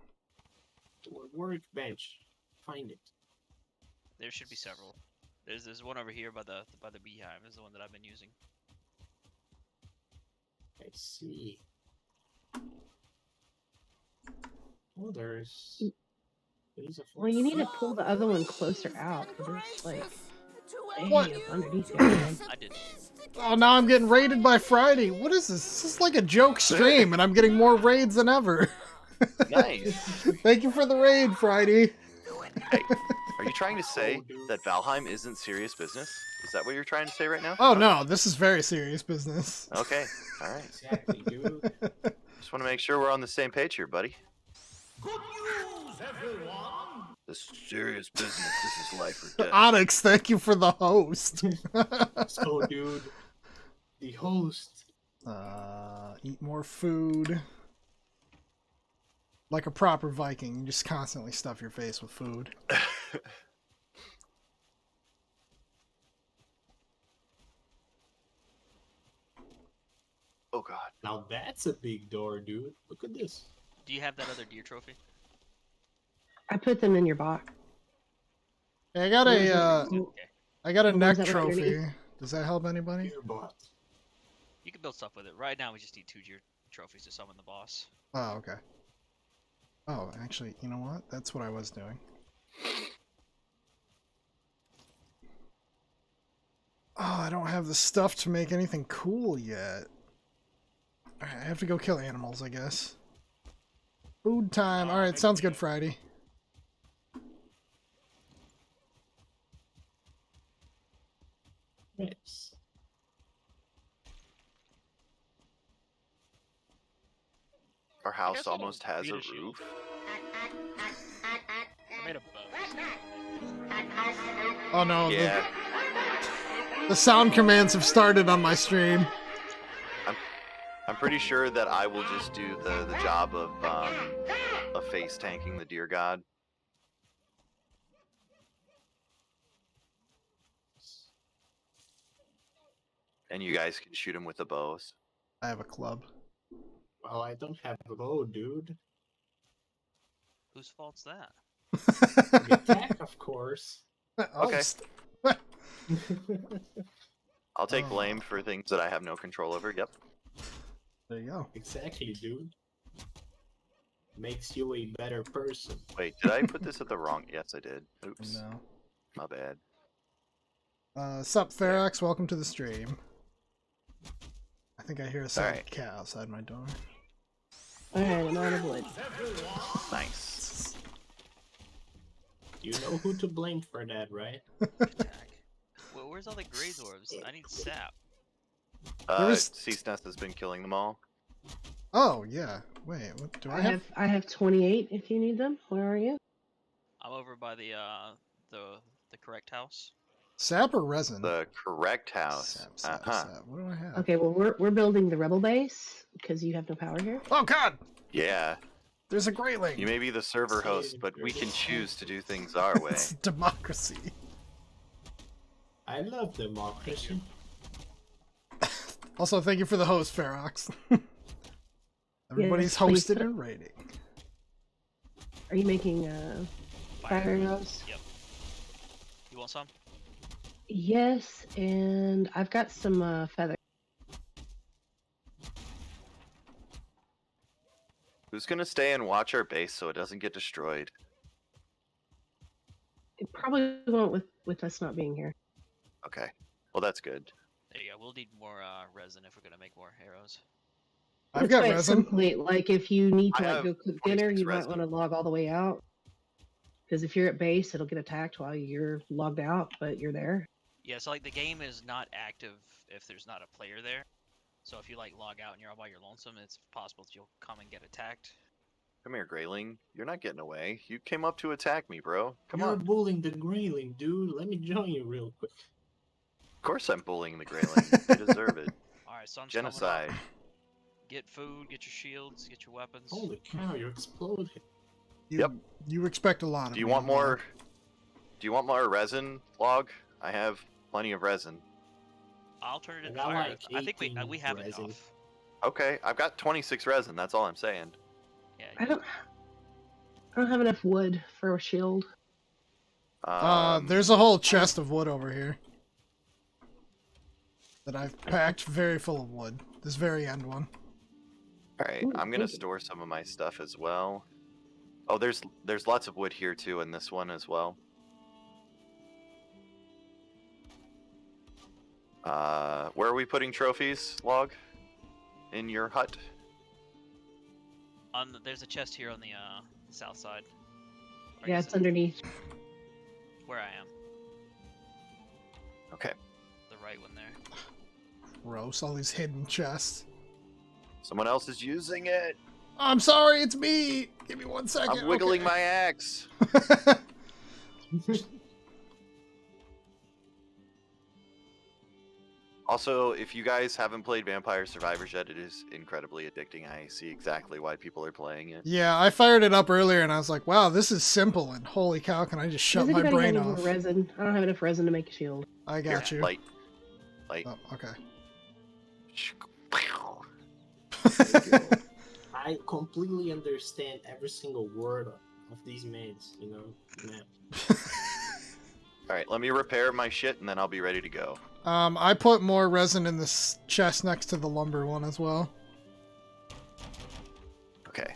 Workbench. Find it. There should be several. There's one over here by the beehive. Is the one that I've been using. I see. Oh, there's. Well, you need to pull the other one closer out because it's like What? way up underneath you. I did. Oh, now I'm getting raided by Friday. What is this? This is like a joke stream, and I'm getting more raids than ever. Nice. Thank you for the raid, Friday. Hey, are you trying to say Oh, dude. that Valheim isn't serious business? Is that what you're trying to say right now? Oh no, this is very serious business. Okay. All right. Exactly, dude. Just want to make sure we're on the same page here, buddy. Good news, everyone! This is serious business. This is life or death. Onyx, thank you for the host. So, dude, the host. Eat more food. Like a proper Viking, you just constantly stuff your face with food. Oh god. Now that's a big door, dude. Look at this. Do you have that other deer trophy? I put them in your box. Hey, I got a Okay. I got a Where's neck that right trophy. underneath? Does that help anybody? Dear bot. You can build stuff with it. Right now, we just need 2 deer trophies to summon the boss. Oh, okay. Oh, actually, you know what? That's what I was doing. Oh, I don't have the stuff to make anything cool yet. Alright, I have to go kill animals, I guess. Food time. Oh, Alright, maybe sounds we good, Friday. Yes. Our I house guess I'll almost has beat a a shield. roof. I made a bow. Oh no, Yeah, the sound commands have started on my stream. I'm pretty sure that I will just do the job of face tanking the deer god. And you guys can shoot him with the bows. I have a club. Well, I don't have a bow, dude. Whose fault's that? The attack, of course. Oh, Okay. I'll take Oh. blame for things that I have no control over. Yep. There you go. Exactly, dude. Makes you a better person. Wait, did I put this at the wrong? Yes, I did. Oops. No. My bad. Sup, Ferox? Welcome to the stream. I think I hear a sad Alright. cat outside my door. Alright, I'm out of wood. Nice. You know who to blame for that, right? Attack. Well, where's all the graze orbs? I need sap. There's- Ceaseness has been killing them all. Oh, yeah. Wait, what do I have? I have 28 if you need them. Where are you? I'm over by the correct house. Sap or resin? The correct house. Sap. What do I have? Okay, well we're building the rebel base because you have no power here. Oh god! Yeah. There's a Greatling! You may be the server host, but we can choose to do things our way. It's democracy. I love democracy. Also, thank you for the host, Ferox. Everybody's Yes, please hosted do. and rating. Are you making fire arrows? Yep. You want some? Yes, and I've got some feather. Who's gonna stay and watch our base so it doesn't get destroyed? It probably won't with us not being here. Okay. Well, that's good. There you go. We'll need more resin if we're gonna make more arrows. I've That's got why it's resin. simply, like if you need to I like have go cook dinner, 26 you might resin. want to log all the way out. Because if you're at base, it'll get attacked while you're logged out, but you're there. Yeah, so like the game is not active if there's not a player there. So if you like log out and you're all by your lonesome, it's possible that you'll come and get attacked. Come here, Grayling. You're not getting away. You came up to attack me, bro. Come You're on. bullying the Grayling, dude. Let me join you real quick. Of course I'm bullying the Grayling. They deserve it. All right, sun's Genocide. coming up. Get food, get your shields, get your weapons. Holy cow, you're exploding. You, you expect a lot of Do you me, want don't more? Do you want more resin, Log? I have plenty of resin. I'll turn it I into got fire. like I think we 18 have resin. enough. Okay, I've got 26 resin. That's all I'm saying. Yeah. I don't have enough wood for a shield. There's a whole chest of wood over here that I've packed very full of wood. This very end one. All right, Ooh, I'm gonna thank you. store some of my stuff as well. Oh, there's lots of wood here too in this one as well. Where are we putting trophies, Log? In your hut? There's a chest here on the south side. Or I Yeah, guess it's underneath. where I am. Okay. The right one there. Gross, all these hidden chests. Someone else is using it. I'm sorry, it's me! Give me 1 second. I'm wiggling okay. my axe. Also, if you guys haven't played Vampire Survivors yet, it is incredibly addicting. I see exactly why people are playing it. Yeah, I fired it up earlier and I was like, wow, this is simple, and holy cow, can I just shut Does my anybody brain have any off? more resin? I don't have enough resin to make a shield. I got Here, you. Light. Oh, okay. I completely understand every single word of these mains, you know? Man. Alright, let me repair my shit and then I'll be ready to go. I put more resin in this chest next to the lumber one as well. Okay.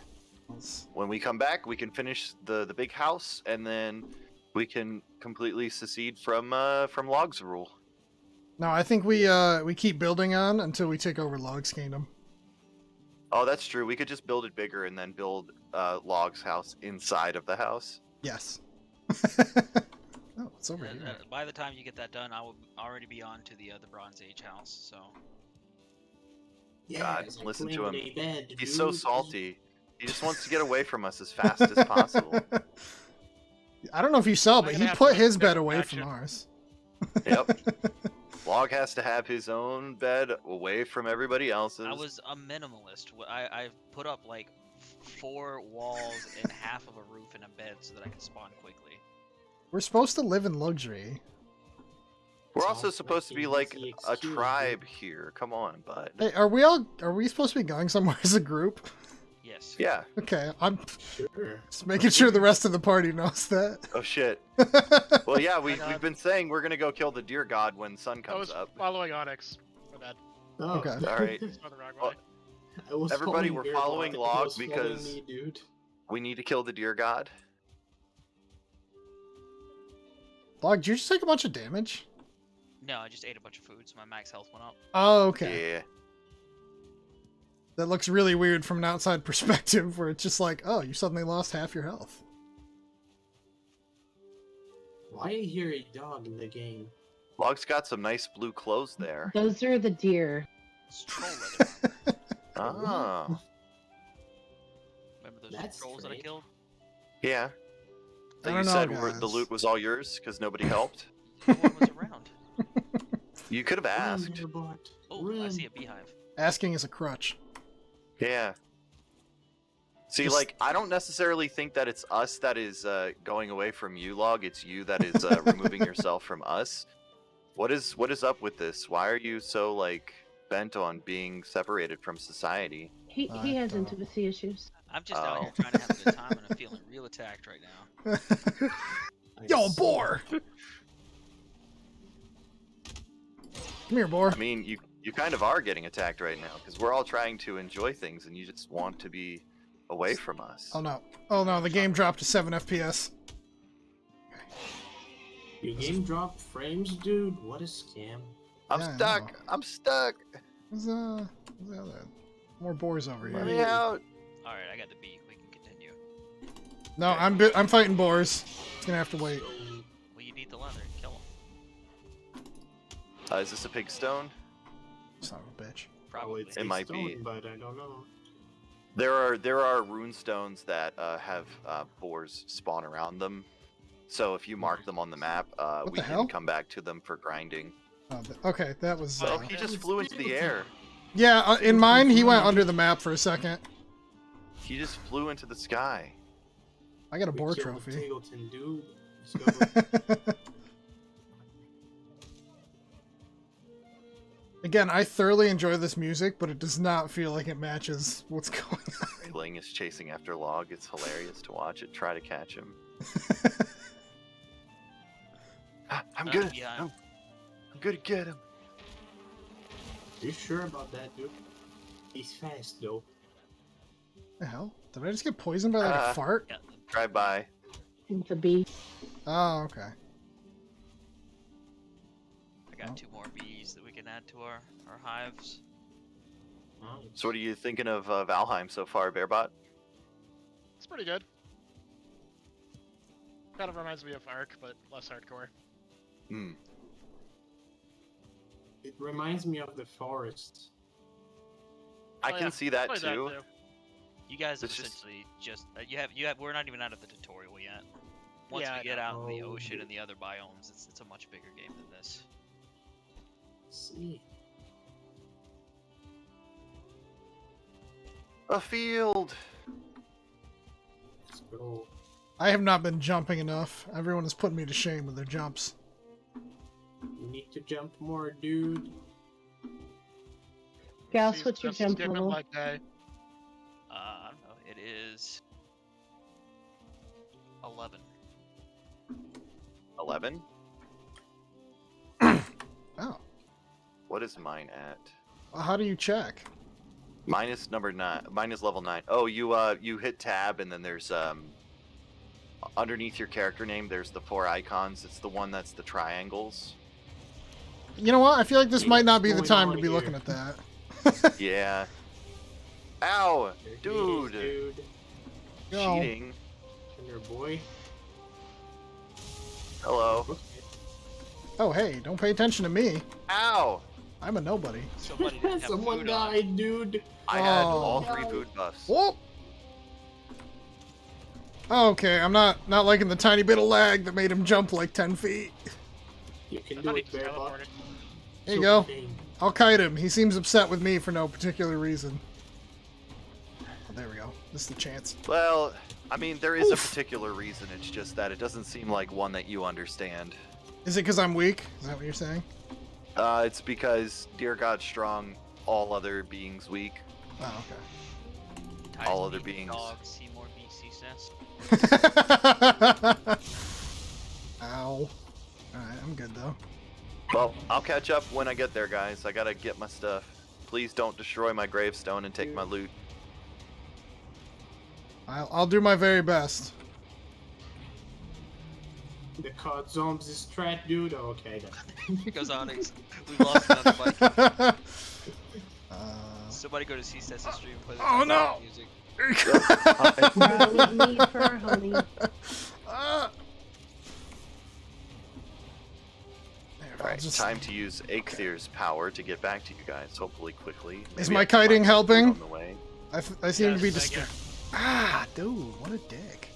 When we come back, we can finish the big house and then we can completely secede from Log's rule. No, I think we keep building on until we take over Log's Kingdom. Oh, that's true. We could just build it bigger and then build Log's house inside of the house. Yes. Oh, it's over here. By the time you get that done, I will already be on to the Bronze Age house. So Yeah, God, it's listen like to him. playing with a bed, He's so dude. salty. He just wants to get away from us as fast as possible. I don't know if you saw, I'm but gonna he have put to his bed never away action. from ours. Yep. Log has to have his own bed away from everybody else's. I was a minimalist. I put up like 4 walls and half of a roof and a bed so that I could spawn quickly. We're supposed to live in luxury. We're also Sounds supposed to like be an like easy a excuse, tribe dude. here. Come on, bud. Hey, are we supposed to be going somewhere as a group? Yes. Yeah. Okay, I'm Sure. just making sure the rest of the party knows that. Oh shit. Well, yeah, we've been saying we're gonna go kill the deer god when sun I comes was up. following Onyx. My bad. Oh. Okay. All right. It's going the wrong Well, way. I was Everybody, following we're your following logic, Log was following because- me, dude. We need to kill the deer god. Log, did you just take a bunch of damage? No, I just ate a bunch of food, so my max health went up. Oh, okay. Yeah. That looks really weird from an outside perspective, where it's just like, oh, you suddenly lost half your health. Why I hear a dog in the game? Log's got some nice blue clothes there. Those are the deer. It's troll leather. Oh. Remember those That's trolls that I strange. killed? Yeah. I That don't you know, said guys. the loot was all yours because nobody helped. No one was around. You could have asked. Run, Robot. Oh, I Run. see a beehive. Asking is a crutch. Yeah. See, Just- like, I don't necessarily think that it's us that is going away from you, Log. It's you that is removing yourself from us. What is up with this? Why are you so, like, bent on being separated from society? He I has don't- intimacy issues. I'm just out here Oh. trying to have a good time, and I'm feeling real attacked right now. Yo, boar! Come here, boar. I mean, you kind of are getting attacked right now because we're all trying to enjoy things and you just want to be away from us. Oh no. Oh no, the game dropped to 7 FPS. Your game drop frames, dude? What a scam. I'm Yeah, I stuck. know. I'm stuck. What's the other? More boars over Let here. me out. All right, I got the bee. We can continue. No, I'm fighting boars. It's gonna have to wait. Well, you need the leather. Kill them. Is this a pig stone? Son of a bitch. Probably. It's It a might stone, be. but I don't know. There are rune stones that have boars spawn around them. So if you mark them on the map, we the can hell? come back to them for grinding. Oh, okay, that was. Oh, he just flew into the air. Yeah, in mine, he went under the map for a second. He just flew into the sky. I got a We boar killed the trophy. Tingleton, dude. Let's go. Again, I thoroughly enjoy this music, but it does not feel like it matches what's going on. Ling is chasing after Log. It's hilarious to watch it. Try to catch him. I'm good. Yeah. I'm good to get him. You sure about that, dude? He's fast, though. The hell? Did I just get poisoned by like a fart? Yeah. Drive by. It's a bee. Oh, okay. I got 2 more bees that we can add to our hives. So what are you thinking of Valheim so far, Bearbot? It's pretty good. Kind of reminds me of Ark, but less hardcore. Hmm. It reminds me of the forest. I Oh, can yeah. see that Played too. You guys have It's just- essentially just you have. We're not even out of the tutorial yet. Once Yeah, I we get know. out in the Oh, ocean dude. and the other biomes, it's a much bigger game than this. See. A field. Let's go. I have not been jumping enough. Everyone has put me to shame with their jumps. You need to jump more, dude. Gauss, She's what's your just jump skipping level? like that. I don't know. It is 11. 11. Oh. What is mine at? How do you check? Mine is number 9. Mine is level 9. Oh, you hit tab and then there's underneath your character name there's the 4 icons. It's the one that's the triangles. You know what? I feel like this Hey, might not be the what's time going to be on looking here? at that. Yeah. Ow, There he is, dude. dude. Go. Cheating. Come here, boy. Hello. Okay. Oh, hey, don't pay attention to me. Ow. I'm a nobody. Somebody didn't have Someone food on. died, dude. I had Oh. all 3 food buffs. Whoop! Oh, okay, I'm not liking the tiny bit of lag that made him jump like 10 feet. You can I do thought he it, just Bearbot. teleported. There you Super go. thing. I'll kite him. He seems upset with me for no particular reason. Oh, there we go. This is the chance. Well, I mean, there is a Oof. particular reason. It's just that it doesn't seem like one that you understand. Is it because I'm weak? Is that what you're saying? It's because, dear God strong, all other beings weak. Oh, okay. Ties All other being beings. Dog, Seymour BC says. Ow. Alright, I'm good though. Well, I'll catch up when I get there, guys. I gotta get my stuff. Please don't destroy my gravestone and take my loot. I'll do my very best. The card zombies is strat, dude. Okay, then. Here goes Onyx. We lost another bike. Somebody go to CSS stream and play the Oh, no! music. Ride with me for honey. Alright, time to use Aether's power to get back to you guys, hopefully quickly. Is Maybe my I can kiting find some food helping? on the way. I seem to be Yes, thank you. Ah, dude, what a dick.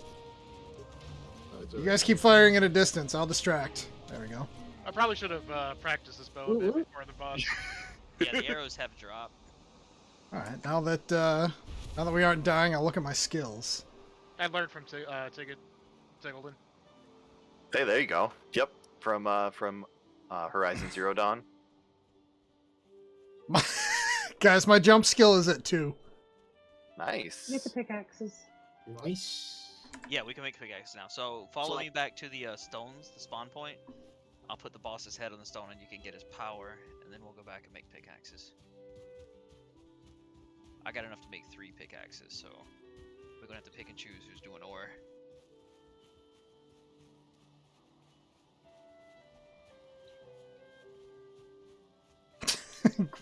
You guys keep firing at a distance. I'll distract. There we go. I probably should have practiced this bow a bit before the boss. Yeah, the arrows have dropped. Alright, now that we aren't dying, I'll look at my skills. I learned from Tiggleton. Hey, there you go. Yep, from Horizon Zero Dawn. Guys, my jump skill is at 2. Nice. Get the pickaxes. Nice. Yeah, we can make pickaxes now. So follow me back to the stones, the spawn point. I'll put the boss's head on the stone and you can get his power, and then we'll go back and make pickaxes. I got enough to make 3 pickaxes, so we're gonna have to pick and choose who's doing ore.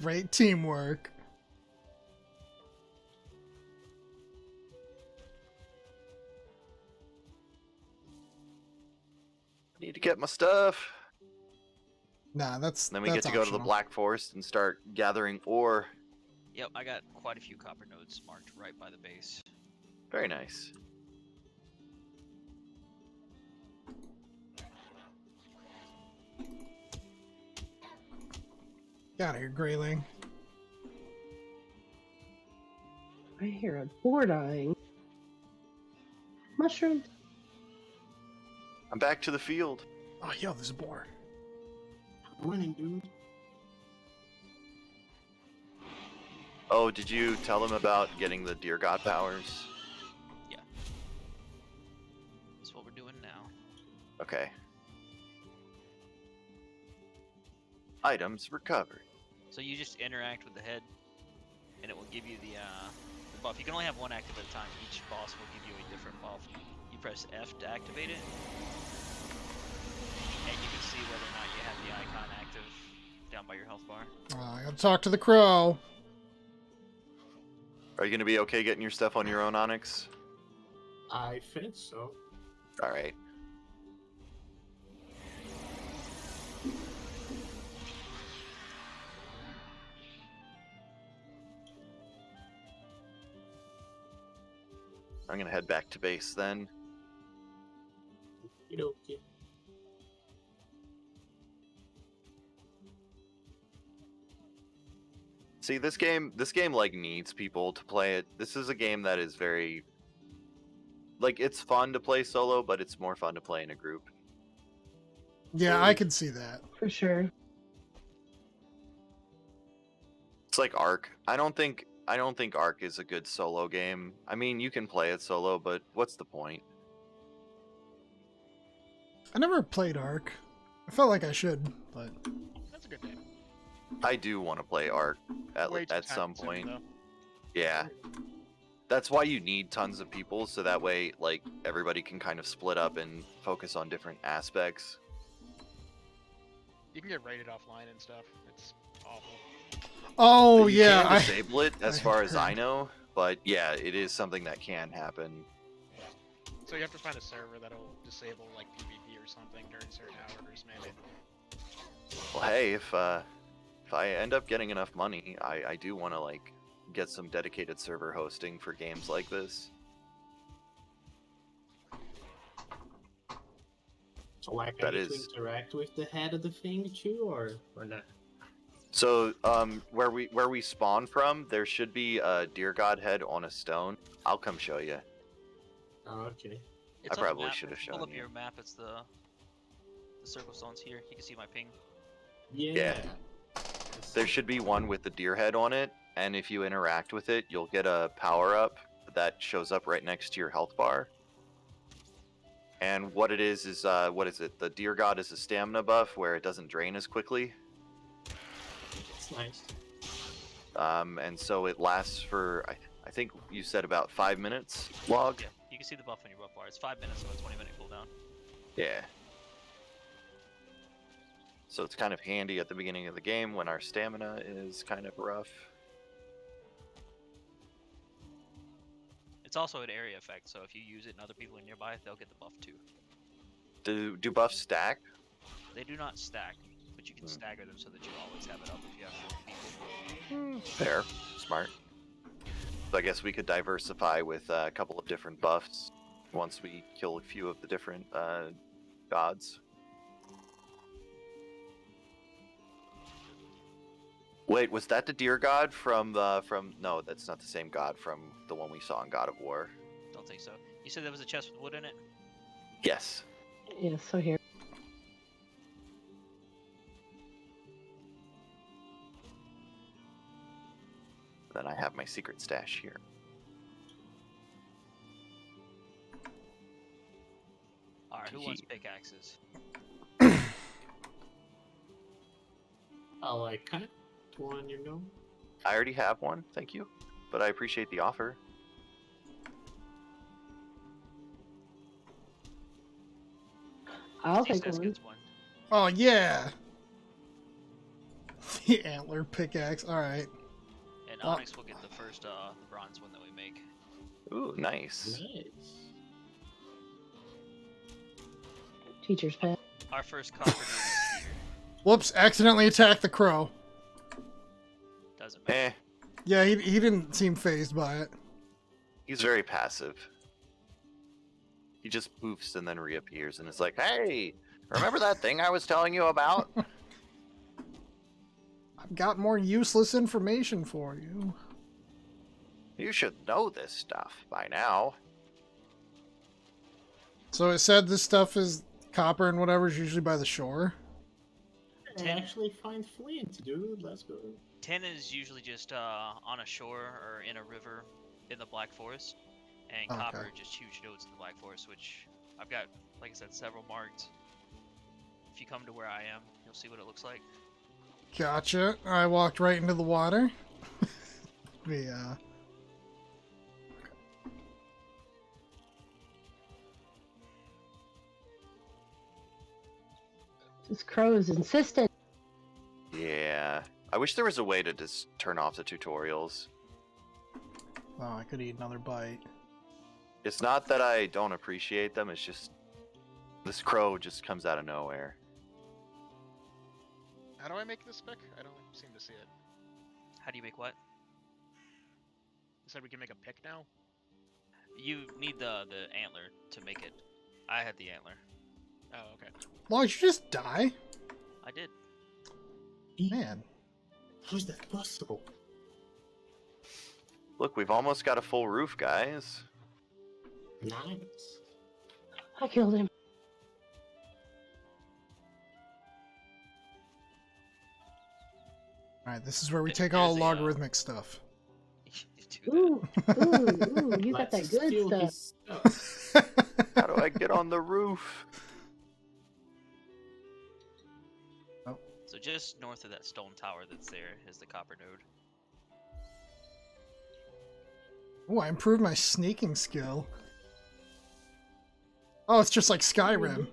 Great teamwork. I need to get my stuff. Nah, that's Then we that's get to go to the optional. Black Forest and start gathering ore. Yep, I got quite a few copper nodes marked right by the base. Very nice. Get out of here, Grayling. I hear a boar dying. Mushrooms. I'm back to the field. Oh, yo, there's a boar. I'm running, dude. Oh, did you tell him about getting the Deer God powers? That's what we're doing now. Okay. Items recovered. So you just interact with the head, and it will give you the buff. You can only have one active at a time. Each boss will give you a different buff. You press F to activate it, and you can see whether or not you have the icon active down by your health bar. I gotta talk to the crow. Are you gonna be okay getting your stuff on your own, Onyx? I think so. All right. I'm gonna head back to base then. You know, okay. See, this game like needs people to play it. This is a game that is very like it's fun to play solo, but it's more fun to play in a group. Yeah, I can see that. For sure. It's like Ark. I don't think Ark is a good solo game. I mean, you can play it solo, but what's the point? I never played Ark. I felt like I should, but That's a good name. I do want to play Ark Way too at some time-consuming, point. though. Yeah. That's why you need tons of people, so that way, like, everybody can kind of split up and focus on different aspects. You can get raided offline and stuff. It's awful. oh You yeah, can I, disable it, as I far as heard. I know, but yeah, it is something that can happen. So you have to find a server that'll disable like PvP or something during certain hours, maybe. Well, hey, if I end up getting enough money, I do want to, like, get some dedicated server hosting for games like this. So like I That get to is. interact with the head of the thing too, or not? So, where we spawn from, there should be a deer god head on a stone. I'll come show you. Oh, okay. It's I on the probably map. should have If you pull shown up you. your map, it's the circle stones here. You can see my ping. Yeah. There should be one with the deer head on it, and if you interact with it, you'll get a power up that shows up right next to your health bar. And what it is what is it? The deer god is a stamina buff where it doesn't drain as quickly. It's nice. And so it lasts for I think you said about 5 minutes log. Yeah, you can see the buff on your buff bar. It's 5 minutes, so a 20-minute cooldown. Yeah. So it's kind of handy at the beginning of the game when our stamina is kind of rough. It's also an area effect, so if you use it and other people are nearby, they'll get the buff too. Do buffs stack? They do not stack, but you can stagger them so that you always have it up if you have 4 people. Fair. Smart. So I guess we could diversify with a couple of different buffs once we kill a few of the different gods. Wait, was that the deer god from no, that's not the same god from the one we saw in God of War. Don't think so. You said there was a chest with wood in it? Yes. Yeah, so here. Then I have my secret stash here. Alright, who wants pickaxes? I like it. One, you know. I already have one, thank you. But I appreciate the offer. I'll Steve take says one. gets one. Oh yeah. The antler pickaxe. All right. And Onyx will get the first bronze one that we make. Ooh, nice. Nice. Teacher's pet. Our first copper dude is here. Whoops! Accidentally attacked the crow. Doesn't matter. Eh, Yeah, he didn't seem phased by it. he's very passive. He just poofs and then reappears and is like, "Hey, remember that thing I was telling you about?" I've got more useless information for you. You should know this stuff by now. So it said this stuff is copper and whatever is usually by the shore. I actually find flint, dude. Let's go. Tin is usually just on a shore or in a river in the Black Forest. And Okay. copper are just huge nodes in the Black Forest, which I've got, like I said, several marked. If you come to where I am, you'll see what it looks like. Gotcha. I walked right into the water. Yeah. This crow is insistent. Yeah. I wish there was a way to just turn off the tutorials. Oh, I could eat another bite. It's not that I don't appreciate them, it's just this crow just comes out of nowhere. How do I make this pick? I don't seem to see it. How do you make what? You said we can make a pick now? You need the antler to make it. I had the antler. Oh, okay. Why did you just die? I did. Man. How's that possible? Look, we've almost got a full roof, guys. Nice. I killed him. Alright, this is where we There- take all there's a, logarithmic stuff. Do that. Ooh, you got that Let's good steal stuff. his stuff. How do I get on the roof? So just north of that stone tower that's there is the copper node. Oh, I improved my sneaking skill. Oh, it's just like Skyrim.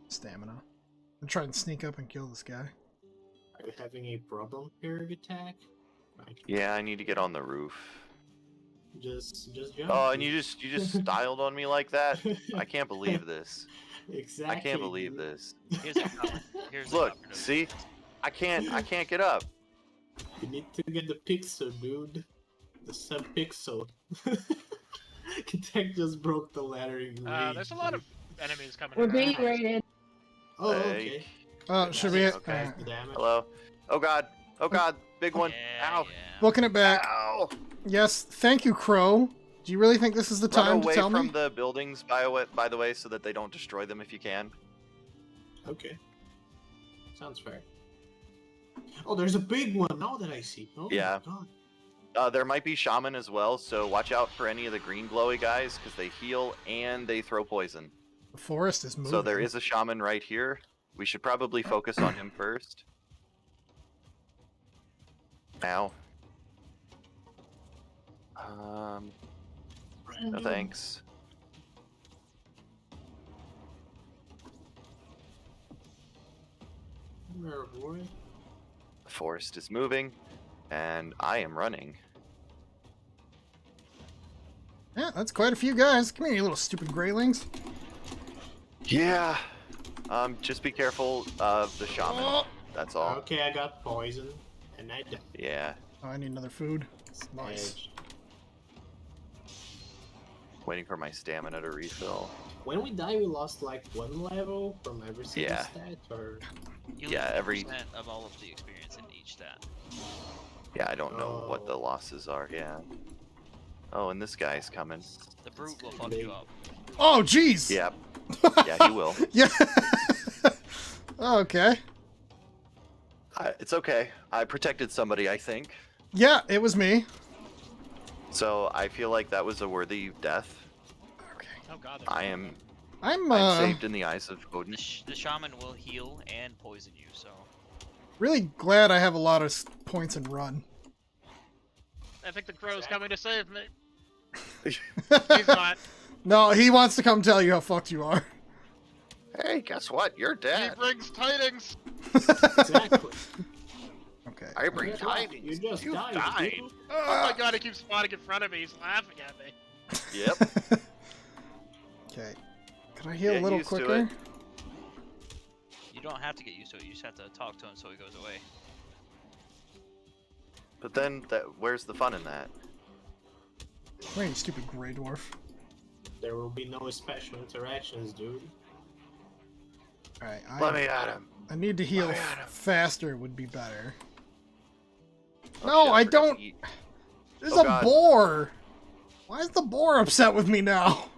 Stamina. I'm trying to sneak up and kill this guy. Are you having a problem here, attack? Like, Yeah, I need to get on the roof. just jump. Oh, and you just styled on me like that? I can't believe this. Exactly. I can't believe this. Here's a copper. Here's the Look, copper node. see? I can't get up. You need to get the pixel, dude. The sub-pixel. Tech just broke the ladder in rage. There's a lot of enemies coming. We're in being our house. raided. Oh, Hey. okay. Should we? Okay. The damage. Hello. Oh god. Oh god. Big one. Yeah, Ow. yeah. Booking it back. Ow. Yes, thank you, Crow. Do you really think this is the Run time to away tell from me? the buildings, by the way, so that they don't destroy them if you can. Okay. Sounds fair. Oh, there's a big one now that I see. Oh Yeah. my god. There might be shaman as well, so watch out for any of the green glowy guys because they heal and they throw poison. The forest is moving. So there is a shaman right here. We should probably focus on him first. Ow. No thanks. Where, boy? The forest is moving, and I am running. Yeah, that's quite a few guys. Come here, you little stupid greylings. Yeah. Just be careful of the shaman. Oh. That's all. Okay, I got poison, and I died. Yeah. Oh, I need another food. Nice. Edge. Waiting for my stamina to refill. When we die, we lost like 1 level from every single Yeah. stat, or You Yeah, lose every- 1% of all of the experience in each stat. Yeah, I don't know what the Oh. losses are. Yeah. Oh, and this guy's coming. The brute will kinda fuck big. you up. Oh, jeez. Yep. Yeah, he will. Yeah. Okay. It's okay. I protected somebody, I think. Yeah, it was me. So I feel like that was a worthy death. Okay. Oh god. I'm I'm saved in the eyes of Odin. The shaman will heal and poison you, so really glad I have a lot of points in run. I think the crow's coming to save me. He's not. No, he wants to come tell you how fucked you are. Hey, guess what? You're He dead. brings tidings. exactly. Okay. I bring Yeah, tidings. You just You died. dude. Oh my god, he keeps spawning in front of me. He's laughing at me. Yep. Okay. Can I heal a Get little used to quicker? it. you don't have to get used to it. You just have to talk to him so he goes away. But then, where's the fun in that? Wait, you stupid gray dwarf. There will be no special interactions, dude. Alright, Let me at him. I need to heal Let me at him. faster would be better. Oh, No, shit, I forgot to don't- eat. There's Oh, a God. boar! Why is the boar upset with me now?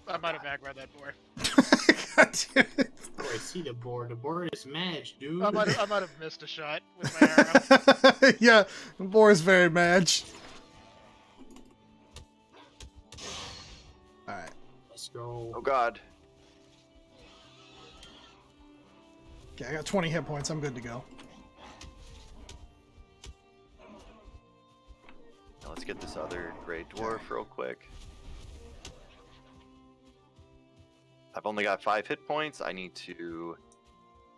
I'm out of aggro that board. God damn it. Oh, I see the board. The board is matched, dude. I might have missed a shot with my arrow. Yeah, the boar is very matched. Alright. Let's go. Oh god. Okay, I got 20 hit points. I'm good to go. Now let's get this other gray dwarf real quick. I've only got 5 hit points. I need to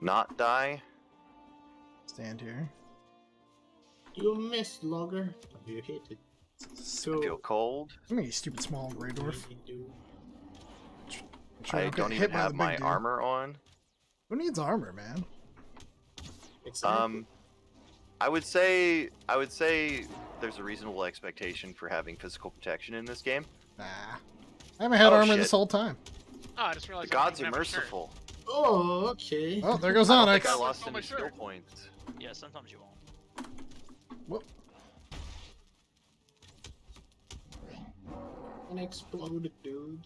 not die. Stand here. You missed, Logger. You hit it. I So, feel cold. Come here, you stupid small gray dwarf. dude. Sure, I get don't hit even by the have big my dude. armor on. Who needs armor, man? Exactly. I would say there's a reasonable expectation for having physical protection in this game. Nah. I haven't had Oh, armor shit. this whole time. Oh, I just The realized. gods I are don't have a shirt. merciful. Oh, okay. Oh, there goes I don't Onyx. think I lost Oh, my any skill shirt. points. Yeah, sometimes you won't. Whoop. And exploded, dude.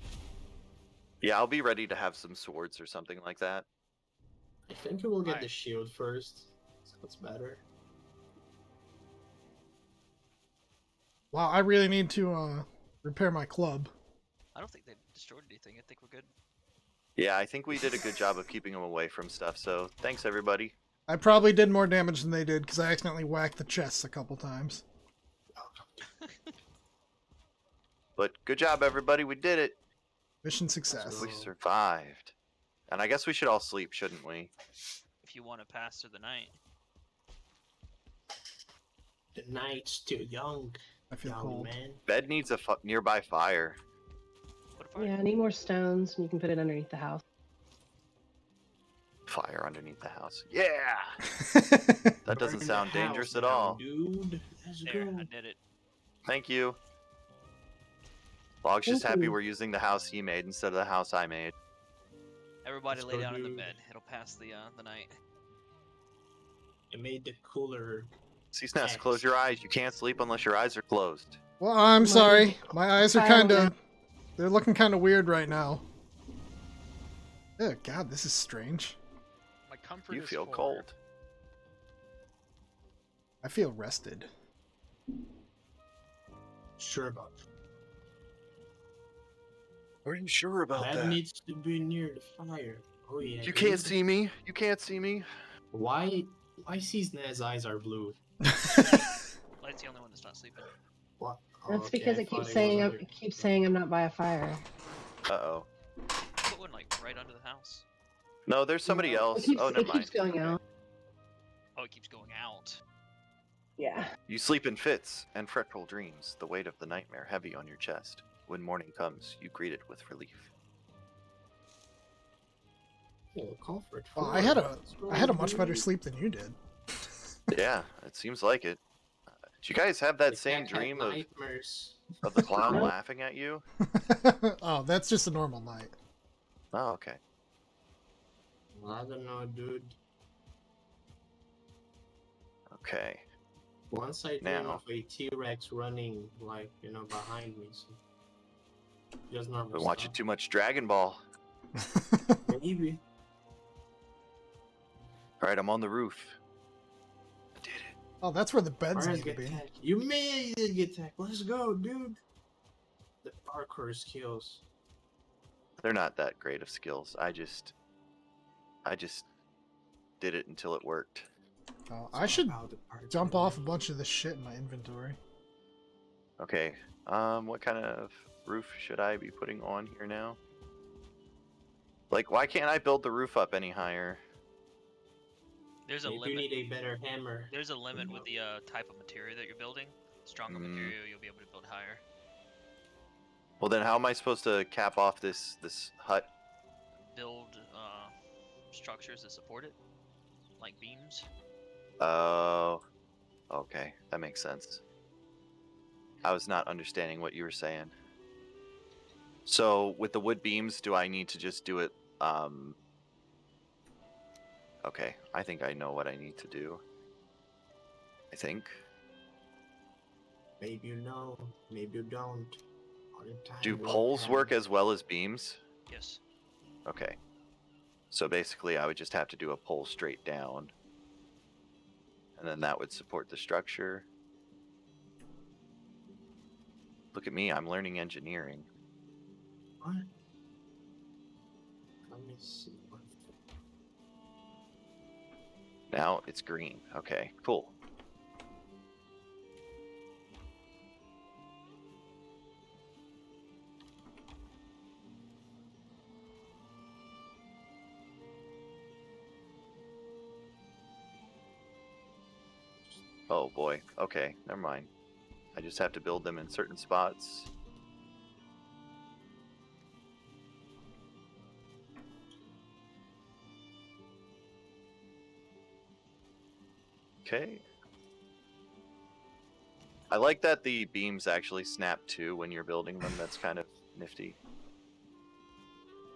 Yeah, I'll be ready to have some swords or something like that. I think we will get Alright. the shield first. So it's better. Wow, I really need to repair my club. I don't think they destroyed anything. I think we're good. Yeah, I think we did a good job of keeping them away from stuff, so thanks everybody. I probably did more damage than they did because I accidentally whacked the chests a couple times. But good job everybody, we did it. Mission success. We survived. And I guess we should all sleep, shouldn't we? If you want to pass through the night. The night's too young, I feel young cold. man. Bed needs a nearby fire. Put a fire. Yeah, I need more stones, and you can put it underneath the house. Fire underneath the house. Yeah! That doesn't Burn the sound house dangerous at down, all. dude. Let's There, go. I did it. Thank you. Log's just happy Ooh. we're using the house he made instead of the house I made. Everybody Let's lay go down in the do- bed. It'll pass the night. It made the cooler. Ceaseness, close your eyes. You can't sleep unless your eyes are closed. Well, I'm Mine- sorry. My eyes are I kind don't of... They're looking kind of weird right now. Oh, God, this is strange. My comfort You is feel 4. cold. I feel rested. Sure about Are you sure about that. Needs to be near the fire. Oh yeah. You can't see me. You can't see me. Why Ceaseness's eyes are blue? Light's the only one that's not sleeping. What? That's Okay, because I it thought keeps saying wasn't it keeps saying I'm not by a fire. Uh-oh. Put one like right under the house. No, there's somebody else. It keeps, Oh, never it keeps mind. going out. Oh, it keeps going out. Yeah. You sleep in fits and fretful dreams, the weight of the nightmare heavy on your chest. When morning comes, you greet it with relief. Oh, comfort. Well, four. I had a Let's much go. better sleep than you did. Yeah, it seems like it. Did you guys have that The same cat had dream of nightmares. the clown laughing at you? Oh, that's just a normal night. Oh, okay. I don't know, dude. Okay. Once I dream Now. of a T-Rex running, like, behind me. So just normal Been watching stuff. too much Dragon Ball. Maybe. Alright, I'm on the roof. I did it. Oh, that's where the beds Alright, need to get be. attacked. You made it, get attacked. Let's go, dude. The parkour skills. They're not that great of skills. I just did it until it worked. Oh, It's I should about the parkour. dump off a bunch of this shit in my inventory. Okay. What kind of roof should I be putting on here now? Like, why can't I build the roof up any higher? There's a You do limit. need a better hammer. There's a limit with the type of material that you're building. Stronger Mm. material, you'll be able to build higher. Well, then how am I supposed to cap off this hut? Build structures that support it, like beams. Oh, okay, that makes sense. I was not understanding what you were saying. So with the wood beams, do I need to just do it? Okay, I think I know what I need to do. I think. Maybe you know, maybe you don't. All the time Do will poles have- work as well as beams? Yes. Okay. So basically, I would just have to do a pole straight down. And then that would support the structure. Look at me, I'm learning engineering. What? Let me see. Now it's green. Okay, cool. Oh boy. Okay, never mind. I just have to build them in certain spots. Okay. I like that the beams actually snap too when you're building them. That's kind of nifty.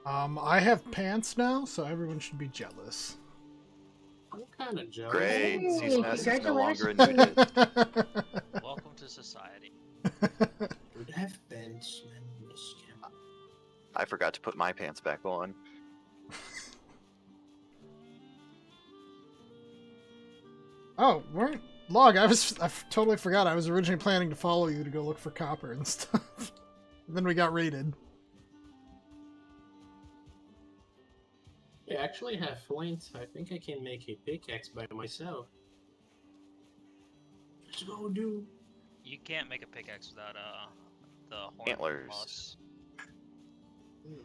I have pants now, so everyone should be jealous. I'm kind of jealous. Great. Hey, Ceaseness is no longer a congratulations. nudist. Welcome to society. Would have been I forgot to put my pants back on. Oh, weren't Log? I totally forgot. I was originally planning to follow you to go look for copper and stuff. And then we got raided. I actually have flint. I think I can make a pickaxe by myself. Let's go, dude. You can't make a pickaxe without the horn Antlers. moss.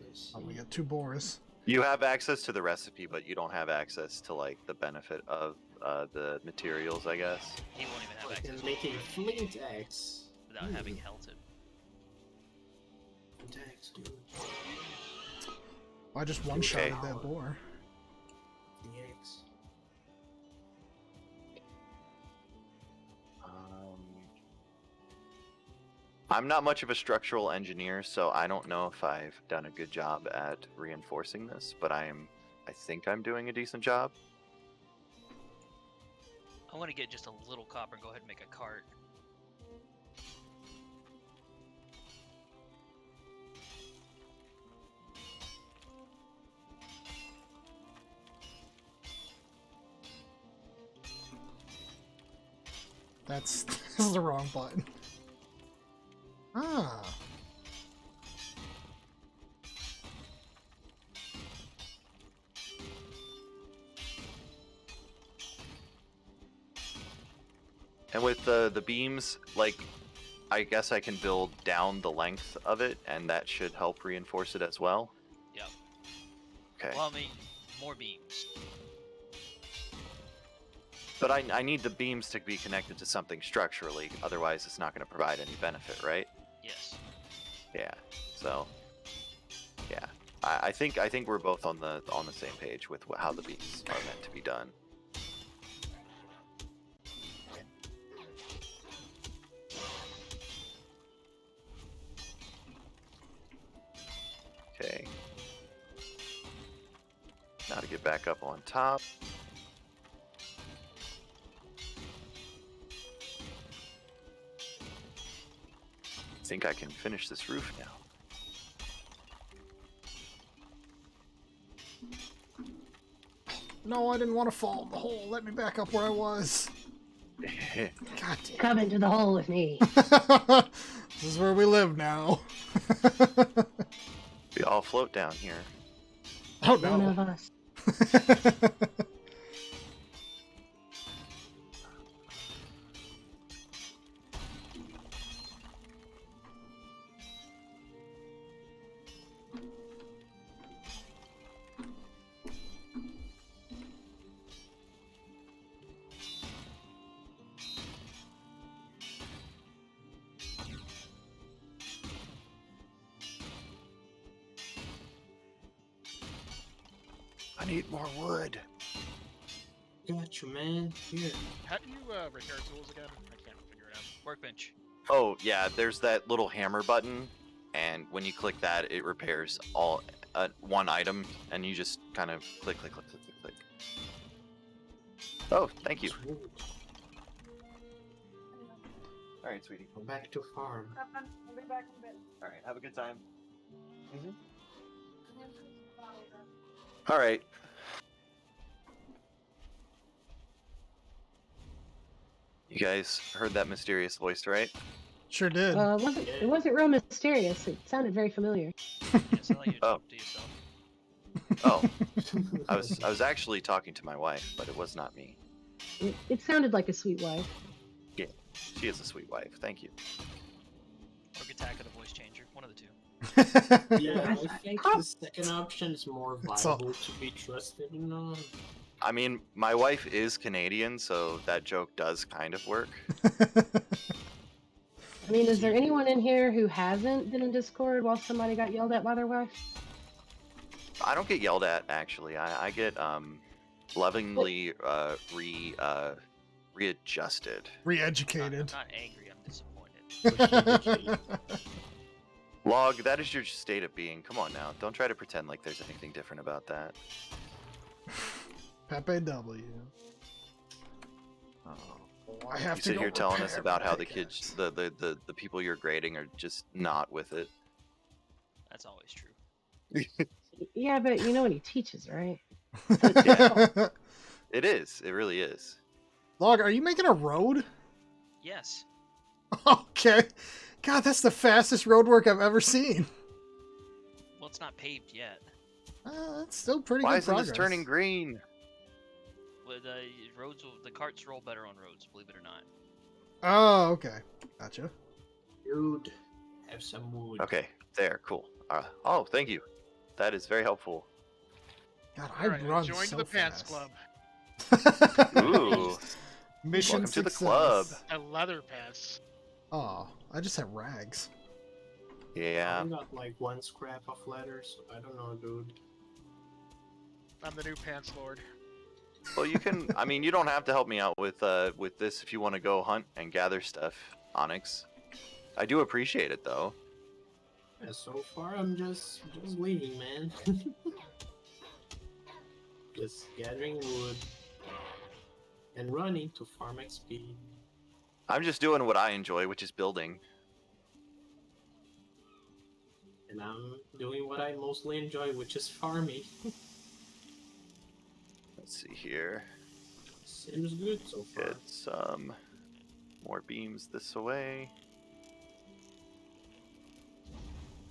Let's Oh, we see. got 2 boars. You have access to the recipe, but you don't have access to like the benefit of the materials, I guess. He won't even have I access can make a flint axe. without having helted. Flint axe, dude. I just one-shotted Okay. that boar. The axe. I'm not much of a structural engineer, so I don't know if I've done a good job at reinforcing this, but I think I'm doing a decent job. I want to get just a little copper and go ahead and make a cart. This is the wrong button. Ah. And with the beams, like, I guess I can build down the length of it, and that should help reinforce it as well. Yep. Okay. Well, I mean, more beams. But I need the beams to be connected to something structurally, otherwise it's not going to provide any benefit, right? Yes. Yeah. So, yeah, I think we're both on the same page with how the beams are meant to be done. Okay. Now to get back up on top. I think I can finish this roof now. No, I didn't want to fall in the hole. Let me back up where I was. God damn. Come into the hole with me. This is where we live now. We all float down here. Oh One of no. us. I need more wood. Got you, man. Here. How do you repair tools again? I can't figure it out. Workbench. Oh yeah, there's that little hammer button, and when you click that, it repairs all one item, and you just kind of click, click, click, click, click, click. Oh, thank you. Sweet. All right, sweetie. Go back to farm. All right, have a good time. All right. You guys heard that mysterious voice, right? Sure did. It wasn't real mysterious. It sounded very familiar. Yes, I like you to Oh. talk to yourself. Oh, I was actually talking to my wife, but it was not me. It sounded like a sweet wife. She is a sweet wife. Thank you. Or Gataka, the voice changer. One of the two. Yeah, I think the second option is more So- viable to be trusted in. I mean, my wife is Canadian, so that joke does kind of work. I mean, is there anyone in here who hasn't been in Discord while somebody got yelled at by their wife? I don't get yelled at, actually. I get lovingly readjusted. Re-educated. I'm not angry, I'm disappointed. Log, that is your state of being. Come on now. Don't try to pretend like there's anything different about that. Pepe W. Oh, I have You to sit go here telling us repair about my how the pickaxe. kids, the people you're grading are just not with it. That's always true. Yeah, but you know what he teaches, right? Yeah. It is. It really is. Log, are you making a road? Yes. Okay. God, that's the fastest road work I've ever seen. Well, it's not paved yet. That's still pretty Why good isn't progress. this turning green? Well, the carts roll better on roads, believe it or not. Oh, okay. Gotcha. Dude, have some wood. Okay, there, cool. Oh, thank you. That is very helpful. God, I Alright, run join so the Pants fast. Club. Ooh, Mission welcome to the success. club. A leather pants. Oh, I just have rags. Yeah. I got like one scrap of letters. I don't know, dude. I'm the new pants lord. Well, you can. I mean, you don't have to help me out with this if you want to go hunt and gather stuff, Onyx. I do appreciate it though. Yeah, so far I'm just leaving, man. Just gathering wood and running to farm XP. I'm just doing what I enjoy, which is building. And I'm doing what I mostly enjoy, which is farming. Let's see here. Seems good so far. Get some more beams this way.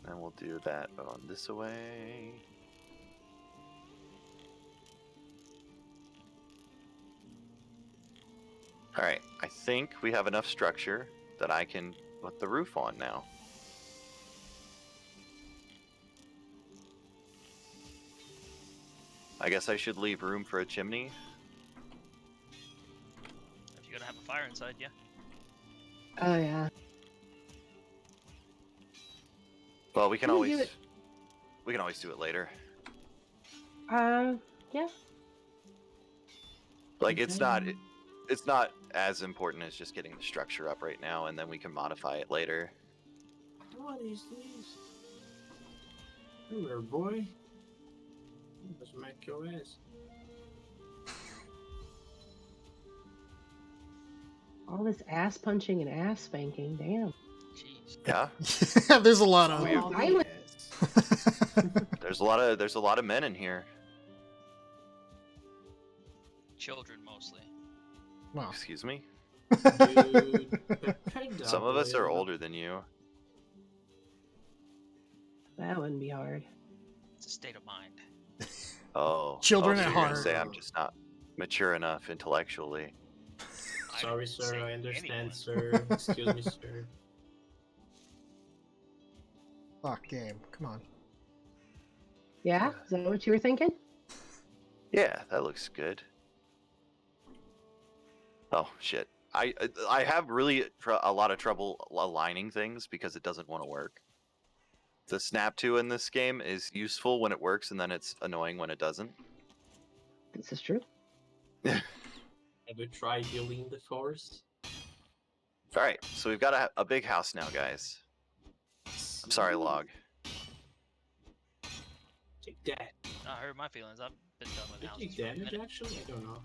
And we'll do that on this way. Alright, I think we have enough structure that I can put the roof on now. I guess I should leave room for a chimney. If you're gonna have a fire inside, yeah. Oh yeah. Well, we can We can do always it. do it later. Yeah. Like it's not as important as just getting the structure up right now, and then we can modify it later. What is this? Hello, boy. Let's make your ass. All this ass punching and ass spanking. Damn. Jeez. Yeah, There's a lot of. Weird. I there's a lot of men in here. Children mostly. Wow. Excuse me. Dude, Some of us are older than you. That wouldn't be hard. It's a state of mind. Oh, Children so at you're gonna heart. say I'm just not mature enough intellectually. Sorry, didn't sir. say I understand, anyone. sir. Excuse me, sir. Fuck game. Come on. Yeah? Is that what you were thinking? Yeah, that looks good. Oh shit! I have really a lot of trouble aligning things because it doesn't want to work. The snap to in this game is useful when it works, and then it's annoying when it doesn't. This is true. Have you tried building the forest? All right, so we've got a big house now, guys. I'm sorry, Log. Take that. I hurt my feelings. I've been done with Did houses you for a damage minute. actually? I don't know.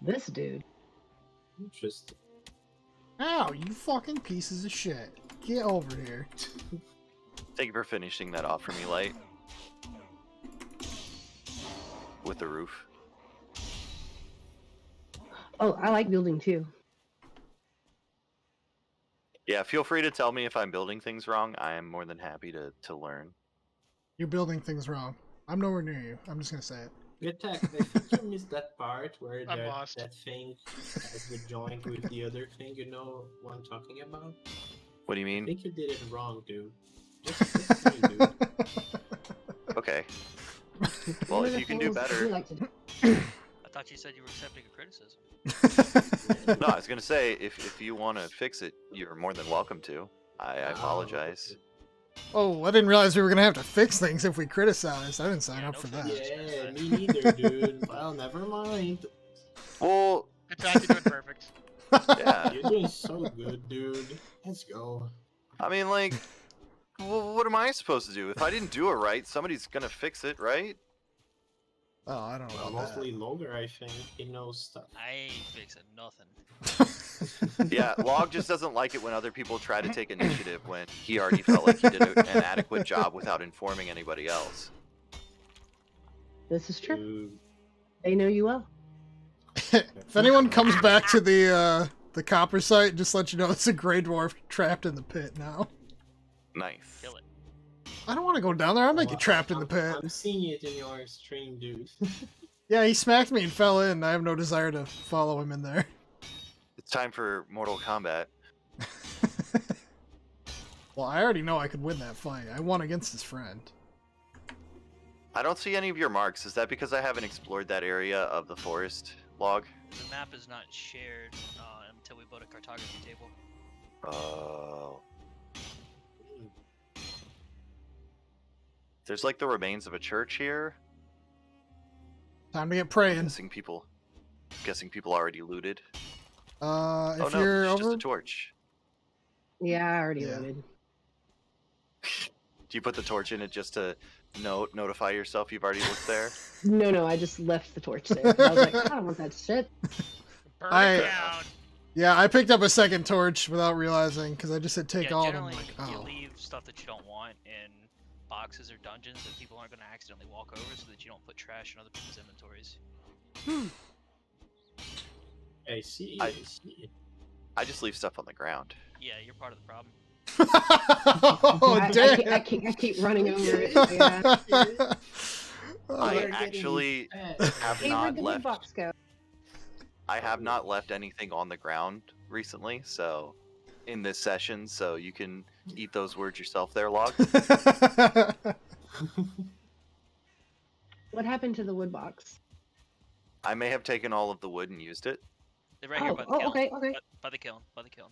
This dude. Interesting. Ow, you fucking pieces of shit. Get over here. Thank you for finishing that off for me, Light. With the roof. Oh, I like building too. Yeah, feel free to tell me if I'm building things wrong. I am more than happy to learn. You're building things wrong. I'm nowhere near you. I'm just gonna say it. Good tech. I think you missed that part where I'm lost. that thing has the joint with the other thing. You know what I'm talking about? What do you I mean? think you did it wrong, dude. Just me, dude. Okay. Well, if you can do better. Like to do. I thought you said you were accepting a criticism. No, I was gonna say if you want to fix it, you're more than welcome to. I Oh, apologize. Oh, I didn't realize we were gonna have to fix things if we criticized. I didn't sign Yeah, up no for fixes. that. Yeah, me neither, dude. Well, never mind. Well, Good time, you're doing perfect. yeah. You're doing so good, dude. Let's go. I mean, like, well, what am I supposed to do? If I didn't do it right, somebody's gonna fix it, right? Oh, I don't know Well, about mostly Logar, I think. He knows stuff. I ain't fixing nothing. Yeah, Log just doesn't like it when other people try to take initiative when he already felt like he did an adequate job without informing anybody else. This is true. Dude. They know you well. If anyone comes back to the copper site, just let you know it's a gray dwarf trapped in the pit now. Nice. Kill it. I don't want to go down there. I might Oh, get trapped in the pit. I'm seeing it in your stream, dude. Yeah, he smacked me and fell in. I have no desire to follow him in there. It's time for Mortal Kombat. Well, I already know I could win that fight. I won against his friend. I don't see any of your marks. Is that because I haven't explored that area of the forest, Log? The map is not shared until we build a cartography table. Oh. There's like the remains of a church here. Time to get praying. Guessing people already looted. If Oh no, you're it's over, just a torch. Yeah, I already Yeah. looted. Do you put the torch in it just to notify yourself you've already looked there? No, I just left the torch there. I was like, I don't want that shit. Burn I- it down. yeah, I picked up a second torch without realizing because I just said take yeah, all. And I'm generally like, you oh. leave stuff that you don't want in boxes or dungeons that people aren't going to accidentally walk over, so that you don't put trash in other people's inventories. I see. I- I see. I just leave stuff on the ground. Yeah, you're part of the problem. Oh damn! I keep running over it. Yeah. I You're getting actually fat. have Hey, not where'd the wood left. box go? I have not left anything on the ground recently, so in this session, so you can eat those words yourself there, Log. What happened to the wood box? I may have taken all of the wood and used it. They're right here by the kiln. okay. By the kiln. By the kiln.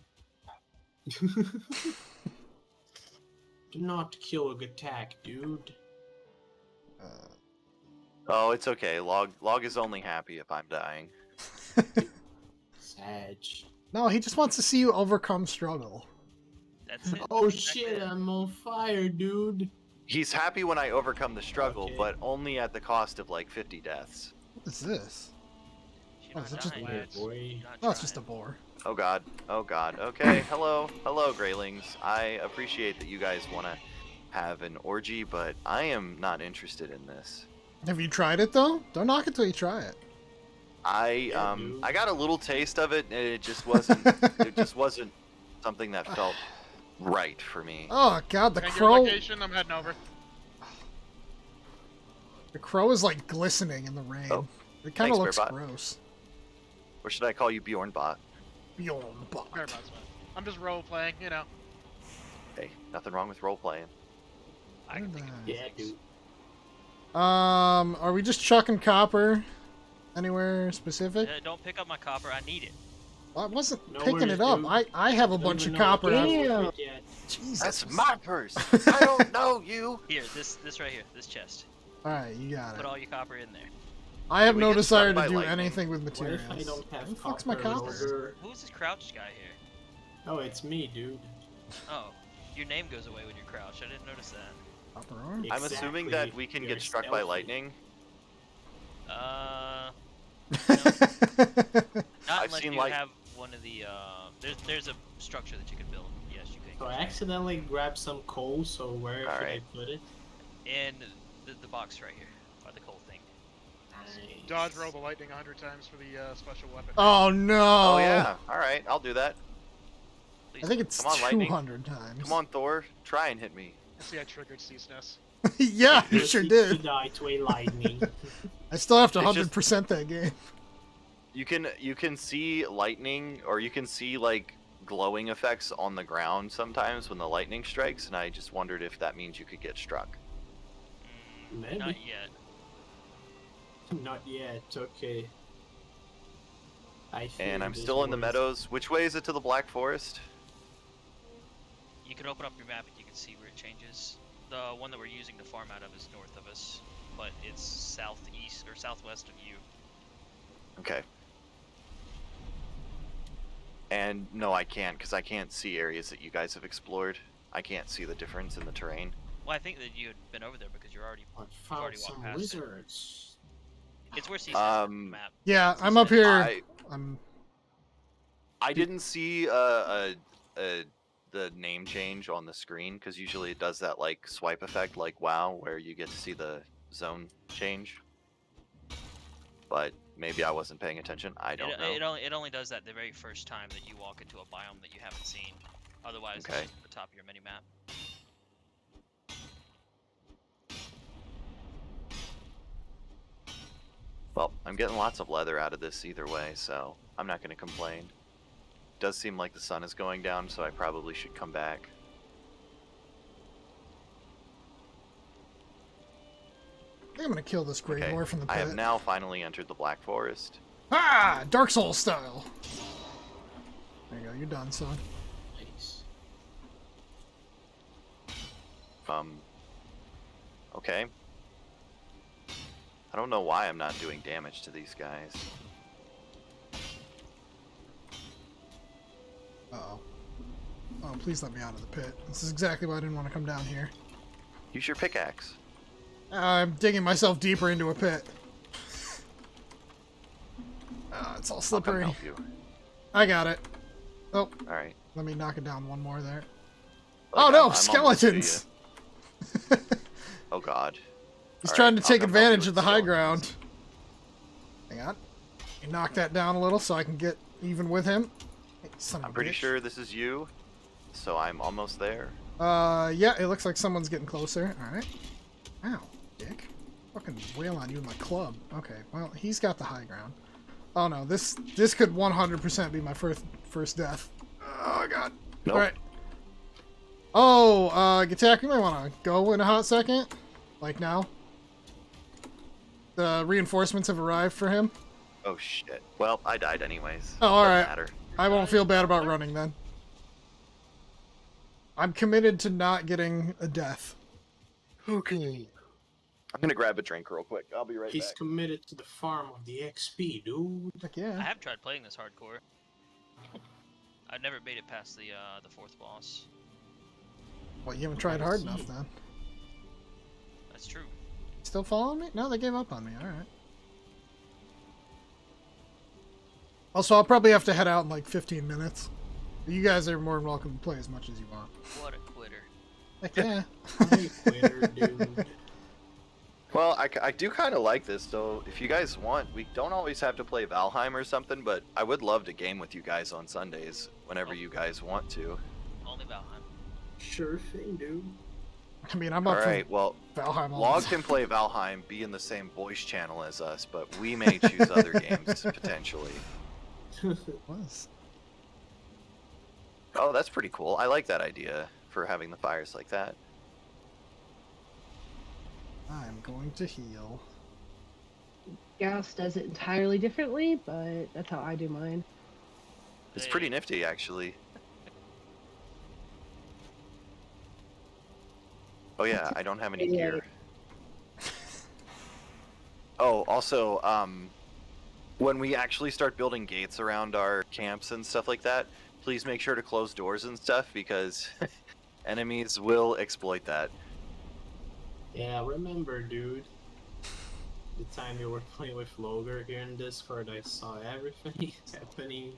Do not kill a attack, dude. Oh, it's okay. Log is only happy if I'm dying. Sag. No, he just wants to see you overcome struggle. That's it. Oh That's shit, it. I'm on fire, dude. He's happy when I overcome the struggle, Okay. but only at the cost of like 50 deaths. What is this? You're Oh, not is it just dying. Yeah, Lads. boy. You're not Oh, it's just a trying. boar. Oh god. Oh god. Okay. Hello, Greylings. I appreciate that you guys want to have an orgy, but I am not interested in this. Have you tried it though? Don't knock it till you try it. Yeah, dude. I got a little taste of it, and it just wasn't something that felt right for me. Oh god, the And your crow. location, I'm heading over. The crow is like glistening in the rain. Oh, It kind of thanks, looks Bearbot. gross. Or should I call you Bjornbot? Beyond the Very bot. much so. I'm just role playing, you know. Hey, nothing wrong with role playing. I can think of Yeah, things. dude. Are we just chucking copper anywhere specific? Don't pick up my copper. I need it. Well, I wasn't No picking worries, it up. dude. I have a Don't bunch of even know what copper. to out- do with Damn. it yet. Jesus. That's my purse. I don't know you. Here, this right here, this chest. All right, you got Put it. all your copper in there. I have we no get desire struck to by do lightning? anything with What materials. if I don't have Who the fuck's my copper, copper? Roger? Who's this crouched guy here? Oh, it's me, dude. Oh, your name goes away when you're crouched. I didn't notice that. Copper arm? I'm assuming that Exactly. we can You're get struck by stealthy. lightning. Not I've unless seen you light- have one of the. There's a structure that you can build. Yes, you So I can. accidentally grabbed some coal, so where should Alright. I put it? In the box right here, by the coal thing. Nice. Dodge roll the lightning 100 times for the special weapon. Oh no! Oh yeah. All right, I'll do that. Please I think it's Come on, lightning. 200 times. Come on, Thor. Try and hit me. See, I triggered Ceaseness. Yeah, you Just sure to did. die to a lightning. I still have to It's just- 100% that game. You can see lightning, or you can see like glowing effects on the ground sometimes when the lightning strikes, and I just wondered if that means you could get struck. Maybe. Not yet. Not yet. Okay. I And I'm fear still in the this meadows. Which way is it to the Black Forest? You can open up your map and you can see where it changes. The one that we're using to farm out of is north of us, but it's southeast or southwest of you. Okay. And no, I can't, because I can't see areas that you guys have explored. I can't see the difference in the terrain. Well, I think that you had been over there because you're already. I already found walked some past it. wizards. It's where Caesar's on the Um, map. Yeah, I'm up here. I I'm. I didn't see the name change on the screen, because usually it does that like swipe effect like WoW, where you get to see the zone change. But maybe I wasn't paying attention. I don't know. It only does that the very first time that you walk into a biome that you haven't seen. Otherwise, Okay. it's just at the top of your mini map. Well, I'm getting lots of leather out of this either way, so I'm not going to complain. Does seem like the sun is going down, so I probably should come back. I think I'm gonna kill this great Okay, boar from the I pit. have now finally entered the Black Forest. Ah! Dark Souls style! There you go, you're done, son. Nice. Okay. I don't know why I'm not doing damage to these guys. Uh-oh. Oh, please let me out of the pit. This is exactly why I didn't want to come down here. Use your pickaxe. I'm digging myself deeper into a pit. It's all I'll come slippery. help you. I got it. Oh, All right. let me knock it down one more there. Like, Oh no, I'm almost to skeletons! you. Oh god. He's All trying right, to I'll take come help you advantage with of the high skeletons. ground. Hang on. You knock that down a little so I can get even with him. Hey, son of I'm a pretty bitch. sure this is you, so I'm almost there. Yeah, it looks like someone's getting closer. Alright. Ow, dick. Fucking wail on you with my club. Okay, well, he's got the high ground. Oh no, this could 100% be my first death. Oh god. Nope. Alright. Oh, Gatak, you might want to go in a hot second. Like now. The reinforcements have arrived for him. Oh shit. Well, I died anyways. Oh, all Doesn't right. matter. I won't feel bad about running then. I'm committed to not getting a death. Okay. I'm gonna grab a drink real quick. I'll be right He's back. committed to the farm of the XP, dude. Heck I yeah. have tried playing this hardcore. I've never made it past the fourth boss. Well, you haven't tried hard enough then. That's true. Still following me? No, they gave up on me. Alright. Also, I'll probably have to head out in like 15 minutes. You guys are more than welcome to play as much as you want. What a quitter. Heck yeah. Hey, quitter, dude. Well, I do kind of like this, so if you guys want, we don't always have to play Valheim or something, but I would love to game with you guys on Sundays whenever you guys want to. Only Valheim. Sure thing, dude. I mean, I'm up Alright, well, for Valheim all Log the can play Valheim, be in the same voice channel as us, but we may choose other games, potentially. was. Oh, that's pretty cool. I like that idea for having the fires like that. I'm going to heal. Gauss does it entirely differently, but that's how I do mine. It's pretty nifty, actually. Oh yeah, I don't have any Yeah. gear. Oh, also, when we actually start building gates around our camps and stuff like that, please make sure to close doors and stuff because enemies will exploit that. Yeah, remember, dude. The time you were playing with Logar here in Discord, I saw everything happening.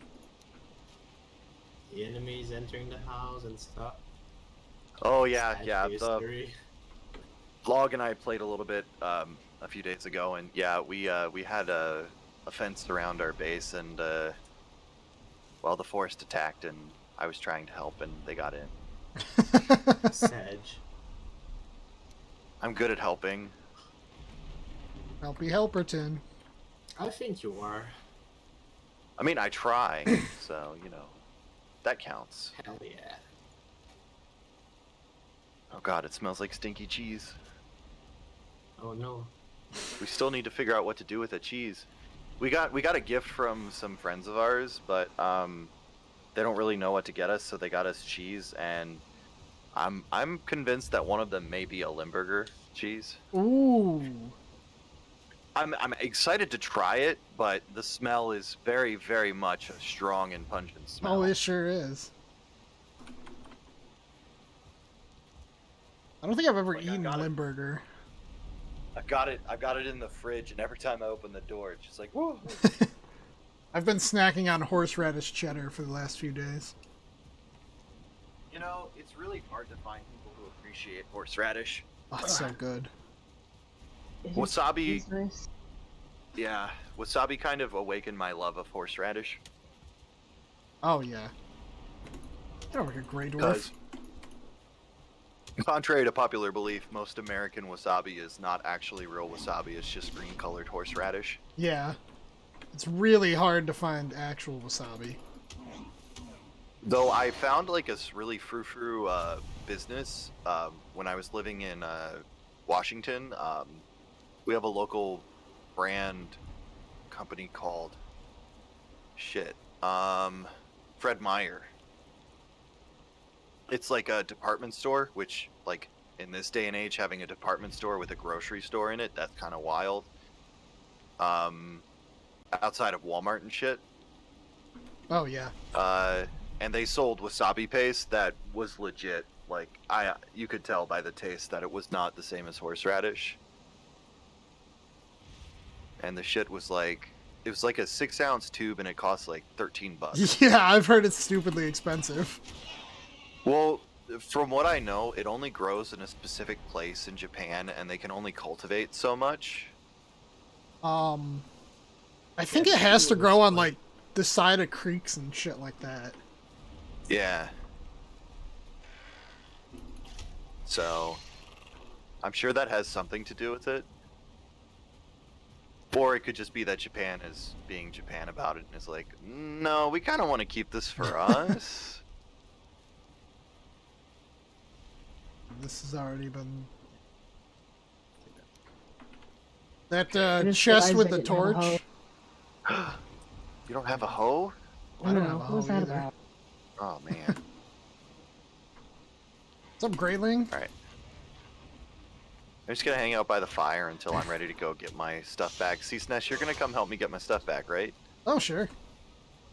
The enemies entering the house and stuff. Oh yeah, Sad yeah. The history. Log and I played a little bit a few days ago, and yeah, we had a fence around our base, and well, the forest attacked, and I was trying to help, and they got in. Sedge. I'm good at helping. Helpy Helperton. I think you are. I mean, I try, so you know, that counts. Hell yeah. Oh god, it smells like stinky cheese. Oh no. We still need to figure out what to do with the cheese. We got a gift from some friends of ours, but they don't really know what to get us, so they got us cheese, and I'm convinced that one of them may be a Limburger cheese. Ooh. I'm excited to try it, but the smell is very, very much a strong and pungent smell. Oh, it sure is. I don't think I've ever Like, I eaten got it. Limburger. I've got it in the fridge, and every time I open the door, it's just like, whoa. I've been snacking on horseradish cheddar for the last few days. You know, it's really hard to find people who appreciate horseradish. Oh, it's so good. Wasabi, It's nice. yeah, wasabi kind of awakened my love of horseradish. Oh, yeah. Get over here, Grey Dwarf. Because, contrary to popular belief, most American wasabi is not actually real wasabi, it's just green colored horseradish. Yeah. It's really hard to find actual wasabi. Though I found like a really frou-frou business when I was living in Washington. We have a local brand company called Fred Meyer. It's like a department store, which like in this day and age, having a department store with a grocery store in it, that's kind of wild. Outside of Walmart and shit. Oh yeah. And they sold wasabi paste that was legit. Like, you could tell by the taste that it was not the same as horseradish. And the shit was like, it was like a 6-ounce tube, and it cost like $13. Yeah, I've heard it's stupidly expensive. Well, from what I know, it only grows in a specific place in Japan, and they can only cultivate so much. I think it has to grow on like the side of creeks and shit like that. Yeah. So, I'm sure that has something to do with it. Or it could just be that Japan is being Japan about it and is like, no, we kind of want to keep this for us. This has already been... That I just chest realized with I the didn't have a torch. hoe. You don't have a hoe? I don't know. have a What was hoe that either. about? Oh, man. What's up, Grayling? Alright. I'm just gonna hang out by the fire until I'm ready to go get my stuff back. See, Snesh, you're gonna come help me get my stuff back, right? Oh, sure.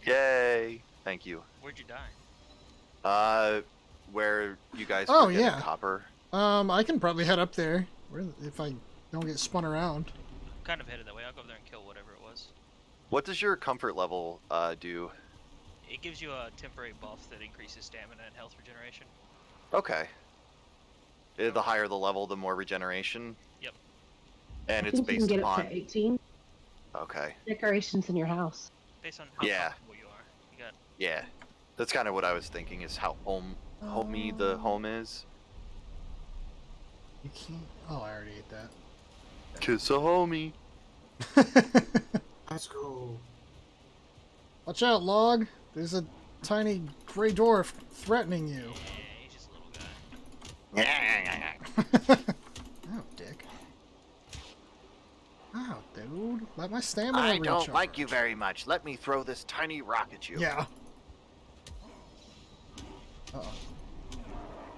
Yay! Thank you. Where'd you die? Where you guys Oh, were getting yeah. copper. I can probably head up there if I don't get spun around. I'm kind of headed that way. I'll go over there and kill whatever it was. What does your comfort level do? It gives you a temporary buff that increases stamina and health regeneration. Okay. The higher the level, the more regeneration? Yep. And I it's think you can based get upon... up to 18 Okay. decorations in your house. Based on how Yeah. comfortable you are. You got Yeah. That's kind of what I was thinking, is how homey the home is. You can't... Oh, I already ate that. Kiss a homie. Let's go. Watch out, Log. There's a tiny gray dwarf threatening you. yeah, he's just a little guy. Oh, dick. Oh, dude. Let my stamina I recharge. don't like you very much. Let me throw this tiny rock at you. Yeah. Uh-oh.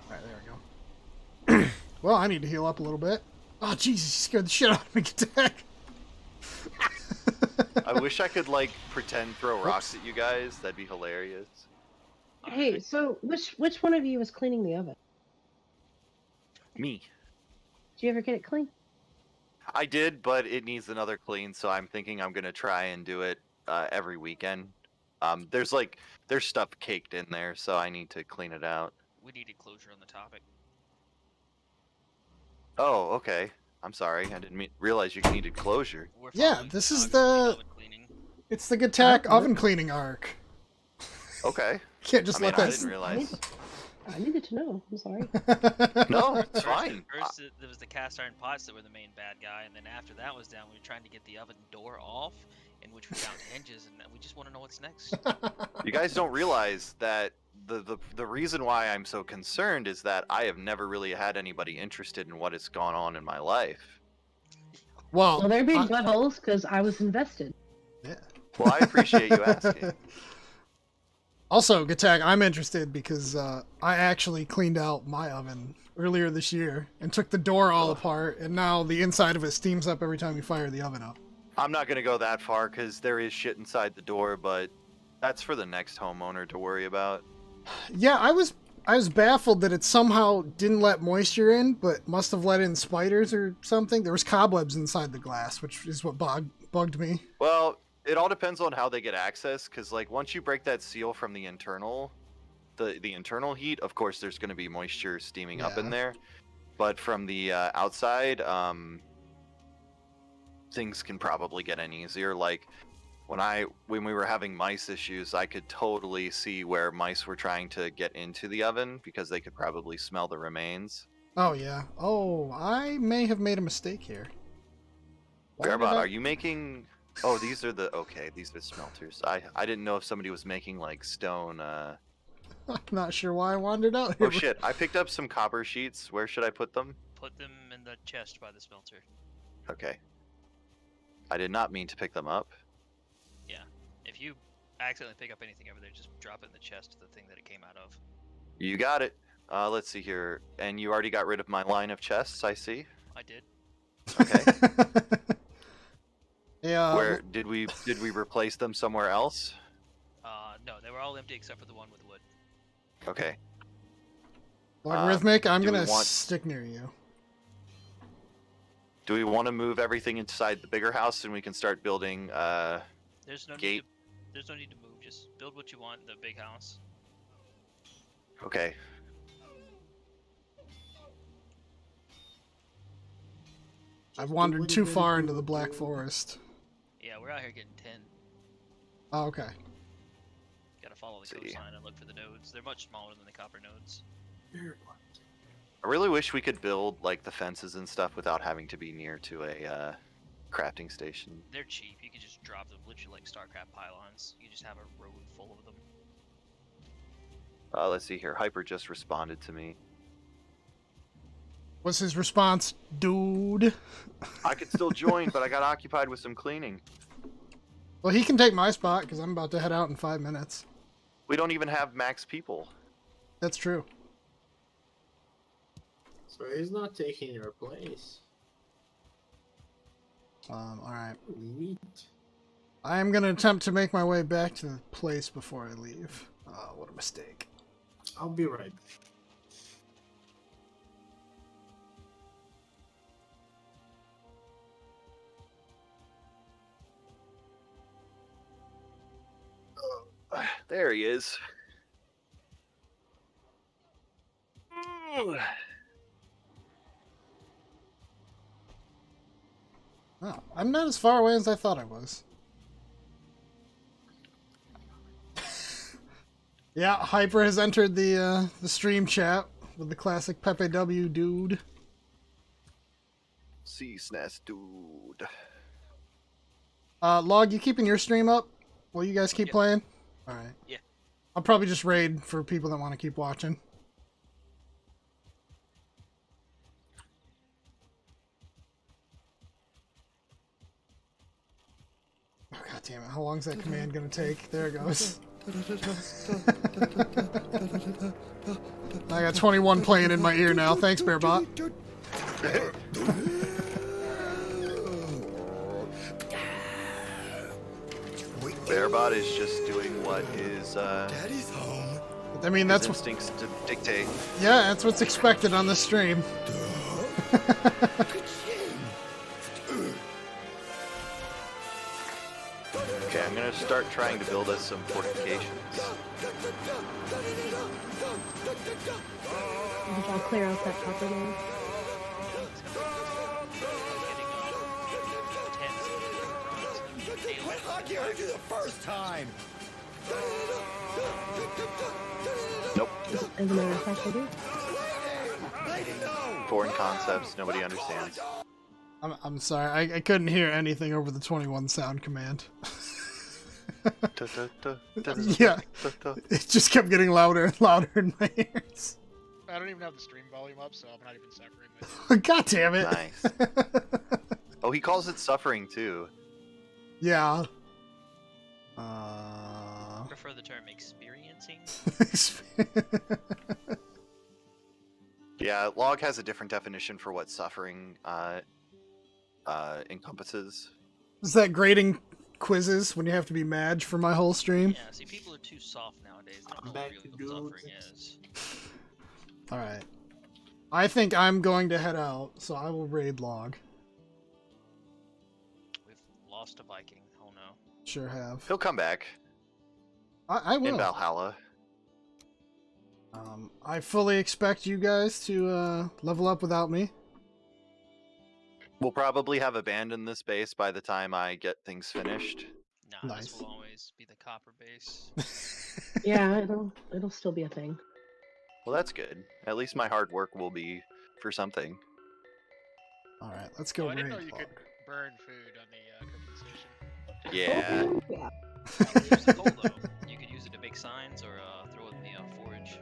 Alright, there we go. Well, I need to heal up a little bit. Oh, Jesus, you scared the shit out of me, Attack. I wish I could, like, pretend throw rocks at you guys. That'd be hilarious. Hey, so which one of you was cleaning the oven? Me. Did you ever get it clean? I did, but it needs another clean, so I'm thinking I'm gonna try and do it every weekend. There's stuff caked in there, so I need to clean it out. We needed closure on the topic. Oh, okay. I'm sorry. I didn't realize you needed closure. We're Yeah, following this is Augustine the- oven cleaning. It's the Gattack Oh, oven cleaning arc. Okay. Can't just I mean, let I that... didn't realize. I needed to know. I'm sorry. No, it's First, fine. First, there was the cast iron pots that were the main bad guy, and then after that was down, we were trying to get the oven door off, in which we found hinges, and we just want to know what's next. You guys don't realize that the reason why I'm so concerned is that I have never really had anybody interested in what has gone on in my life. Well, Well, they're big I- buttholes because I was invested. yeah. Well, I appreciate you asking. Also, Gattack, I'm interested because I actually cleaned out my oven earlier this year and took the door all apart, and now the inside of it steams up every time you fire the oven up. I'm not gonna go that far because there is shit inside the door, but that's for the next homeowner to worry about. Yeah, I was baffled that it somehow didn't let moisture in, but must have let in spiders or something. There was cobwebs inside the glass, which is what bugged me. Well, it all depends on how they get access, because like once you break that seal from the internal heat, of course there's going to be moisture steaming up in Yeah. there, but from the outside, things can probably get in easier. Like when we were having mice issues, I could totally see where mice were trying to get into the oven because they could probably smell the remains. Oh, yeah. Oh, I may have made a mistake here. Why did Garbot, I- are you making... Oh, these are the... Okay, these are smelters. I didn't know if somebody was making, like, stone... I'm not sure why I wandered out here. Oh, shit. I picked up some copper sheets. Where should I put them? Put them in the chest by the smelter. Okay. I did not mean to pick them up. Yeah. If you accidentally pick up anything over there, just drop it in the chest of the thing that it came out of. You got it. Let's see here. And you already got rid of my line of chests, I see. I did. Okay. Yeah. Where did we replace them somewhere else? No, they were all empty except for the one with wood. Okay. Logarithmic, I'm do we gonna want- stick near you. Do we want to move everything inside the bigger house and we can start building There's no gate? need to, there's no need to move. Just build what you want in the big house. Okay. I've wandered too far into the Black Forest. Yeah, we're out here getting tin. Oh, okay. Gotta follow the See. coastline and look for the nodes. They're much smaller than the copper nodes. I really wish we could build like the fences and stuff without having to be near to a crafting station. They're cheap. You can just drop them literally like StarCraft pylons. You just have a road full of them. Let's see here. Hyper just responded to me. What's his response, dude? I could still join, but I got occupied with some cleaning. Well, he can take my spot because I'm about to head out in 5 minutes. We don't even have max people. That's true. So he's not taking your place. All right. Neat. I am gonna attempt to make my way back to the place before I leave. What a mistake. I'll be right back. There he is. Oh, I'm not as far away as I thought I was. Yeah, Hyper has entered the stream chat with the classic Pepe W dude. C-SNES dude. Log, you keeping your stream up while you guys keep Yeah. playing? All right. Yeah. I'll probably just raid for people that want to keep watching. Oh, God damn it. How long is that command going to take? There it goes. I got 21 playing in my ear now. Thanks, Bearbot. Bearbot is just doing what his Daddy's home. I mean, that's what, instincts to dictate. yeah, that's what's expected on this stream. Okay, I'm gonna start trying to build us some fortifications. Did y'all clear out that copper line? I thought you heard you the first time. Nope. As a matter of fact, I do. Foreign concepts, nobody understands. I'm sorry, I couldn't hear anything over the 21 sound command. Yeah. It just kept getting louder and louder in my ears. I don't even have the stream volume up, so I'm not even suffering with it. God damn it. Nice. Oh, he calls it suffering too. Yeah. I prefer the term experiencing. Yeah, log has a different definition for what suffering encompasses. Is that grading quizzes when you have to be Madge for my whole stream? Yeah, see, people are too soft nowadays. They don't know Back what to real dudes. suffering is. Alright. I think I'm going to head out, so I will raid log. We've lost a Viking. Oh no. Sure have. He'll come back I in will. Valhalla. I fully expect you guys to level up without me. We'll probably have abandoned this base by the time I get things finished. Nah, Nice. this will always be the copper base. Yeah, it'll still be a thing. Well, that's good. At least my hard work will be for something. Alright, let's go Oh, I didn't raid know you log. could burn food on the cooking station. Yeah. Yeah. You could use the coal though. You could use it to make signs or throw it in the forge.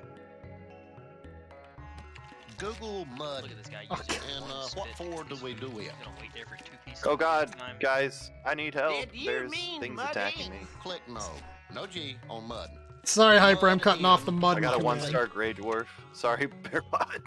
Google mud. Look at this guy Oh, using And one what spit to for piece do we food. do He's it? gonna wait there for 2 pieces. Oh of god, time. guys, I need help. Did you There's mean things muddy? attacking me. Click no. No G on mud. Sorry, Hyper, I'm cutting off the mud. I got a command. 1-star Grey Dwarf. Sorry, Bearbot.